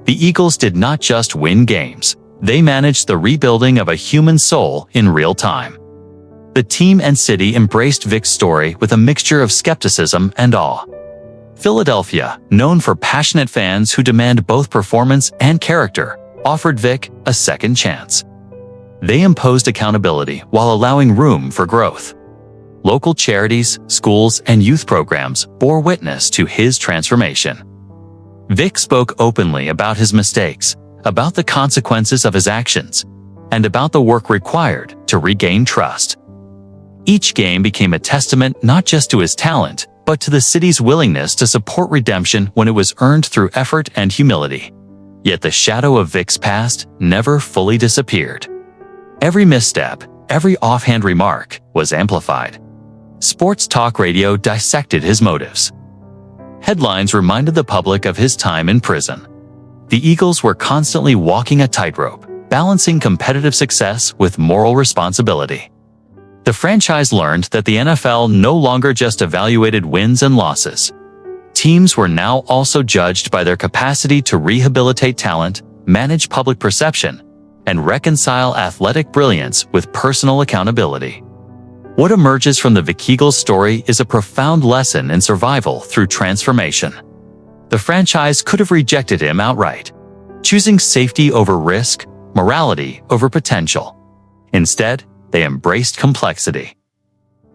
The Eagles did not just win games, they managed the rebuilding of a human soul in real time. The team and city embraced Vick's story with a mixture of skepticism and awe. Philadelphia, known for passionate fans who demand both performance and character, offered Vick a second chance. They imposed accountability while allowing room for growth. Local charities, schools, and youth programs bore witness to his transformation. Vick spoke openly about his mistakes, about the consequences of his actions, and about the work required to regain trust. Each game became a testament not just to his talent, but to the city's willingness to support redemption when it was earned through effort and humility. Yet the shadow of Vick's past never fully disappeared. Every misstep, every offhand remark was amplified. Sports talk radio dissected his motives. Headlines reminded the public of his time in prison. The Eagles were constantly walking a tightrope, balancing competitive success with moral responsibility. The franchise learned that the NFL no longer just evaluated wins and losses. Teams were now also judged by their capacity to rehabilitate talent, manage public perception, and reconcile athletic brilliance with personal accountability. What emerges from the Vick Eagles story is a profound lesson in survival through transformation. The franchise could have rejected him outright, choosing safety over risk, morality over potential. Instead, they embraced complexity.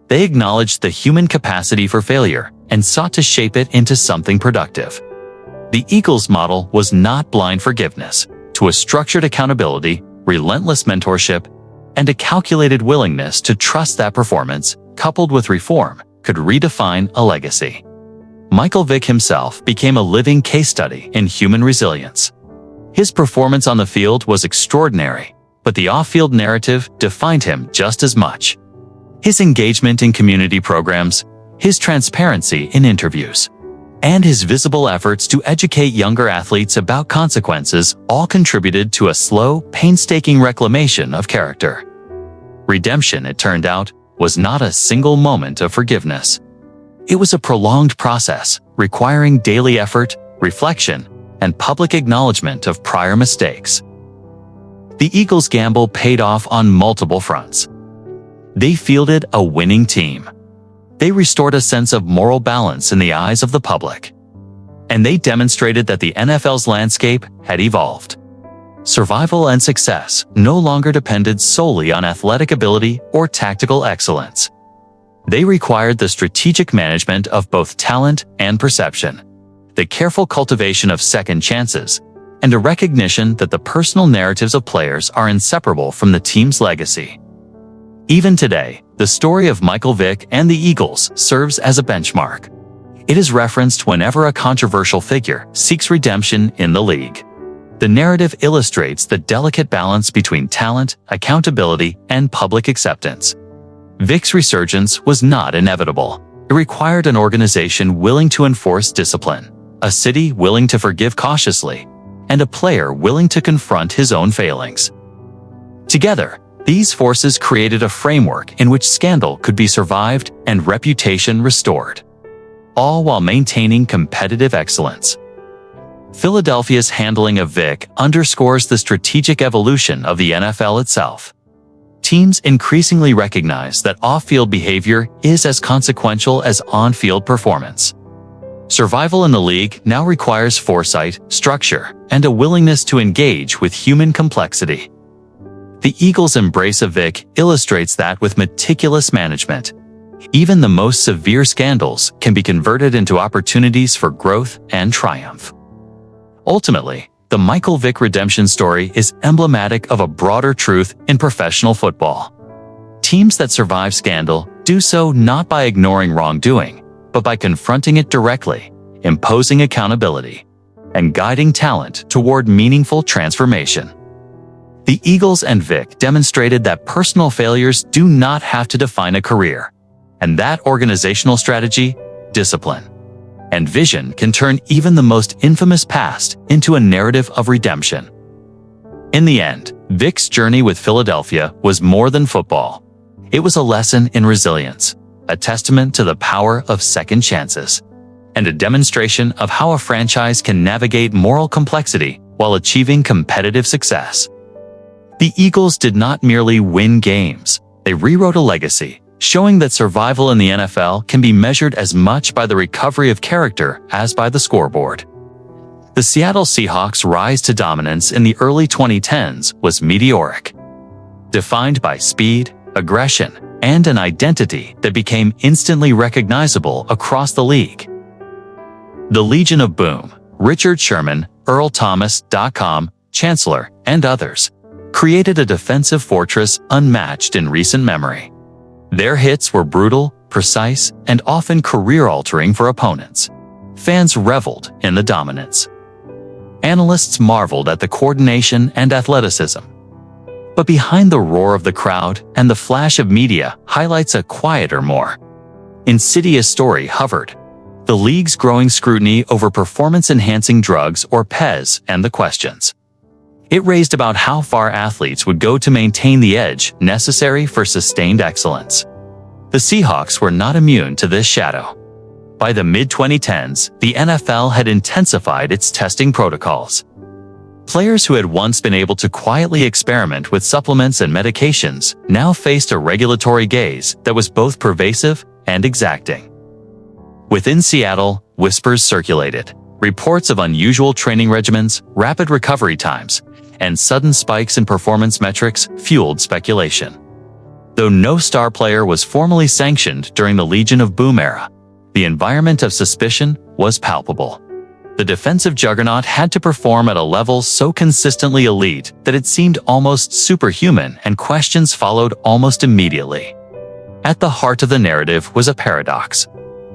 They acknowledged the human capacity for failure and sought to shape it into something productive. The Eagles model was not blind forgiveness, to a structured accountability, relentless mentorship, and a calculated willingness to trust that performance, coupled with reform, could redefine a legacy. Michael Vick himself became a living case study in human resilience. His performance on the field was extraordinary, but the off-field narrative defined him just as much. His engagement in community programs, his transparency in interviews, and his visible efforts to educate younger athletes about consequences all contributed to a slow, painstaking reclamation of character. Redemption, it turned out, was not a single moment of forgiveness. It was a prolonged process, requiring daily effort, reflection, and public acknowledgement of prior mistakes. The Eagles' gamble paid off on multiple fronts. They fielded a winning team. They restored a sense of moral balance in the eyes of the public. And they demonstrated that the NFL's landscape had evolved. Survival and success no longer depended solely on athletic ability or tactical excellence. They required the strategic management of both talent and perception, the careful cultivation of second chances, and a recognition that the personal narratives of players are inseparable from the team's legacy. Even today, the story of Michael Vick and the Eagles serves as a benchmark. It is referenced whenever a controversial figure seeks redemption in the league. The narrative illustrates the delicate balance between talent, accountability, and public acceptance. Vick's resurgence was not inevitable. It required an organization willing to enforce discipline, a city willing to forgive cautiously, and a player willing to confront his own failings. Together, these forces created a framework in which scandal could be survived and reputation restored, all while maintaining competitive excellence. Philadelphia's handling of Vick underscores the strategic evolution of the NFL itself. Teams increasingly recognize that off-field behavior is as consequential as on-field performance. Survival in the league now requires foresight, structure, and a willingness to engage with human complexity. The Eagles' embrace of Vick illustrates that with meticulous management, even the most severe scandals can be converted into opportunities for growth and triumph. Ultimately, the Michael Vick redemption story is emblematic of a broader truth in professional football. Teams that survive scandal do so not by ignoring wrongdoing, but by confronting it directly, imposing accountability, and guiding talent toward meaningful transformation. The Eagles and Vick demonstrated that personal failures do not have to define a career, and that organizational strategy, discipline, and vision can turn even the most infamous past into a narrative of redemption. In the end, Vick's journey with Philadelphia was more than football. It was a lesson in resilience, a testament to the power of second chances, and a demonstration of how a franchise can navigate moral complexity while achieving competitive success. The Eagles did not merely win games, they rewrote a legacy, showing that survival in the NFL can be measured as much by the recovery of character as by the scoreboard. The Seattle Seahawks' rise to dominance in the early 2010s was meteoric, defined by speed, aggression, and an identity that became instantly recognizable across the league. The Legion of Boom, Richard Sherman, Earl Thomas, Chancellor, and others, created a defensive fortress unmatched in recent memory. Their hits were brutal, precise, and often career-altering for opponents. Fans reveled in the dominance. Analysts marveled at the coordination and athleticism. But behind the roar of the crowd and the flash of media highlights a quieter, more insidious story hovered: the league's growing scrutiny over performance-enhancing drugs, or PEZ, and the questions it raised about how far athletes would go to maintain the edge necessary for sustained excellence. The Seahawks were not immune to this shadow. By the mid-2010s, the NFL had intensified its testing protocols. Players who had once been able to quietly experiment with supplements and medications now faced a regulatory gaze that was both pervasive and exacting. Within Seattle, whispers circulated. Reports of unusual training regimens, rapid recovery times, and sudden spikes in performance metrics fueled speculation. Though no star player was formally sanctioned during the Legion of Boom era, the environment of suspicion was palpable. The defensive juggernaut had to perform at a level so consistently elite that it seemed almost superhuman, and questions followed almost immediately. At the heart of the narrative was a paradox.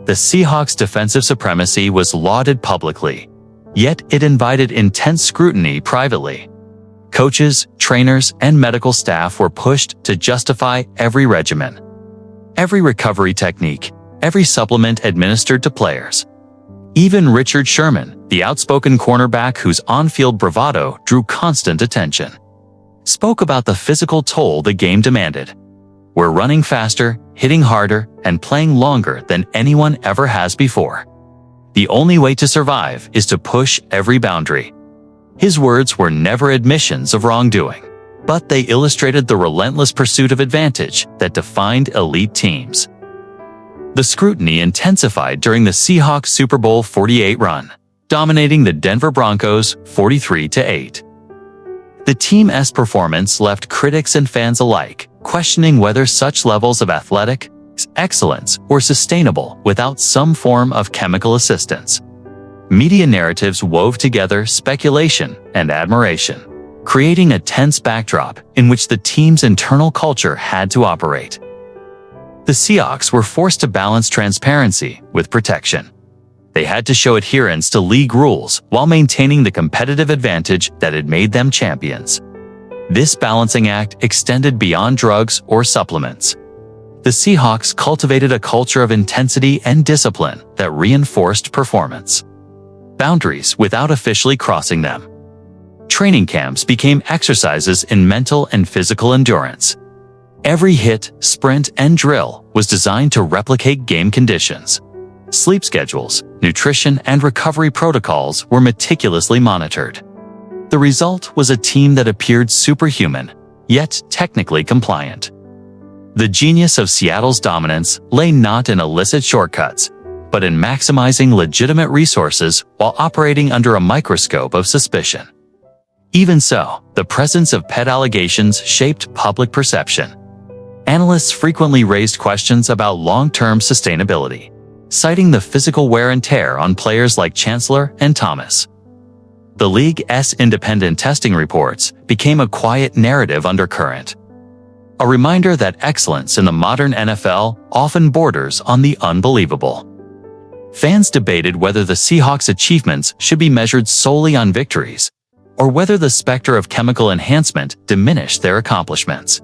The Seahawks' defensive supremacy was lauded publicly, yet it invited intense scrutiny privately. Coaches, trainers, and medical staff were pushed to justify every regimen, every recovery technique, every supplement administered to players. Even Richard Sherman, the outspoken cornerback whose on-field bravado drew constant attention, spoke about the physical toll the game demanded. "We're running faster, hitting harder, and playing longer than anyone ever has before. The only way to survive is to push every boundary." His words were never admissions of wrongdoing, but they illustrated the relentless pursuit of advantage that defined elite teams. The scrutiny intensified during the Seahawks Super Bowl 48 run, dominating the Denver Broncos 43-8. The team's performance left critics and fans alike questioning whether such levels of athletic excellence were sustainable without some form of chemical assistance. Media narratives wove together speculation and admiration, creating a tense backdrop in which the team's internal culture had to operate. The Seahawks were forced to balance transparency with protection. They had to show adherence to league rules while maintaining the competitive advantage that had made them champions. This balancing act extended beyond drugs or supplements. The Seahawks cultivated a culture of intensity and discipline that reinforced performance boundaries without officially crossing them. Training camps became exercises in mental and physical endurance. Every hit, sprint, and drill was designed to replicate game conditions. Sleep schedules, nutrition, and recovery protocols were meticulously monitored. The result was a team that appeared superhuman, yet technically compliant. The genius of Seattle's dominance lay not in illicit shortcuts, but in maximizing legitimate resources while operating under a microscope of suspicion. Even so, the presence of pet allegations shaped public perception. Analysts frequently raised questions about long-term sustainability, citing the physical wear and tear on players like Chancellor and Thomas. The league's independent testing reports became a quiet narrative undercurrent, a reminder that excellence in the modern NFL often borders on the unbelievable. Fans debated whether the Seahawks' achievements should be measured solely on victories, or whether the specter of chemical enhancement diminished their accomplishments.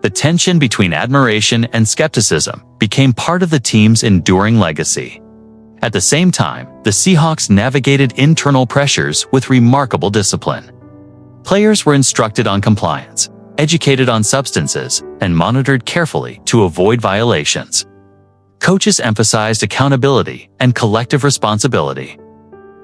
The tension between admiration and skepticism became part of the team's enduring legacy. At the same time, the Seahawks navigated internal pressures with remarkable discipline. Players were instructed on compliance, educated on substances, and monitored carefully to avoid violations. Coaches emphasized accountability and collective responsibility.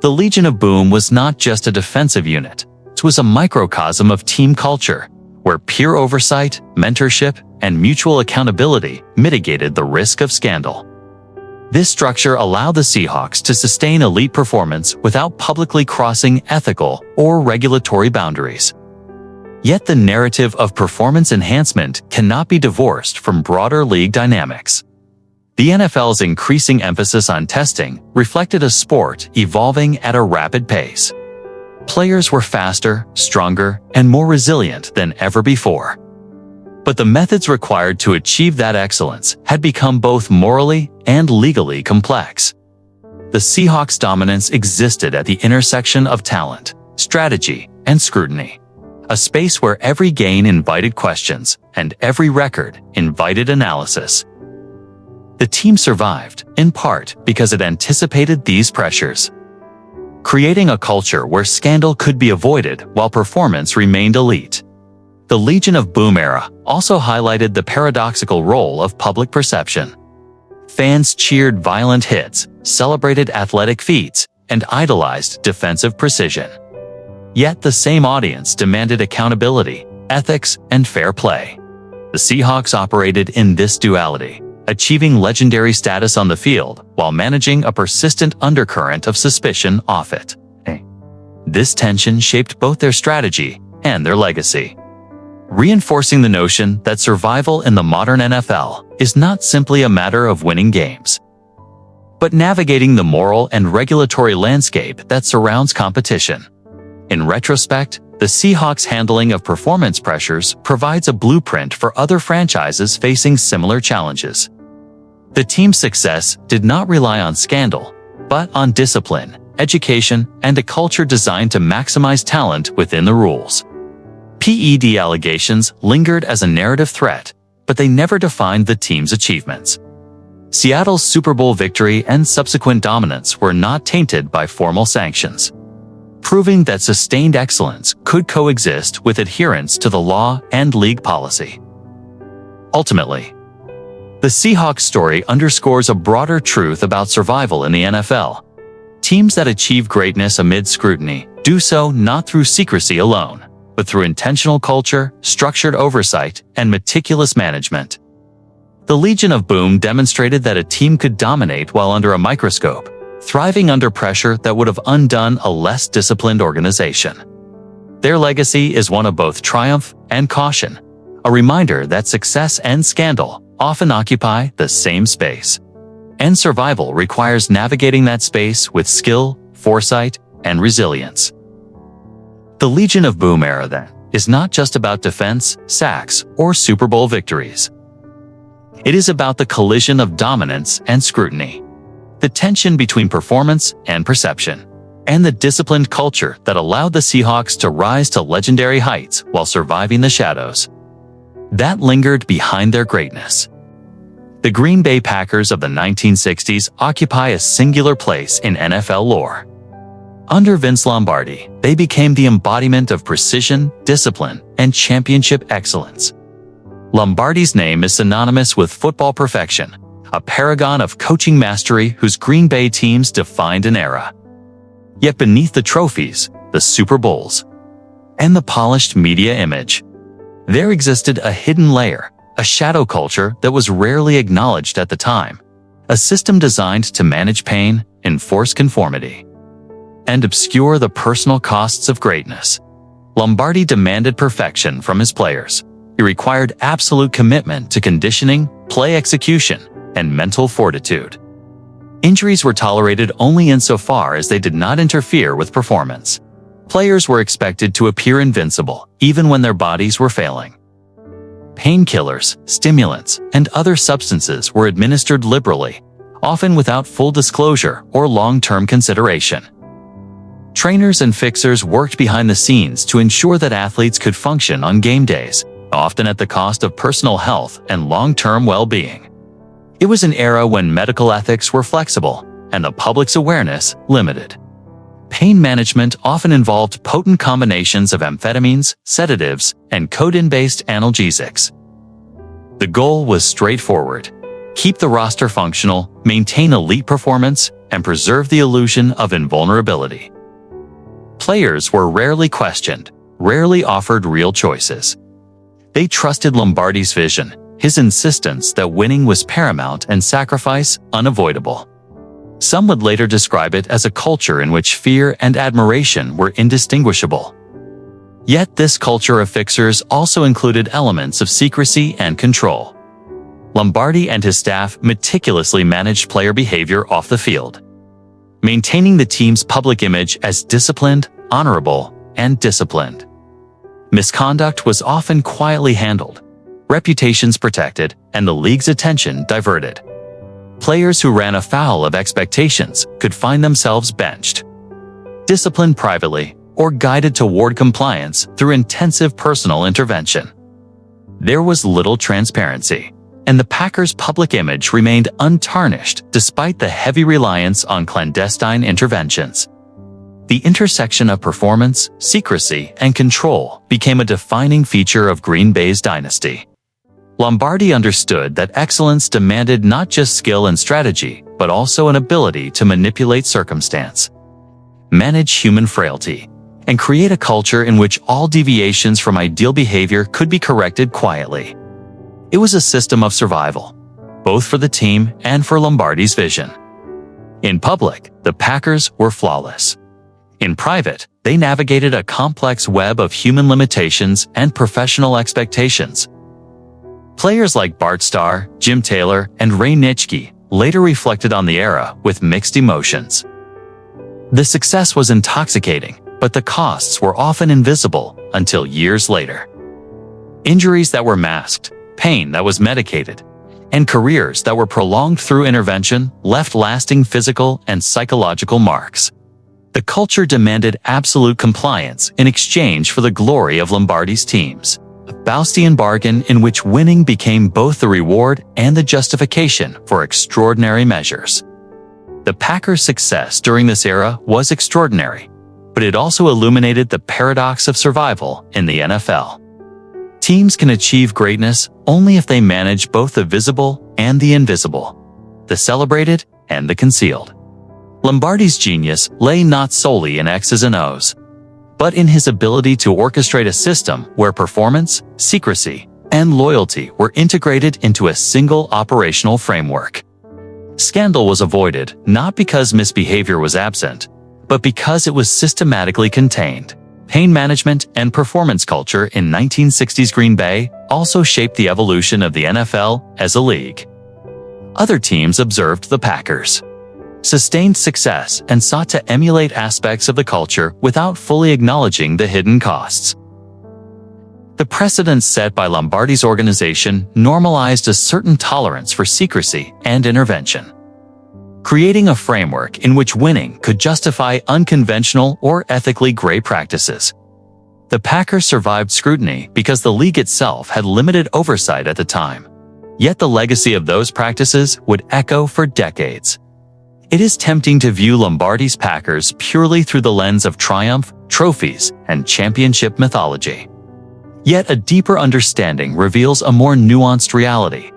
The Legion of Boom was not just a defensive unit. It was a microcosm of team culture, where peer oversight, mentorship, and mutual accountability mitigated the risk of scandal. This structure allowed the Seahawks to sustain elite performance without publicly crossing ethical or regulatory boundaries. Yet the narrative of performance enhancement cannot be divorced from broader league dynamics. The NFL's increasing emphasis on testing reflected a sport evolving at a rapid pace. Players were faster, stronger, and more resilient than ever before. But the methods required to achieve that excellence had become both morally and legally complex. The Seahawks' dominance existed at the intersection of talent, strategy, and scrutiny, a space where every gain invited questions and every record invited analysis. The team survived, in part because it anticipated these pressures, creating a culture where scandal could be avoided while performance remained elite. The Legion of Boom era also highlighted the paradoxical role of public perception. Fans cheered violent hits, celebrated athletic feats, and idolized defensive precision. Yet the same audience demanded accountability, ethics, and fair play. The Seahawks operated in this duality, achieving legendary status on the field while managing a persistent undercurrent of suspicion off it. This tension shaped both their strategy and their legacy, reinforcing the notion that survival in the modern NFL is not simply a matter of winning games, but navigating the moral and regulatory landscape that surrounds competition. In retrospect, the Seahawks' handling of performance pressures provides a blueprint for other franchises facing similar challenges. The team's success did not rely on scandal, but on discipline, education, and a culture designed to maximize talent within the rules. PED allegations lingered as a narrative threat, but they never defined the team's achievements. Seattle's Super Bowl victory and subsequent dominance were not tainted by formal sanctions, proving that sustained excellence could coexist with adherence to the law and league policy. Ultimately, the Seahawks story underscores a broader truth about survival in the NFL. Teams that achieve greatness amid scrutiny do so not through secrecy alone, but through intentional culture, structured oversight, and meticulous management. The Legion of Boom demonstrated that a team could dominate while under a microscope, thriving under pressure that would have undone a less disciplined organization. Their legacy is one of both triumph and caution, a reminder that success and scandal often occupy the same space, and survival requires navigating that space with skill, foresight, and resilience. The Legion of Boom era, then, is not just about defense, sacks, or Super Bowl victories. It is about the collision of dominance and scrutiny, the tension between performance and perception, and the disciplined culture that allowed the Seahawks to rise to legendary heights while surviving the shadows that lingered behind their greatness. The Green Bay Packers of the 1960s occupy a singular place in NFL lore. Under Vince Lombardi, they became the embodiment of precision, discipline, and championship excellence. Lombardi's name is synonymous with football perfection, a paragon of coaching mastery whose Green Bay teams defined an era. Yet beneath the trophies, the Super Bowls, and the polished media image, there existed a hidden layer, a shadow culture that was rarely acknowledged at the time, a system designed to manage pain, enforce conformity, and obscure the personal costs of greatness. Lombardi demanded perfection from his players. He required absolute commitment to conditioning, play execution, and mental fortitude. Injuries were tolerated only insofar as they did not interfere with performance. Players were expected to appear invincible, even when their bodies were failing. Painkillers, stimulants, and other substances were administered liberally, often without full disclosure or long-term consideration. Trainers and fixers worked behind the scenes to ensure that athletes could function on game days, often at the cost of personal health and long-term well-being. It was an era when medical ethics were flexible and the public's awareness limited. pain management often involved potent combinations of amphetamines, sedatives, and codeine-based analgesics. The goal was straightforward: keep the roster functional, maintain elite performance, and preserve the illusion of invulnerability. Players were rarely questioned, rarely offered real choices. They trusted Lombardi's vision, his insistence that winning was paramount and sacrifice unavoidable. Some would later describe it as a culture in which fear and admiration were indistinguishable. Yet this culture of fixers also included elements of secrecy and control. Lombardi and his staff meticulously managed player behavior off the field, maintaining the team's public image as disciplined, honorable, and disciplined. Misconduct was often quietly handled, reputations protected, and the league's attention diverted. Players who ran afoul of expectations could find themselves benched, disciplined privately, or guided toward compliance through intensive personal intervention. There was little transparency, and the Packers' public image remained untarnished despite the heavy reliance on clandestine interventions. The intersection of performance, secrecy, and control became a defining feature of Green Bay's dynasty. Lombardi understood that excellence demanded not just skill and strategy, but also an ability to manipulate circumstance, manage human frailty, and create a culture in which all deviations from ideal behavior could be corrected quietly. It was a system of survival, both for the team and for Lombardi's vision. In public, the Packers were flawless. In private, they navigated a complex web of human limitations and professional expectations. Players like Bart Starr, Jim Taylor, and Ray Nitschke later reflected on the era with mixed emotions. The success was intoxicating, but the costs were often invisible until years later. Injuries that were masked, pain that was medicated, and careers that were prolonged through intervention left lasting physical and psychological marks. The culture demanded absolute compliance in exchange for the glory of Lombardi's teams, a Faustian bargain in which winning became both the reward and the justification for extraordinary measures. The Packers' success during this era was extraordinary, but it also illuminated the paradox of survival in the NFL. Teams can achieve greatness only if they manage both the visible and the invisible, the celebrated and the concealed. Lombardi's genius lay not solely in X's and O's, but in his ability to orchestrate a system where performance, secrecy, and loyalty were integrated into a single operational framework. Scandal was avoided not because misbehavior was absent, but because it was systematically contained. Pain management and performance culture in 1960s Green Bay also shaped the evolution of the NFL as a league. Other teams observed the Packers' sustained success and sought to emulate aspects of the culture without fully acknowledging the hidden costs. The precedents set by Lombardi's organization normalized a certain tolerance for secrecy and intervention, creating a framework in which winning could justify unconventional or ethically gray practices. The Packers survived scrutiny because the league itself had limited oversight at the time, yet the legacy of those practices would echo for decades. It is tempting to view Lombardi's Packers purely through the lens of triumph, trophies, and championship mythology. Yet a deeper understanding reveals a more nuanced reality.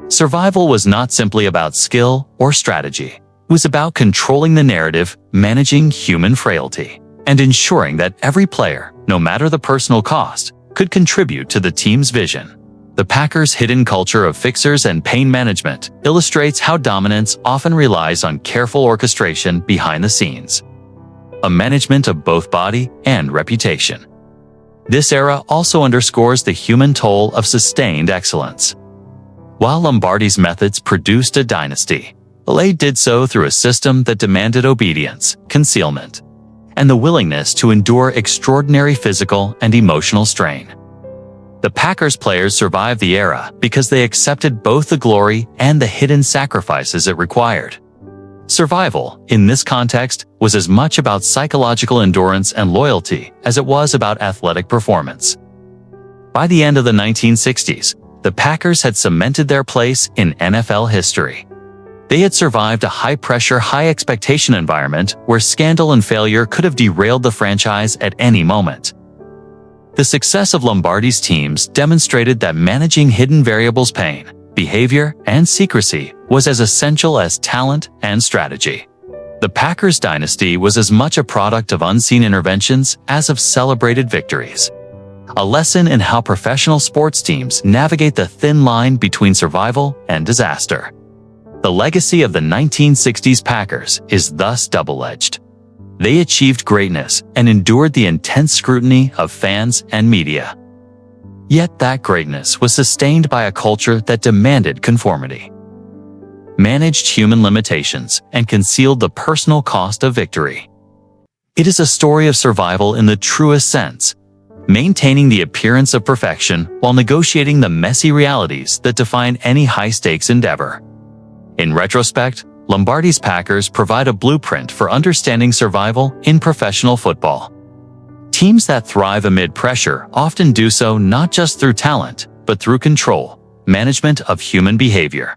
Survival was not simply about skill or strategy. It was about controlling the narrative, managing human frailty, and ensuring that every player, no matter the personal cost, could contribute to the team's vision. The Packers' hidden culture of fixers and pain management illustrates how dominance often relies on careful orchestration behind the scenes, a management of both body and reputation. This era also underscores the human toll of sustained excellence. While Lombardi's methods produced a dynasty, LA did so through a system that demanded obedience, concealment, and the willingness to endure extraordinary physical and emotional strain. The Packers players survived the era because they accepted both the glory and the hidden sacrifices it required. Survival, in this context, was as much about psychological endurance and loyalty as it was about athletic performance. By the end of the 1960s, the Packers had cemented their place in NFL history. They had survived a high-pressure, high-expectation environment where scandal and failure could have derailed the franchise at any moment. The success of Lombardi's teams demonstrated that managing hidden variables, pain, behavior, and secrecy was as essential as talent and strategy. The Packers dynasty was as much a product of unseen interventions as of celebrated victories. A lesson in how professional sports teams navigate the thin line between survival and disaster. The legacy of the 1960s Packers is thus double-edged. They achieved greatness and endured the intense scrutiny of fans and media. Yet that greatness was sustained by a culture that demanded conformity, managed human limitations, and concealed the personal cost of victory. It is a story of survival in the truest sense, maintaining the appearance of perfection while negotiating the messy realities that define any high-stakes endeavor. In retrospect, Lombardi's Packers provide a blueprint for understanding survival in professional football. Teams that thrive amid pressure often do so not just through talent, but through control, management of human behavior,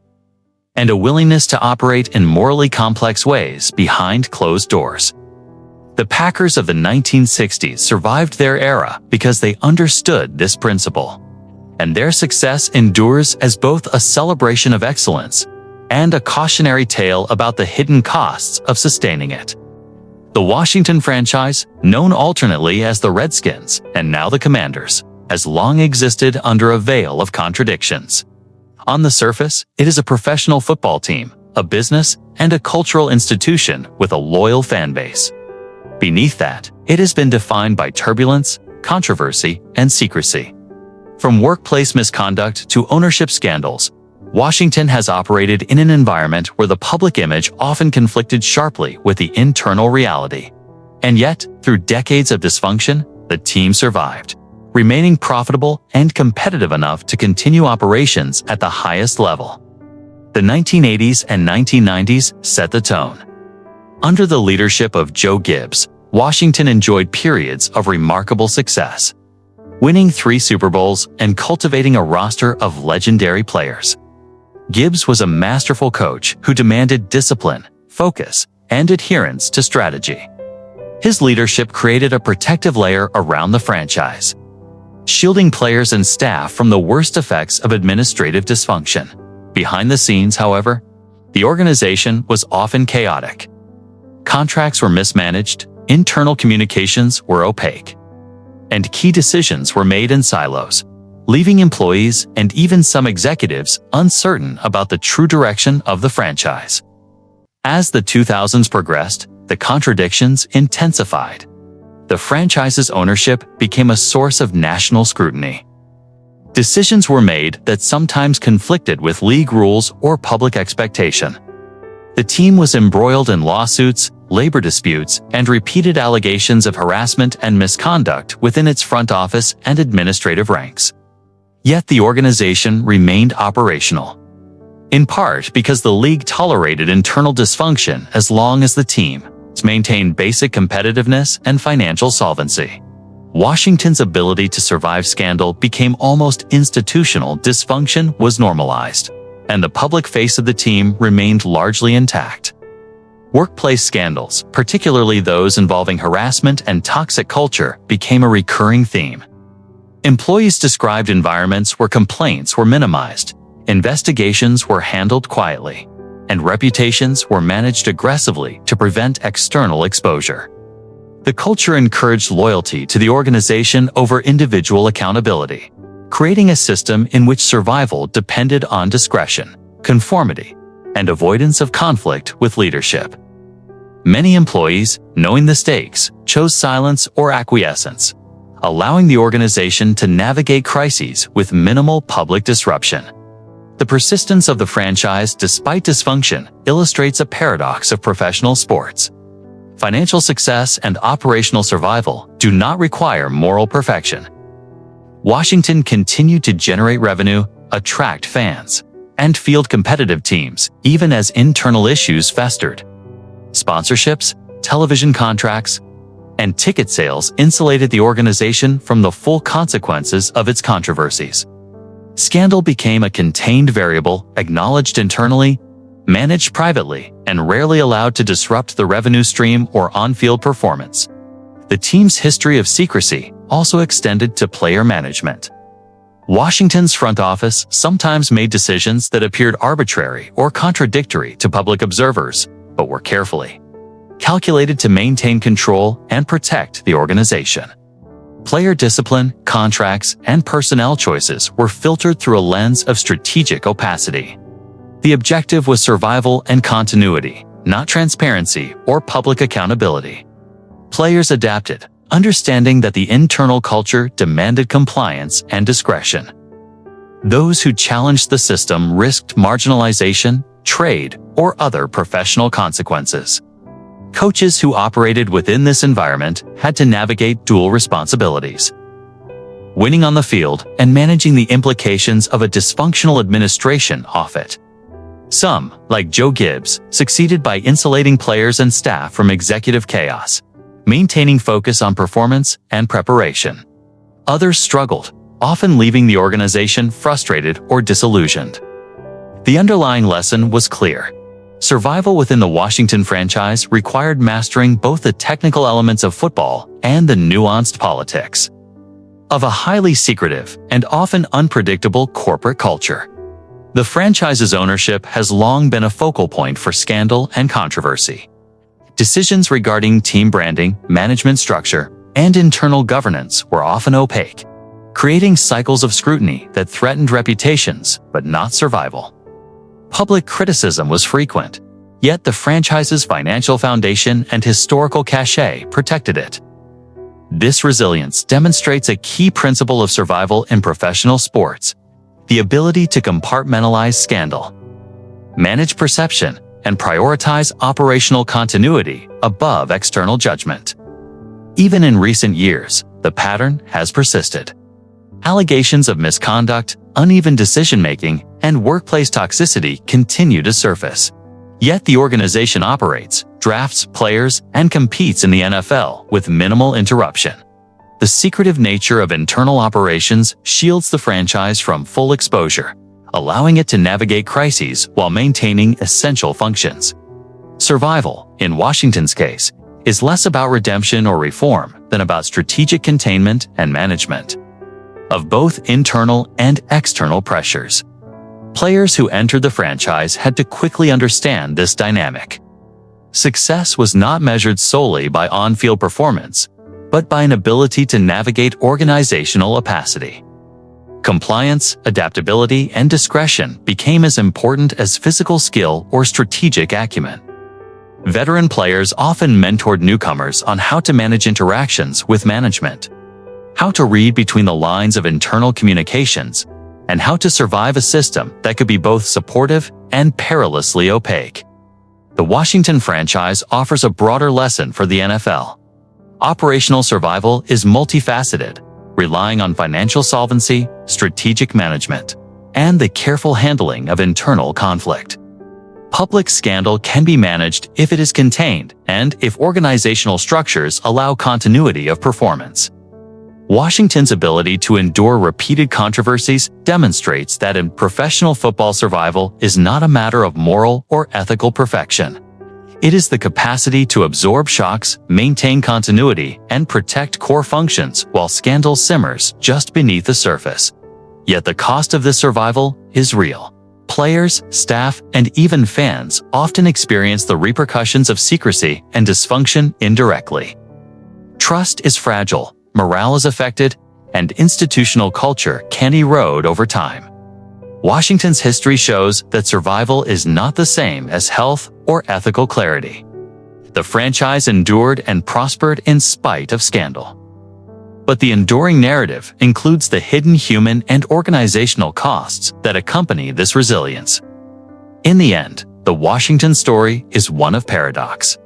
and a willingness to operate in morally complex ways behind closed doors. The Packers of the 1960s survived their era because they understood this principle, and their success endures as both a celebration of excellence and a cautionary tale about the hidden costs of sustaining it. The Washington franchise, known alternately as the Redskins and now the Commanders, has long existed under a veil of contradictions. On the surface, it is a professional football team, a business, and a cultural institution with a loyal fan base. Beneath that, it has been defined by turbulence, controversy, and secrecy. From workplace misconduct to ownership scandals, Washington has operated in an environment where the public image often conflicted sharply with the internal reality. And yet, through decades of dysfunction, the team survived, remaining profitable and competitive enough to continue operations at the highest level. The 1980s and 1990s set the tone. Under the leadership of Joe Gibbs, Washington enjoyed periods of remarkable success, winning 3 Super Bowls and cultivating a roster of legendary players. Gibbs was a masterful coach who demanded discipline, focus, and adherence to strategy. His leadership created a protective layer around the franchise, shielding players and staff from the worst effects of administrative dysfunction. Behind the scenes, however, the organization was often chaotic. Contracts were mismanaged, internal communications were opaque, and key decisions were made in silos, leaving employees and even some executives uncertain about the true direction of the franchise. As the 2000s progressed, the contradictions intensified. The franchise's ownership became a source of national scrutiny. Decisions were made that sometimes conflicted with league rules or public expectation. The team was embroiled in lawsuits, labor disputes, and repeated allegations of harassment and misconduct within its front office and administrative ranks. Yet the organization remained operational, in part because the league tolerated internal dysfunction as long as the team maintained basic competitiveness and financial solvency. Washington's ability to survive scandal became almost institutional. Dysfunction was normalized, and the public face of the team remained largely intact. Workplace scandals, particularly those involving harassment and toxic culture, became a recurring theme. Employees described environments where complaints were minimized, investigations were handled quietly, and reputations were managed aggressively to prevent external exposure. The culture encouraged loyalty to the organization over individual accountability, creating a system in which survival depended on discretion, conformity, and avoidance of conflict with leadership. Many employees, knowing the stakes, chose silence or acquiescence, allowing the organization to navigate crises with minimal public disruption. The persistence of the franchise despite dysfunction illustrates a paradox of professional sports. Financial success and operational survival do not require moral perfection. Washington continued to generate revenue, attract fans, and field competitive teams, even as internal issues festered. Sponsorships, television contracts, and ticket sales insulated the organization from the full consequences of its controversies. Scandal became a contained variable, acknowledged internally, managed privately, and rarely allowed to disrupt the revenue stream or on-field performance. The team's history of secrecy also extended to player management. Washington's front office sometimes made decisions that appeared arbitrary or contradictory to public observers, but were carefully calculated to maintain control and protect the organization. Player discipline, contracts, and personnel choices were filtered through a lens of strategic opacity. The objective was survival and continuity, not transparency or public accountability. Players adapted, understanding that the internal culture demanded compliance and discretion. Those who challenged the system risked marginalization, trade, or other professional consequences. Coaches who operated within this environment had to navigate dual responsibilities: winning on the field and managing the implications of a dysfunctional administration off it. Some, like Joe Gibbs, succeeded by insulating players and staff from executive chaos, maintaining focus on performance and preparation. Others struggled, often leaving the organization frustrated or disillusioned. The underlying lesson was clear. Survival within the Washington franchise required mastering both the technical elements of football and the nuanced politics of a highly secretive and often unpredictable corporate culture. The franchise's ownership has long been a focal point for scandal and controversy. Decisions regarding team branding, management structure, and internal governance were often opaque, creating cycles of scrutiny that threatened reputations but not survival. Public criticism was frequent, yet the franchise's financial foundation and historical cachet protected it. This resilience demonstrates a key principle of survival in professional sports: the ability to compartmentalize scandal, manage perception, and prioritize operational continuity above external judgment. Even in recent years, the pattern has persisted. Allegations of misconduct, uneven decision-making, and workplace toxicity continue to surface. Yet the organization operates, drafts players, and competes in the NFL with minimal interruption. The secretive nature of internal operations shields the franchise from full exposure, allowing it to navigate crises while maintaining essential functions. Survival, in Washington's case, is less about redemption or reform than about strategic containment and management of both internal and external pressures. Players who entered the franchise had to quickly understand this dynamic. Success was not measured solely by on-field performance, but by an ability to navigate organizational opacity. Compliance, adaptability, and discretion became as important as physical skill or strategic acumen. Veteran players often mentored newcomers on how to manage interactions with management, how to read between the lines of internal communications, and how to survive a system that could be both supportive and perilously opaque. The Washington franchise offers a broader lesson for the NFL. Operational survival is multifaceted, relying on financial solvency, strategic management, and the careful handling of internal conflict. Public scandal can be managed if it is contained and if organizational structures allow continuity of performance. Washington's ability to endure repeated controversies demonstrates that in professional football, survival is not a matter of moral or ethical perfection. It is the capacity to absorb shocks, maintain continuity, and protect core functions while scandal simmers just beneath the surface. Yet the cost of this survival is real. Players, staff, and even fans often experience the repercussions of secrecy and dysfunction indirectly. Trust is fragile, morale is affected, and institutional culture can erode over time. Washington's history shows that survival is not the same as health or ethical clarity. The franchise endured and prospered in spite of scandal. But the enduring narrative includes the hidden human and organizational costs that accompany this resilience. In the end, the Washington story is one of paradox.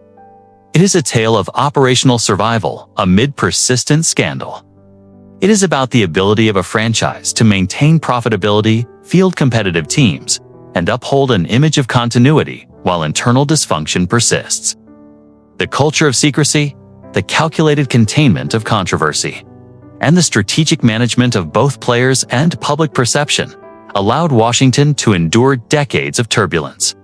It is a tale of operational survival amid persistent scandal. It is about the ability of a franchise to maintain profitability, field competitive teams, and uphold an image of continuity while internal dysfunction persists. The culture of secrecy, the calculated containment of controversy, and the strategic management of both players and public perception allowed Washington to endure decades of turbulence.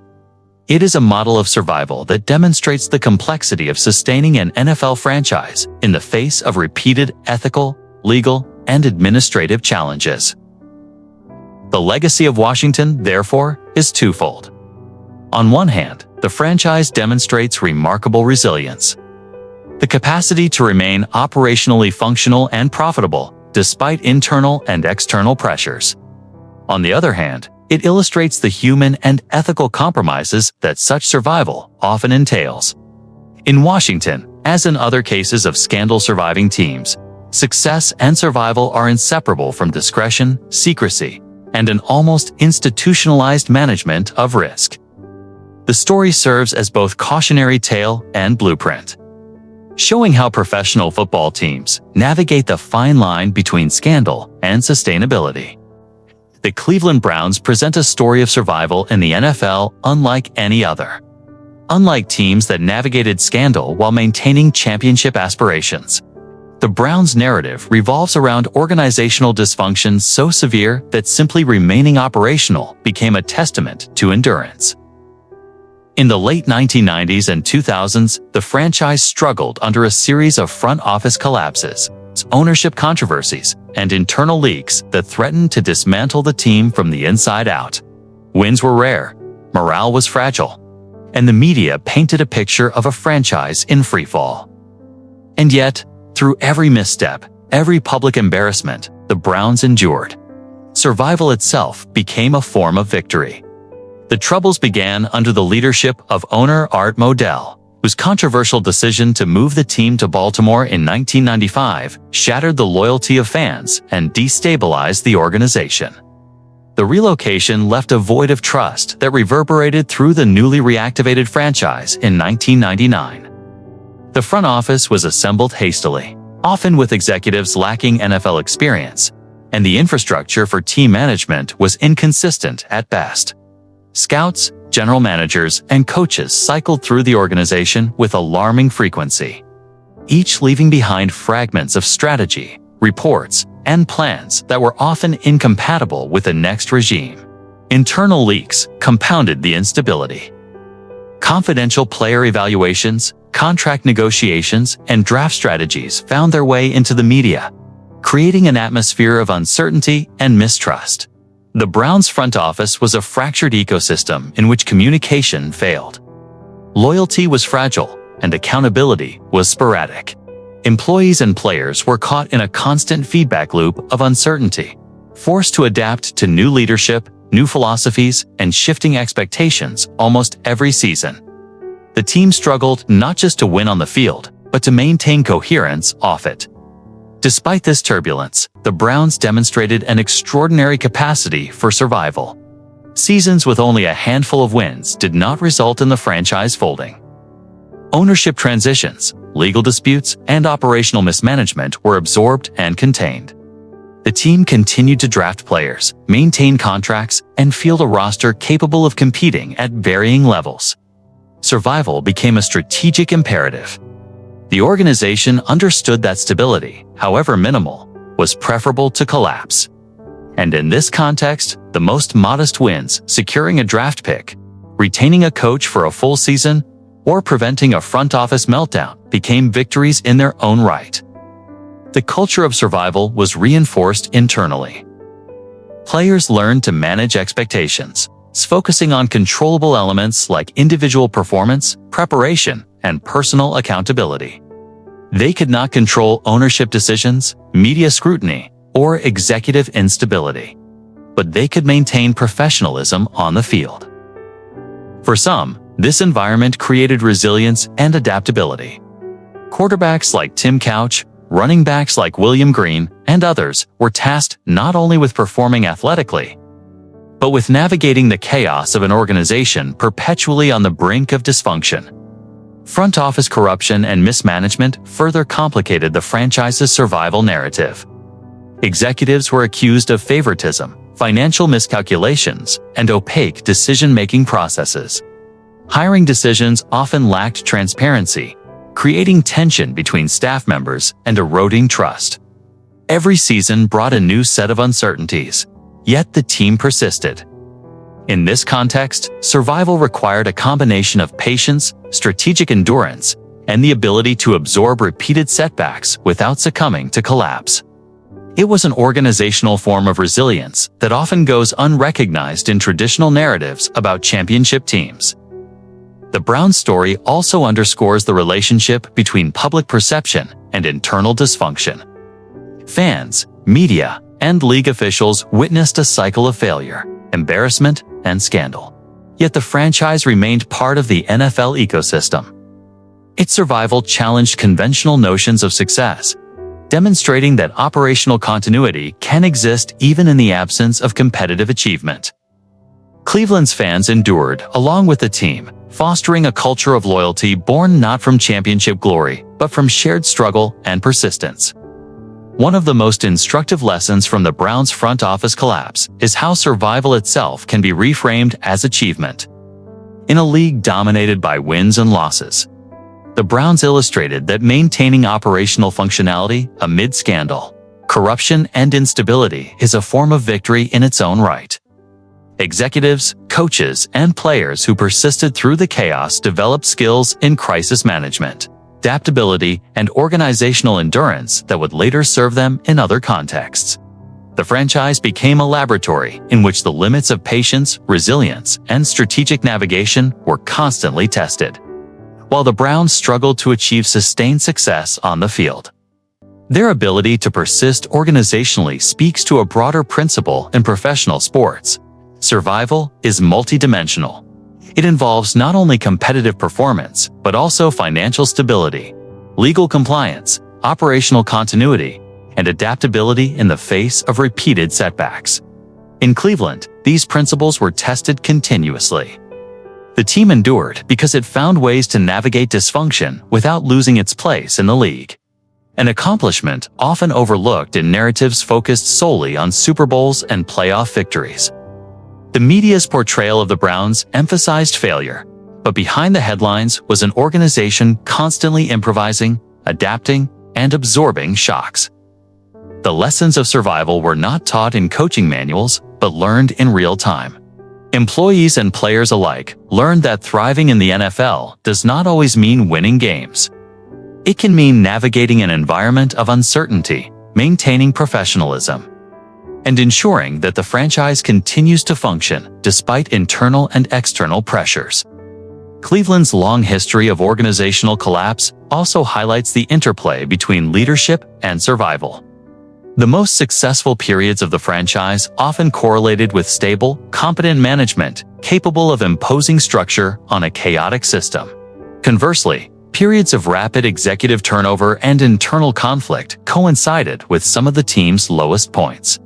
It is a model of survival that demonstrates the complexity of sustaining an NFL franchise in the face of repeated ethical, legal, and administrative challenges. The legacy of Washington, therefore, is twofold. On one hand, the franchise demonstrates remarkable resilience. The capacity to remain operationally functional and profitable despite internal and external pressures. On the other hand, it illustrates the human and ethical compromises that such survival often entails. In Washington, as in other cases of scandal-surviving teams, success and survival are inseparable from discretion, secrecy, and an almost institutionalized management of risk. The story serves as both cautionary tale and blueprint, showing how professional football teams navigate the fine line between scandal and sustainability. The Cleveland Browns present a story of survival in the NFL unlike any other. Unlike teams that navigated scandal while maintaining championship aspirations, the Browns' narrative revolves around organizational dysfunction so severe that simply remaining operational became a testament to endurance. In the late 1990s and 2000s, the franchise struggled under a series of front office collapses, ownership controversies, and internal leaks that threatened to dismantle the team from the inside out. Wins were rare, morale was fragile, and the media painted a picture of a franchise in freefall. And yet, through every misstep, every public embarrassment, the Browns endured. Survival itself became a form of victory. The troubles began under the leadership of owner Art Modell, whose controversial decision to move the team to Baltimore in 1995 shattered the loyalty of fans and destabilized the organization. The relocation left a void of trust that reverberated through the newly reactivated franchise in 1999. The front office was assembled hastily, often with executives lacking NFL experience, and the infrastructure for team management was inconsistent at best. Scouts, general managers, and coaches cycled through the organization with alarming frequency, each leaving behind fragments of strategy, reports, and plans that were often incompatible with the next regime. Internal leaks compounded the instability. Confidential player evaluations, contract negotiations, and draft strategies found their way into the media, creating an atmosphere of uncertainty and mistrust. The Browns' front office was a fractured ecosystem in which communication failed. Loyalty was fragile, and accountability was sporadic. Employees and players were caught in a constant feedback loop of uncertainty, forced to adapt to new leadership, new philosophies, and shifting expectations almost every season. The team struggled not just to win on the field, but to maintain coherence off it. Despite this turbulence, the Browns demonstrated an extraordinary capacity for survival. Seasons with only a handful of wins did not result in the franchise folding. Ownership transitions, legal disputes, and operational mismanagement were absorbed and contained. The team continued to draft players, maintain contracts, and field a roster capable of competing at varying levels. Survival became a strategic imperative. The organization understood that stability, however minimal, was preferable to collapse. And in this context, the most modest wins, securing a draft pick, retaining a coach for a full season, or preventing a front office meltdown, became victories in their own right. The culture of survival was reinforced internally. Players learned to manage expectations, focusing on controllable elements like individual performance, preparation, and personal accountability. They could not control ownership decisions, media scrutiny, or executive instability, but they could maintain professionalism on the field. For some, this environment created resilience and adaptability. Quarterbacks like Tim Couch, running backs like William Green, and others were tasked not only with performing athletically, but with navigating the chaos of an organization perpetually on the brink of dysfunction. Front office corruption and mismanagement further complicated the franchise's survival narrative. Executives were accused of favoritism, financial miscalculations, and opaque decision-making processes. Hiring decisions often lacked transparency, creating tension between staff members and eroding trust. Every season brought a new set of uncertainties, yet the team persisted. In this context, survival required a combination of patience, strategic endurance, and the ability to absorb repeated setbacks without succumbing to collapse. It was an organizational form of resilience that often goes unrecognized in traditional narratives about championship teams. The Browns story also underscores the relationship between public perception and internal dysfunction. Fans, media, and league officials witnessed a cycle of failure, embarrassment, and scandal. Yet the franchise remained part of the NFL ecosystem. Its survival challenged conventional notions of success, demonstrating that operational continuity can exist even in the absence of competitive achievement. Cleveland's fans endured along with the team, fostering a culture of loyalty born not from championship glory, but from shared struggle and persistence. One of the most instructive lessons from the Browns' front office collapse is how survival itself can be reframed as achievement. In a league dominated by wins and losses, the Browns illustrated that maintaining operational functionality amid scandal, corruption, and instability is a form of victory in its own right. Executives, coaches, and players who persisted through the chaos developed skills in crisis management, adaptability, and organizational endurance that would later serve them in other contexts. The franchise became a laboratory in which the limits of patience, resilience, and strategic navigation were constantly tested, while the Browns struggled to achieve sustained success on the field. Their ability to persist organizationally speaks to a broader principle in professional sports. Survival is multidimensional. It involves not only competitive performance, but also financial stability, legal compliance, operational continuity, and adaptability in the face of repeated setbacks. In Cleveland, these principles were tested continuously. The team endured because it found ways to navigate dysfunction without losing its place in the league, an accomplishment often overlooked in narratives focused solely on Super Bowls and playoff victories. The media's portrayal of the Browns emphasized failure, but behind the headlines was an organization constantly improvising, adapting, and absorbing shocks. The lessons of survival were not taught in coaching manuals, but learned in real time. Employees and players alike learned that thriving in the NFL does not always mean winning games. It can mean navigating an environment of uncertainty, maintaining professionalism, and ensuring that the franchise continues to function despite internal and external pressures. Cleveland's long history of organizational collapse also highlights the interplay between leadership and survival. The most successful periods of the franchise often correlated with stable, competent management capable of imposing structure on a chaotic system. Conversely, periods of rapid executive turnover and internal conflict coincided with some of the team's lowest points.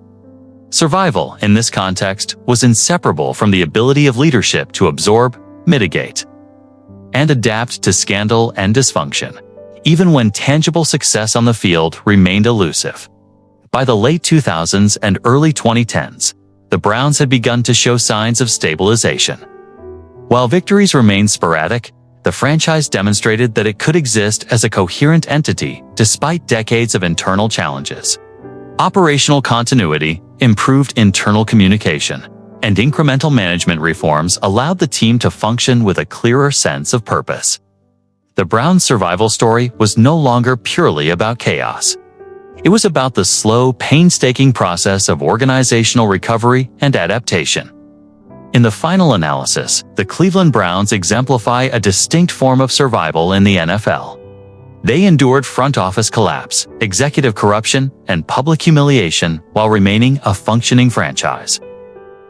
Survival, in this context, was inseparable from the ability of leadership to absorb, mitigate, and adapt to scandal and dysfunction, even when tangible success on the field remained elusive. By the late 2000s and early 2010s, the Browns had begun to show signs of stabilization. While victories remained sporadic, the franchise demonstrated that it could exist as a coherent entity despite decades of internal challenges. Operational continuity, improved internal communication, and incremental management reforms allowed the team to function with a clearer sense of purpose. The Browns' survival story was no longer purely about chaos. It was about the slow, painstaking process of organizational recovery and adaptation. In the final analysis, the Cleveland Browns exemplify a distinct form of survival in the NFL. They endured front office collapse, executive corruption, and public humiliation while remaining a functioning franchise.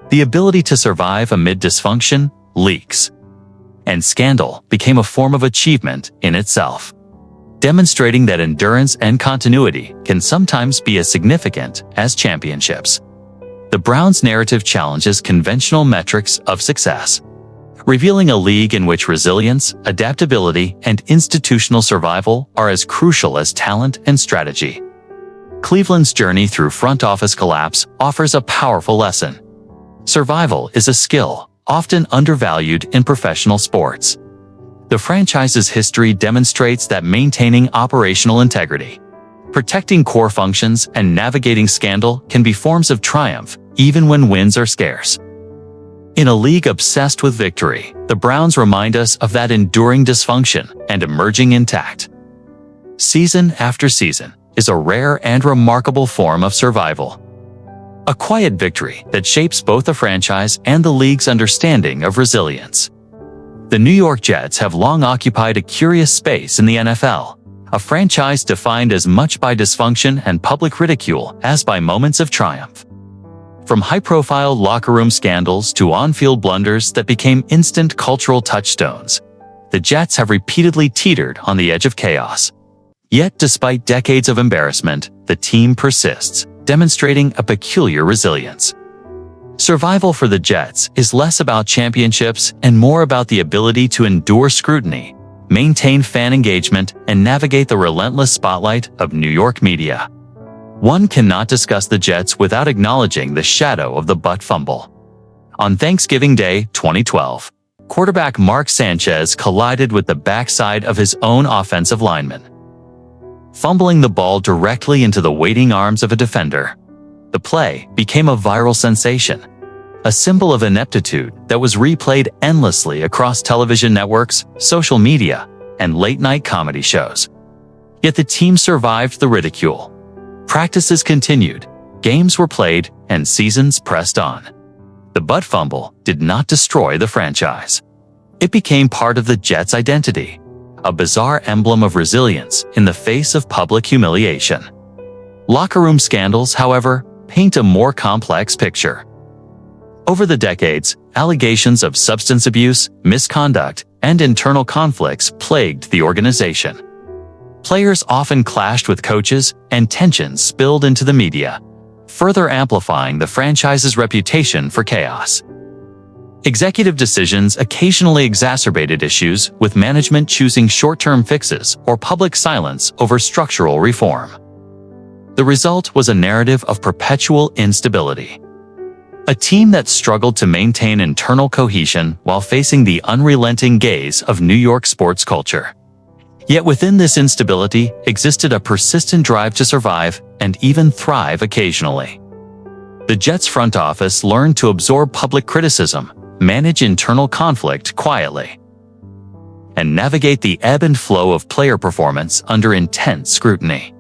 The ability to survive amid dysfunction, leaks, and scandal became a form of achievement in itself, demonstrating that endurance and continuity can sometimes be as significant as championships. The Browns' narrative challenges conventional metrics of success, revealing a league in which resilience, adaptability, and institutional survival are as crucial as talent and strategy. Cleveland's journey through front office collapse offers a powerful lesson. Survival is a skill, often undervalued in professional sports. The franchise's history demonstrates that maintaining operational integrity, protecting core functions, and navigating scandal can be forms of triumph, even when wins are scarce. In a league obsessed with victory, the Browns remind us of that enduring dysfunction and emerging intact. Season after season is a rare and remarkable form of survival. A quiet victory that shapes both the franchise and the league's understanding of resilience. The New York Jets have long occupied a curious space in the NFL, a franchise defined as much by dysfunction and public ridicule as by moments of triumph. From high-profile locker room scandals to on-field blunders that became instant cultural touchstones, the Jets have repeatedly teetered on the edge of chaos. Yet, despite decades of embarrassment, the team persists, demonstrating a peculiar resilience. Survival for the Jets is less about championships and more about the ability to endure scrutiny, maintain fan engagement, and navigate the relentless spotlight of New York media. One cannot discuss the Jets without acknowledging the shadow of the Butt Fumble. On Thanksgiving Day 2012, quarterback Mark Sanchez collided with the backside of his own offensive lineman, fumbling the ball directly into the waiting arms of a defender. The play became a viral sensation, a symbol of ineptitude that was replayed endlessly across television networks, social media, and late-night comedy shows. Yet the team survived the ridicule. Practices continued, games were played, and seasons pressed on. The Butt Fumble did not destroy the franchise. It became part of the Jets' identity, a bizarre emblem of resilience in the face of public humiliation. Locker room scandals, however, paint a more complex picture. Over the decades, allegations of substance abuse, misconduct, and internal conflicts plagued the organization. Players often clashed with coaches, and tensions spilled into the media, further amplifying the franchise's reputation for chaos. Executive decisions occasionally exacerbated issues, with management choosing short-term fixes or public silence over structural reform. The result was a narrative of perpetual instability. A team that struggled to maintain internal cohesion while facing the unrelenting gaze of New York sports culture. Yet within this instability existed a persistent drive to survive and even thrive occasionally. The Jets' front office learned to absorb public criticism, manage internal conflict quietly, and navigate the ebb and flow of player performance under intense scrutiny.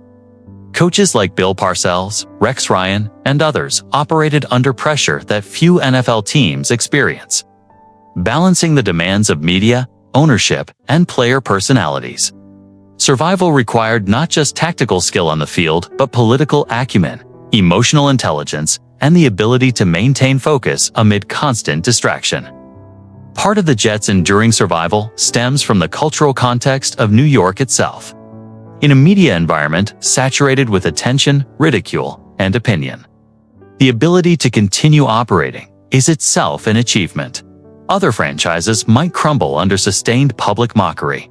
Coaches like Bill Parcells, Rex Ryan, and others operated under pressure that few NFL teams experience, balancing the demands of media, ownership, and player personalities. Survival required not just tactical skill on the field, but political acumen, emotional intelligence, and the ability to maintain focus amid constant distraction. Part of the Jets' enduring survival stems from the cultural context of New York itself. In a media environment saturated with attention, ridicule, and opinion, the ability to continue operating is itself an achievement. Other franchises might crumble under sustained public mockery.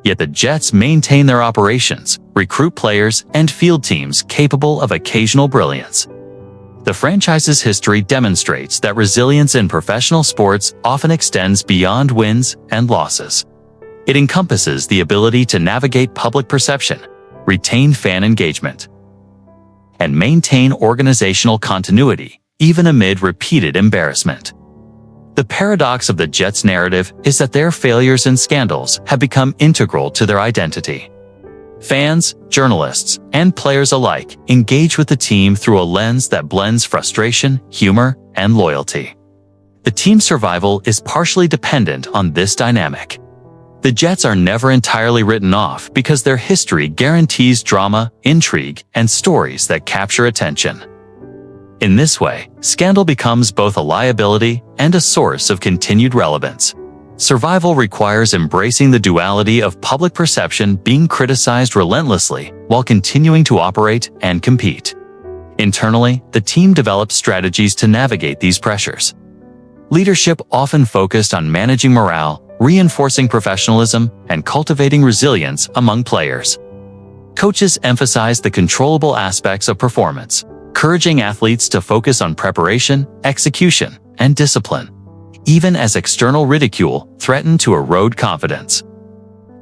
Yet the Jets maintain their operations, recruit players, and field teams capable of occasional brilliance. The franchise's history demonstrates that resilience in professional sports often extends beyond wins and losses. It encompasses the ability to navigate public perception, retain fan engagement, and maintain organizational continuity, even amid repeated embarrassment. The paradox of the Jets' narrative is that their failures and scandals have become integral to their identity. Fans, journalists, and players alike engage with the team through a lens that blends frustration, humor, and loyalty. The team's survival is partially dependent on this dynamic. The Jets are never entirely written off because their history guarantees drama, intrigue, and stories that capture attention. In this way, scandal becomes both a liability and a source of continued relevance. Survival requires embracing the duality of public perception being criticized relentlessly while continuing to operate and compete. Internally, the team develops strategies to navigate these pressures. Leadership often focused on managing morale, reinforcing professionalism, and cultivating resilience among players. Coaches emphasize the controllable aspects of performance, encouraging athletes to focus on preparation, execution, and discipline, even as external ridicule threatened to erode confidence.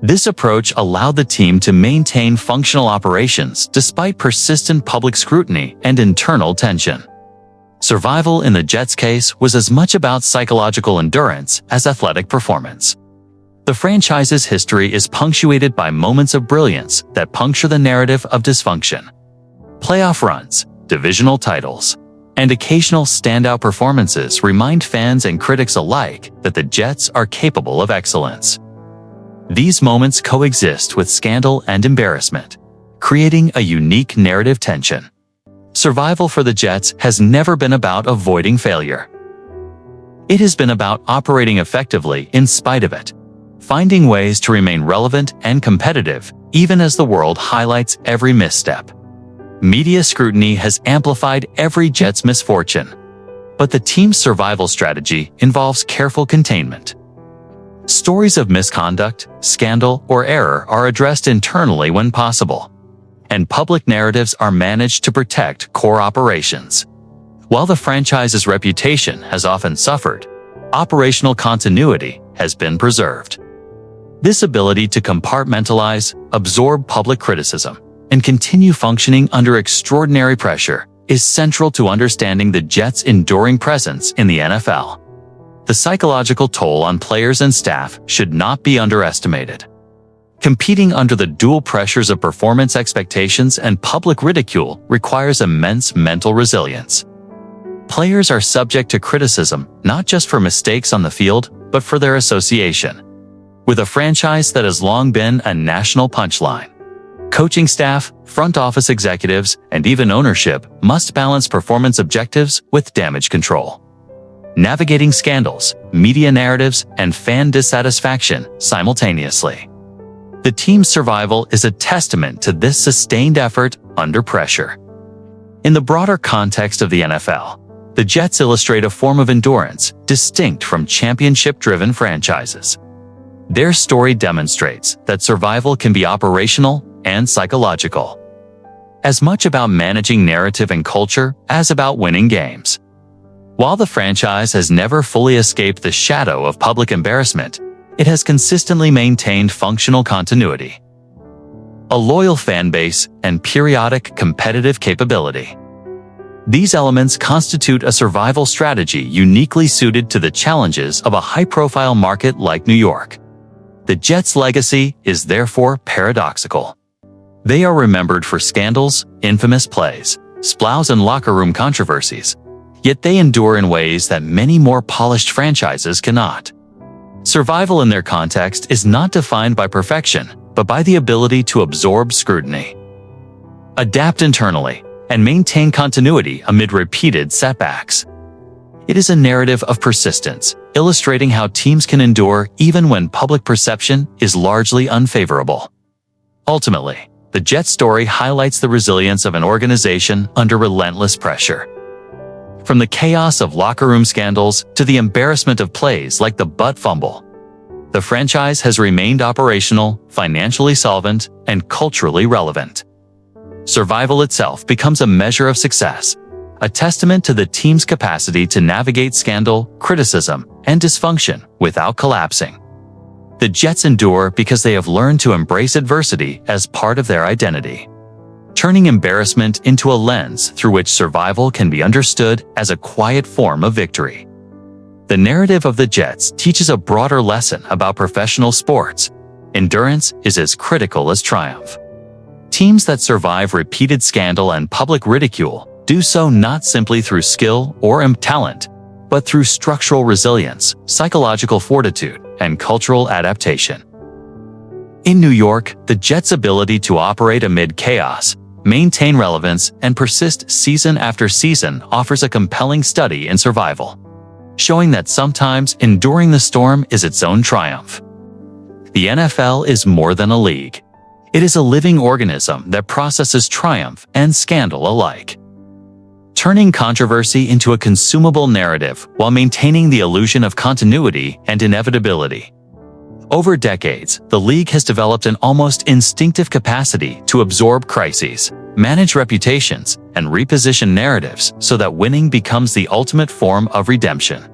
This approach allowed the team to maintain functional operations despite persistent public scrutiny and internal tension. Survival in the Jets' case was as much about psychological endurance as athletic performance. The franchise's history is punctuated by moments of brilliance that puncture the narrative of dysfunction. Playoff runs, divisional titles, and occasional standout performances remind fans and critics alike that the Jets are capable of excellence. These moments coexist with scandal and embarrassment, creating a unique narrative tension. Survival for the Jets has never been about avoiding failure. It has been about operating effectively in spite of it, finding ways to remain relevant and competitive even as the world highlights every misstep. Media scrutiny has amplified every Jets misfortune, but the team's survival strategy involves careful containment. Stories of misconduct, scandal, or error are addressed internally when possible, and public narratives are managed to protect core operations. While the franchise's reputation has often suffered, operational continuity has been preserved. This ability to compartmentalize, absorb public criticism, and continue functioning under extraordinary pressure is central to understanding the Jets' enduring presence in the NFL. The psychological toll on players and staff should not be underestimated. Competing under the dual pressures of performance expectations and public ridicule requires immense mental resilience. Players are subject to criticism not just for mistakes on the field, but for their association with a franchise that has long been a national punchline. Coaching staff, front office executives, and even ownership must balance performance objectives with damage control, navigating scandals, media narratives, and fan dissatisfaction simultaneously. The team's survival is a testament to this sustained effort under pressure. In the broader context of the NFL, the Jets illustrate a form of endurance distinct from championship-driven franchises. Their story demonstrates that survival can be operational and psychological, as much about managing narrative and culture as about winning games. While the franchise has never fully escaped the shadow of public embarrassment, it has consistently maintained functional continuity, a loyal fan base, and periodic competitive capability. These elements constitute a survival strategy uniquely suited to the challenges of a high-profile market like New York. The Jets' legacy is therefore paradoxical. They are remembered for scandals, infamous plays, splows, and locker room controversies, yet they endure in ways that many more polished franchises cannot. Survival in their context is not defined by perfection, but by the ability to absorb scrutiny, adapt internally, and maintain continuity amid repeated setbacks. It is a narrative of persistence, illustrating how teams can endure even when public perception is largely unfavorable. Ultimately, the Jets' story highlights the resilience of an organization under relentless pressure. From the chaos of locker room scandals to the embarrassment of plays like the Butt Fumble, the franchise has remained operational, financially solvent, and culturally relevant. Survival itself becomes a measure of success, a testament to the team's capacity to navigate scandal, criticism, and dysfunction without collapsing. The Jets endure because they have learned to embrace adversity as part of their identity, turning embarrassment into a lens through which survival can be understood as a quiet form of victory. The narrative of the Jets teaches a broader lesson about professional sports. Endurance is as critical as triumph. Teams that survive repeated scandal and public ridicule do so not simply through skill or talent, but through structural resilience, psychological fortitude, and cultural adaptation. In New York, the Jets' ability to operate amid chaos, maintain relevance, and persist season after season offers a compelling study in survival, showing that sometimes enduring the storm is its own triumph. The NFL is more than a league. It is a living organism that processes triumph and scandal alike, turning controversy into a consumable narrative while maintaining the illusion of continuity and inevitability. Over decades, the league has developed an almost instinctive capacity to absorb crises, manage reputations, and reposition narratives so that winning becomes the ultimate form of redemption.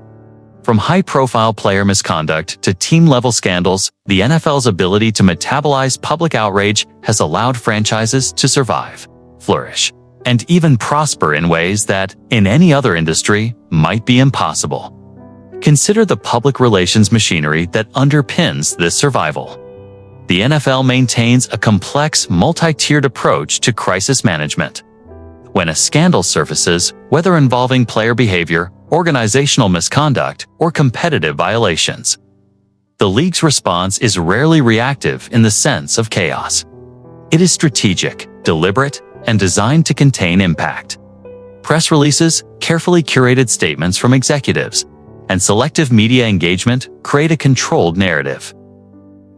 From high-profile player misconduct to team-level scandals, the NFL's ability to metabolize public outrage has allowed franchises to survive, flourish, and even prosper in ways that, in any other industry, might be impossible. Consider the public relations machinery that underpins this survival. The NFL maintains a complex, multi-tiered approach to crisis management. When a scandal surfaces, whether involving player behavior, organizational misconduct, or competitive violations, the league's response is rarely reactive in the sense of chaos. It is strategic, deliberate, and designed to contain impact. Press releases, carefully curated statements from executives, and selective media engagement create a controlled narrative.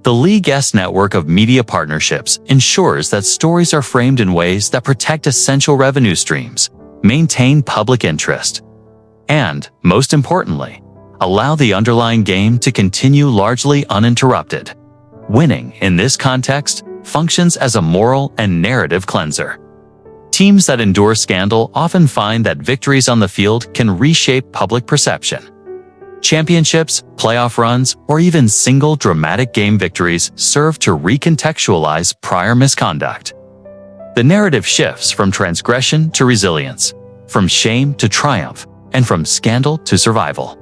The League's network of media partnerships ensures that stories are framed in ways that protect essential revenue streams, maintain public interest, and, most importantly, allow the underlying game to continue largely uninterrupted. Winning, in this context, functions as a moral and narrative cleanser. Teams that endure scandal often find that victories on the field can reshape public perception. Championships, playoff runs, or even single dramatic game victories serve to recontextualize prior misconduct. The narrative shifts from transgression to resilience, from shame to triumph, and from scandal to survival.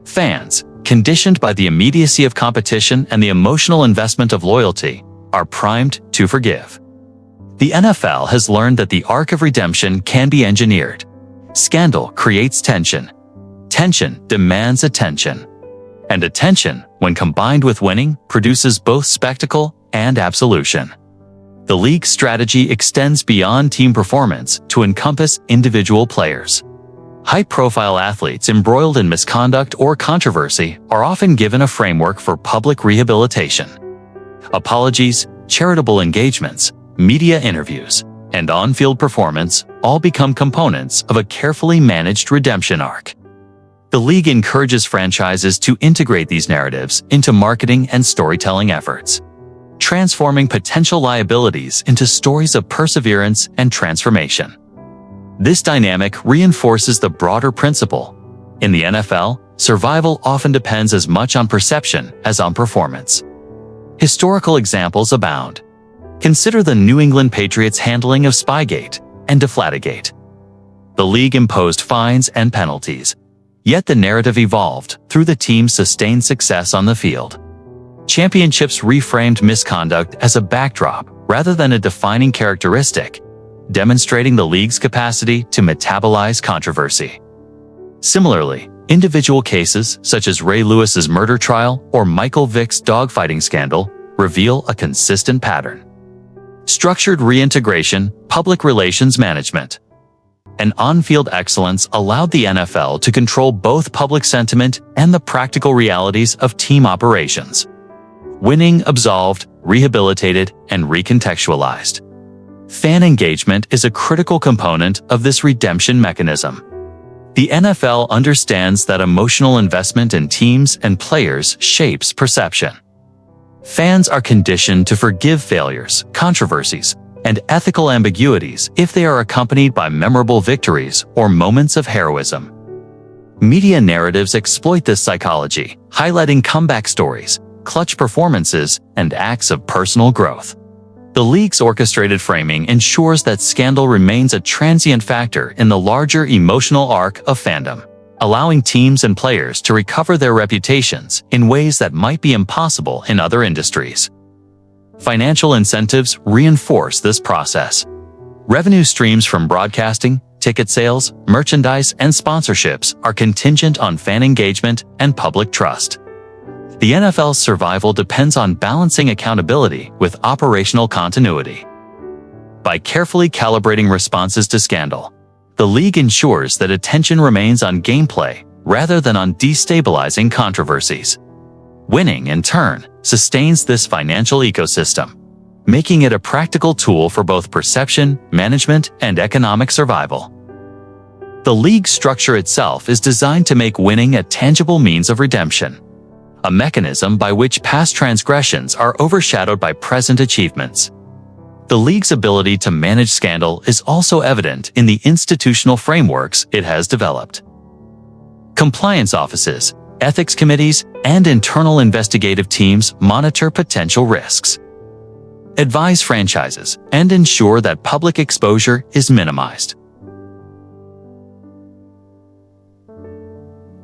Fans, conditioned by the immediacy of competition and the emotional investment of loyalty, are primed to forgive. The NFL has learned that the arc of redemption can be engineered. Scandal creates tension. Tension demands attention. And attention, when combined with winning, produces both spectacle and absolution. The league's strategy extends beyond team performance to encompass individual players. High-profile athletes embroiled in misconduct or controversy are often given a framework for public rehabilitation. Apologies, charitable engagements, media interviews, and on-field performance all become components of a carefully managed redemption arc. The league encourages franchises to integrate these narratives into marketing and storytelling efforts, transforming potential liabilities into stories of perseverance and transformation. This dynamic reinforces the broader principle. In the NFL, survival often depends as much on perception as on performance. Historical examples abound. Consider the New England Patriots' handling of Spygate and Deflategate. The league imposed fines and penalties, yet the narrative evolved through the team's sustained success on the field. Championships reframed misconduct as a backdrop rather than a defining characteristic, demonstrating the league's capacity to metabolize controversy. Similarly, individual cases such as Ray Lewis's murder trial or Michael Vick's dogfighting scandal reveal a consistent pattern. Structured reintegration, public relations management, and on-field excellence allowed the NFL to control both public sentiment and the practical realities of team operations. Winning absolved, rehabilitated, and recontextualized. Fan engagement is a critical component of this redemption mechanism. The NFL understands that emotional investment in teams and players shapes perception. Fans are conditioned to forgive failures, controversies, and ethical ambiguities if they are accompanied by memorable victories or moments of heroism. Media narratives exploit this psychology, highlighting comeback stories, clutch performances, and acts of personal growth. The league's orchestrated framing ensures that scandal remains a transient factor in the larger emotional arc of fandom, allowing teams and players to recover their reputations in ways that might be impossible in other industries. Financial incentives reinforce this process. Revenue streams from broadcasting, ticket sales, merchandise, and sponsorships are contingent on fan engagement and public trust. The NFL's survival depends on balancing accountability with operational continuity. By carefully calibrating responses to scandal, the league ensures that attention remains on gameplay rather than on destabilizing controversies. Winning, in turn, sustains this financial ecosystem, making it a practical tool for both perception, management, and economic survival. The league structure itself is designed to make winning a tangible means of redemption, a mechanism by which past transgressions are overshadowed by present achievements. The league's ability to manage scandal is also evident in the institutional frameworks it has developed. Compliance offices, ethics committees, and internal investigative teams monitor potential risks. advise franchises, and ensure that public exposure is minimized.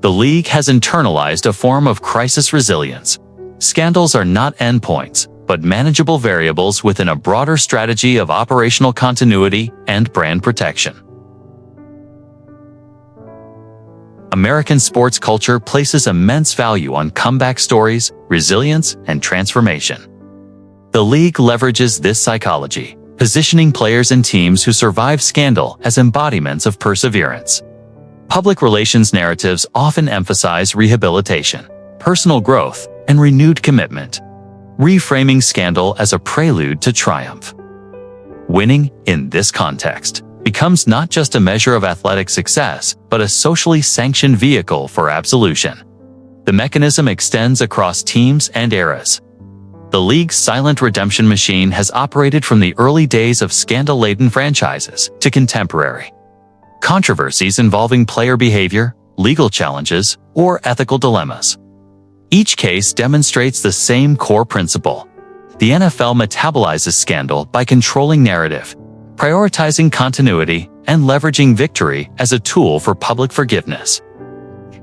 The league has internalized a form of crisis resilience. Scandals are not endpoints, but manageable variables within a broader strategy of operational continuity and brand protection. American sports culture places immense value on comeback stories, resilience, and transformation. The league leverages this psychology, positioning players and teams who survive scandal as embodiments of perseverance. Public relations narratives often emphasize rehabilitation, personal growth, and renewed commitment, reframing scandal as a prelude to triumph. Winning, in this context, becomes not just a measure of athletic success, but a socially sanctioned vehicle for absolution. The mechanism extends across teams and eras. The league's silent redemption machine has operated from the early days of scandal-laden franchises to contemporary controversies involving player behavior, legal challenges, or ethical dilemmas. Each case demonstrates the same core principle. The NFL metabolizes scandal by controlling narrative, prioritizing continuity, and leveraging victory as a tool for public forgiveness.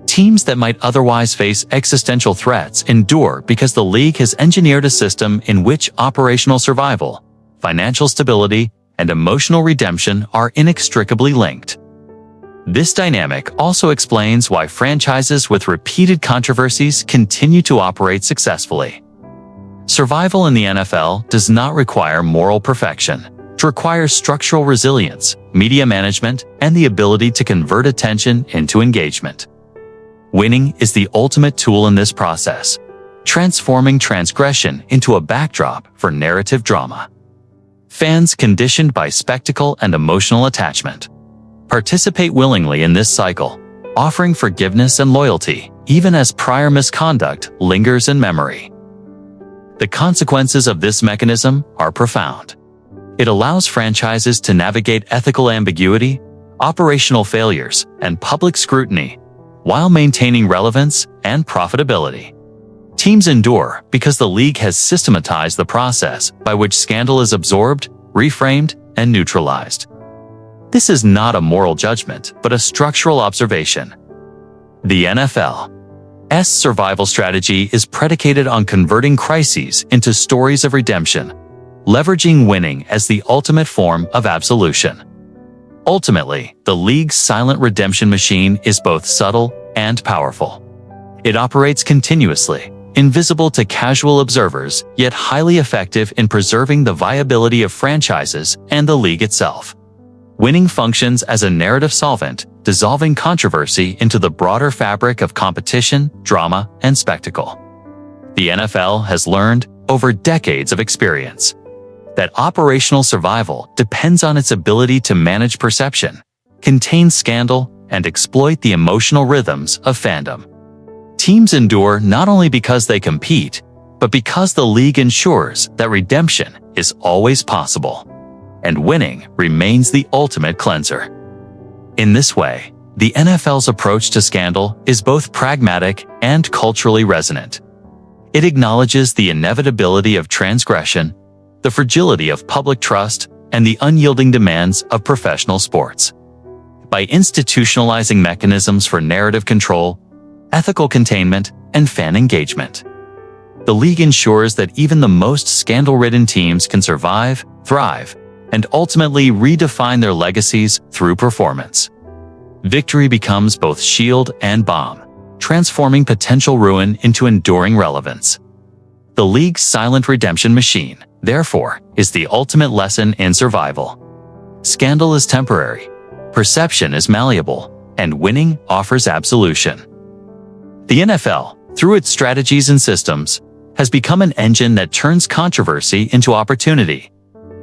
Teams that might otherwise face existential threats endure because the league has engineered a system in which operational survival, financial stability, and emotional redemption are inextricably linked. This dynamic also explains why franchises with repeated controversies continue to operate successfully. Survival in the NFL does not require moral perfection. It requires structural resilience, media management, and the ability to convert attention into engagement. Winning is the ultimate tool in this process, transforming transgression into a backdrop for narrative drama. Fans conditioned by spectacle and emotional attachment participate willingly in this cycle, offering forgiveness and loyalty, even as prior misconduct lingers in memory. The consequences of this mechanism are profound. It allows franchises to navigate ethical ambiguity, operational failures, and public scrutiny, while maintaining relevance and profitability. Teams endure because the league has systematized the process by which scandal is absorbed, reframed, and neutralized. This is not a moral judgment, but a structural observation. The NFL's survival strategy is predicated on converting crises into stories of redemption, leveraging winning as the ultimate form of absolution. Ultimately, the league's silent redemption machine is both subtle and powerful. It operates continuously, invisible to casual observers, yet highly effective in preserving the viability of franchises and the league itself. Winning functions as a narrative solvent, dissolving controversy into the broader fabric of competition, drama, and spectacle. The NFL has learned, over decades of experience, that operational survival depends on its ability to manage perception, contain scandal, and exploit the emotional rhythms of fandom. Teams endure not only because they compete, but because the league ensures that redemption is always possible, and winning remains the ultimate cleanser. In this way, the NFL's approach to scandal is both pragmatic and culturally resonant. It acknowledges the inevitability of transgression, the fragility of public trust, and the unyielding demands of professional sports. By institutionalizing mechanisms for narrative control, ethical containment, and fan engagement, the league ensures that even the most scandal-ridden teams can survive, thrive, and ultimately redefine their legacies through performance. Victory becomes both shield and bomb, transforming potential ruin into enduring relevance. The league's silent redemption machine, therefore, is the ultimate lesson in survival. Scandal is temporary, perception is malleable, and winning offers absolution. The NFL, through its strategies and systems, has become an engine that turns controversy into opportunity,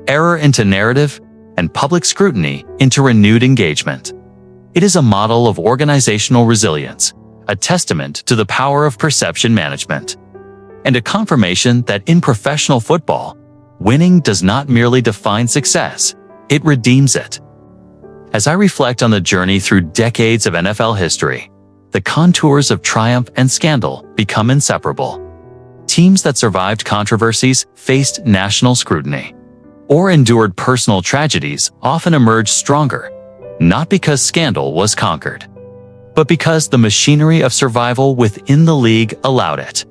error into narrative, and public scrutiny into renewed engagement. It is a model of organizational resilience, a testament to the power of perception management, and a confirmation that in professional football, winning does not merely define success, it redeems it. As I reflect on the journey through decades of NFL history, the contours of triumph and scandal become inseparable. teams that survived controversies faced national scrutiny, or endured personal tragedies often emerged stronger, not because scandal was conquered, but because the machinery of survival within the league allowed it.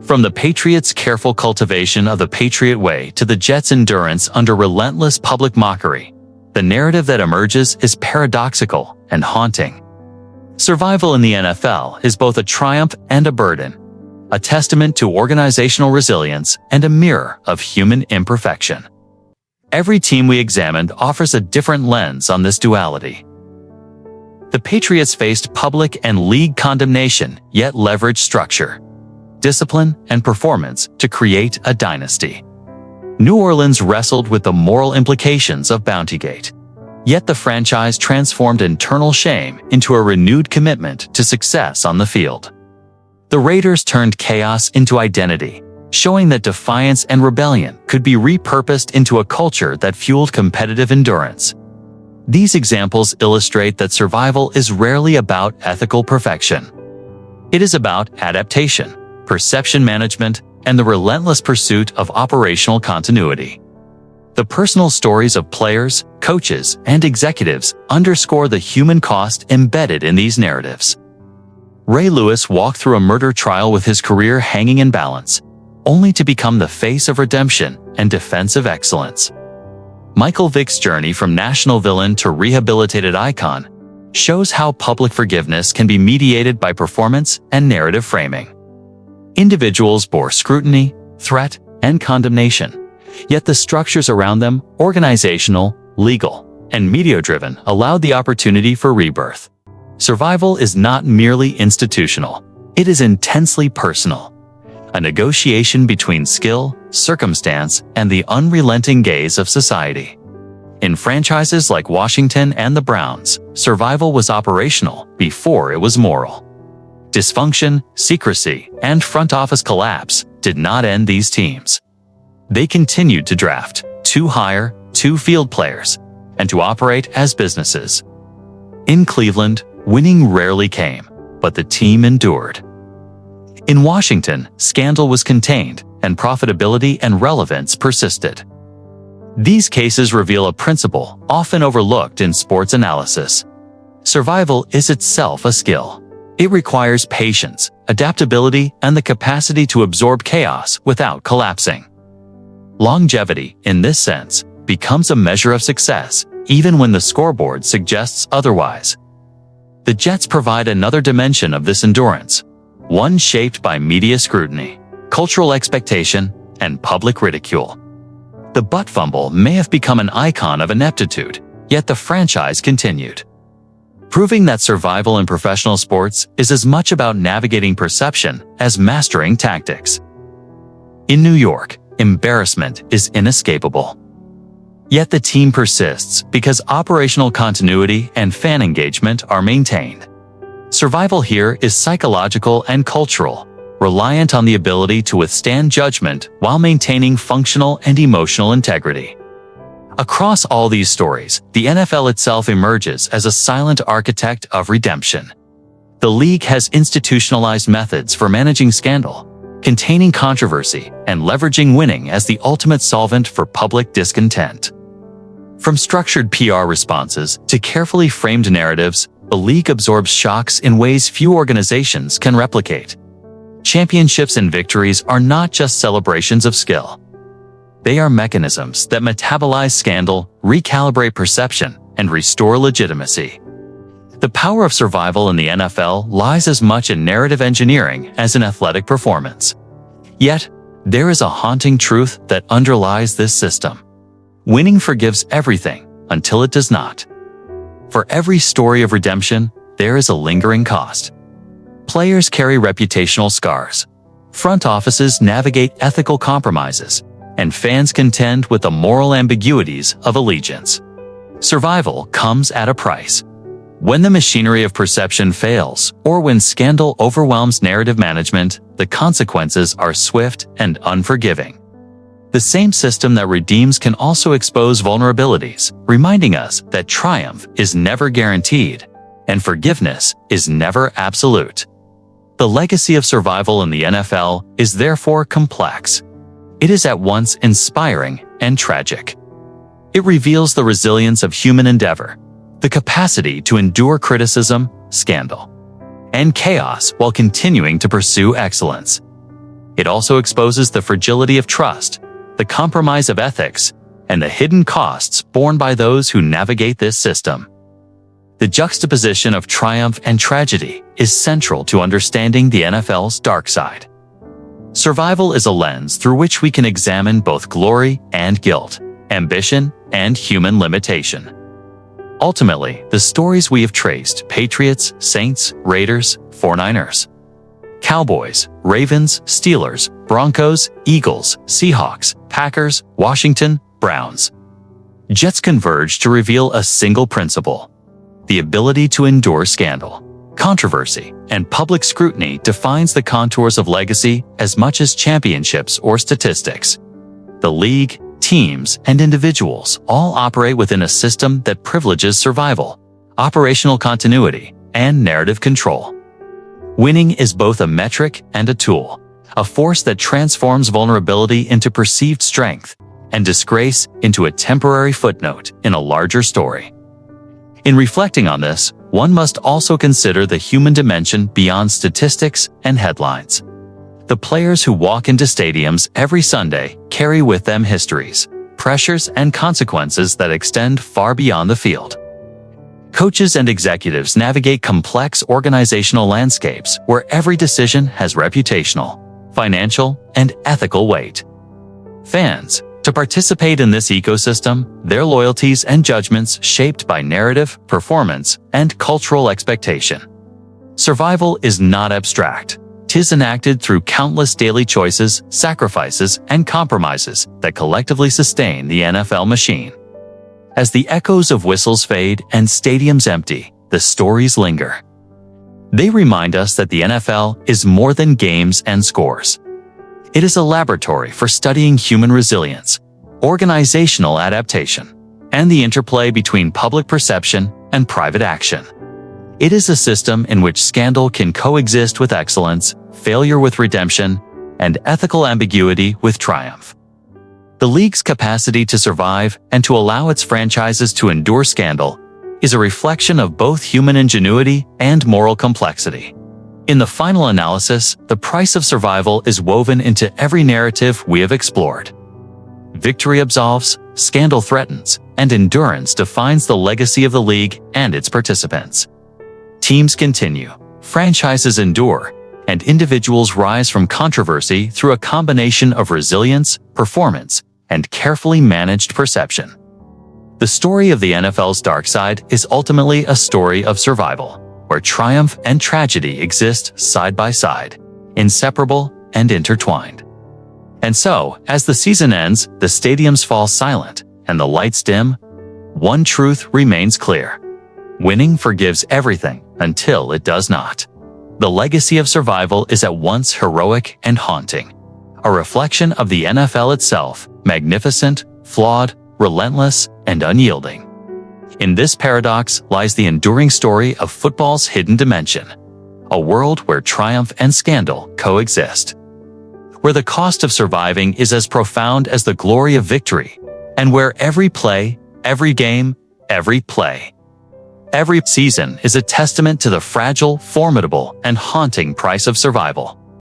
From the Patriots' careful cultivation of the Patriot way to the Jets' endurance under relentless public mockery, the narrative that emerges is paradoxical and haunting. Survival in the NFL is both a triumph and a burden, a testament to organizational resilience and a mirror of human imperfection. Every team we examined offers a different lens on this duality. The Patriots faced public and league condemnation, yet leveraged structure, discipline, and performance to create a dynasty. New Orleans wrestled with the moral implications of Bountygate, yet the franchise transformed internal shame into a renewed commitment to success on the field. The Raiders turned chaos into identity, showing that defiance and rebellion could be repurposed into a culture that fueled competitive endurance. These examples illustrate that survival is rarely about ethical perfection. It is about adaptation, perception management, and the relentless pursuit of operational continuity. The personal stories of players, coaches, and executives underscore the human cost embedded in these narratives. Ray Lewis walked through a murder trial with his career hanging in balance, only to become the face of redemption and defensive excellence. Michael Vick's journey from national villain to rehabilitated icon shows how public forgiveness can be mediated by performance and narrative framing. Individuals bore scrutiny, threat, and condemnation, yet the structures around them, organizational, legal, and media-driven, allowed the opportunity for rebirth. Survival is not merely institutional, it is intensely personal, a negotiation between skill, circumstance, and the unrelenting gaze of society. In franchises like Washington and the Browns, survival was operational before it was moral. Dysfunction, secrecy, and front office collapse did not end these teams. They continued to draft, to hire, to field players, and to operate as businesses. In Cleveland, winning rarely came, but the team endured. In Washington, scandal was contained, and profitability and relevance persisted. These cases reveal a principle often overlooked in sports analysis. Survival is itself a skill. It requires patience, adaptability, and the capacity to absorb chaos without collapsing. Longevity, in this sense, becomes a measure of success, even when the scoreboard suggests otherwise. The Jets provide another dimension of this endurance, one shaped by media scrutiny, cultural expectation, and public ridicule. The Butt Fumble may have become an icon of ineptitude, yet the franchise continued, proving that survival in professional sports is as much about navigating perception as mastering tactics. In New York, embarrassment is inescapable. Yet the team persists because operational continuity and fan engagement are maintained. Survival here is psychological and cultural, reliant on the ability to withstand judgment while maintaining functional and emotional integrity. Across all these stories, the NFL itself emerges as a silent architect of redemption. The league has institutionalized methods for managing scandal, containing controversy, and leveraging winning as the ultimate solvent for public discontent. From structured PR responses to carefully framed narratives, the league absorbs shocks in ways few organizations can replicate. Championships and victories are not just celebrations of skill. They are mechanisms that metabolize scandal, recalibrate perception, and restore legitimacy. The power of survival in the NFL lies as much in narrative engineering as in athletic performance. Yet, there is a haunting truth that underlies this system. Winning forgives everything until it does not. For every story of redemption, there is a lingering cost. Players carry reputational scars. Front offices navigate ethical compromises, and fans contend with the moral ambiguities of allegiance. Survival comes at a price. When the machinery of perception fails, or when scandal overwhelms narrative management, the consequences are swift and unforgiving. The same system that redeems can also expose vulnerabilities, reminding us that triumph is never guaranteed, and forgiveness is never absolute. The legacy of survival in the NFL is therefore complex. It is at once inspiring and tragic. It reveals the resilience of human endeavor, the capacity to endure criticism, scandal, and chaos while continuing to pursue excellence. It also exposes the fragility of trust, the compromise of ethics, and the hidden costs borne by those who navigate this system. The juxtaposition of triumph and tragedy is central to understanding the NFL's dark side. Survival is a lens through which we can examine both glory and guilt, ambition and human limitation. Ultimately, the stories we have traced: Patriots, Saints, Raiders, 49ers, Cowboys, Ravens, Steelers, Broncos, Eagles, Seahawks, Packers, Washington, Browns, Jets converge to reveal a single principle. The ability to endure scandal, controversy, and public scrutiny defines the contours of legacy as much as championships or statistics. The league, teams, and individuals all operate within a system that privileges survival, operational continuity, and narrative control. Winning is both a metric and a tool, a force that transforms vulnerability into perceived strength and disgrace into a temporary footnote in a larger story. In reflecting on this, one must also consider the human dimension beyond statistics and headlines. The players who walk into stadiums every Sunday carry with them histories, pressures, and consequences that extend far beyond the field. Coaches and executives navigate complex organizational landscapes where every decision has reputational, financial, and ethical weight. Fans, to participate in this ecosystem, their loyalties and judgments shaped by narrative, performance, and cultural expectation. Survival is not abstract. 'Tis enacted through countless daily choices, sacrifices, and compromises that collectively sustain the NFL machine. As the echoes of whistles fade and stadiums empty, the stories linger. They remind us that the NFL is more than games and scores. It is a laboratory for studying human resilience, organizational adaptation, and the interplay between public perception and private action. It is a system in which scandal can coexist with excellence, failure with redemption, and ethical ambiguity with triumph. The league's capacity to survive and to allow its franchises to endure scandal is a reflection of both human ingenuity and moral complexity. In the final analysis, the price of survival is woven into every narrative we have explored. Victory absolves, scandal threatens, and endurance defines the legacy of the league and its participants. Teams continue, franchises endure, and individuals rise from controversy through a combination of resilience, performance, and carefully managed perception. The story of the NFL's dark side is ultimately a story of survival, where triumph and tragedy exist side by side, inseparable and intertwined. And so, as the season ends, the stadiums fall silent, and the lights dim, one truth remains clear. Winning forgives everything until it does not. The legacy of survival is at once heroic and haunting, a reflection of the NFL itself, magnificent, flawed, relentless, and unyielding. In this paradox lies the enduring story of football's hidden dimension, a world where triumph and scandal coexist, where the cost of surviving is as profound as the glory of victory, and where every play, every game, every play, every season is a testament to the fragile, formidable, and haunting price of survival.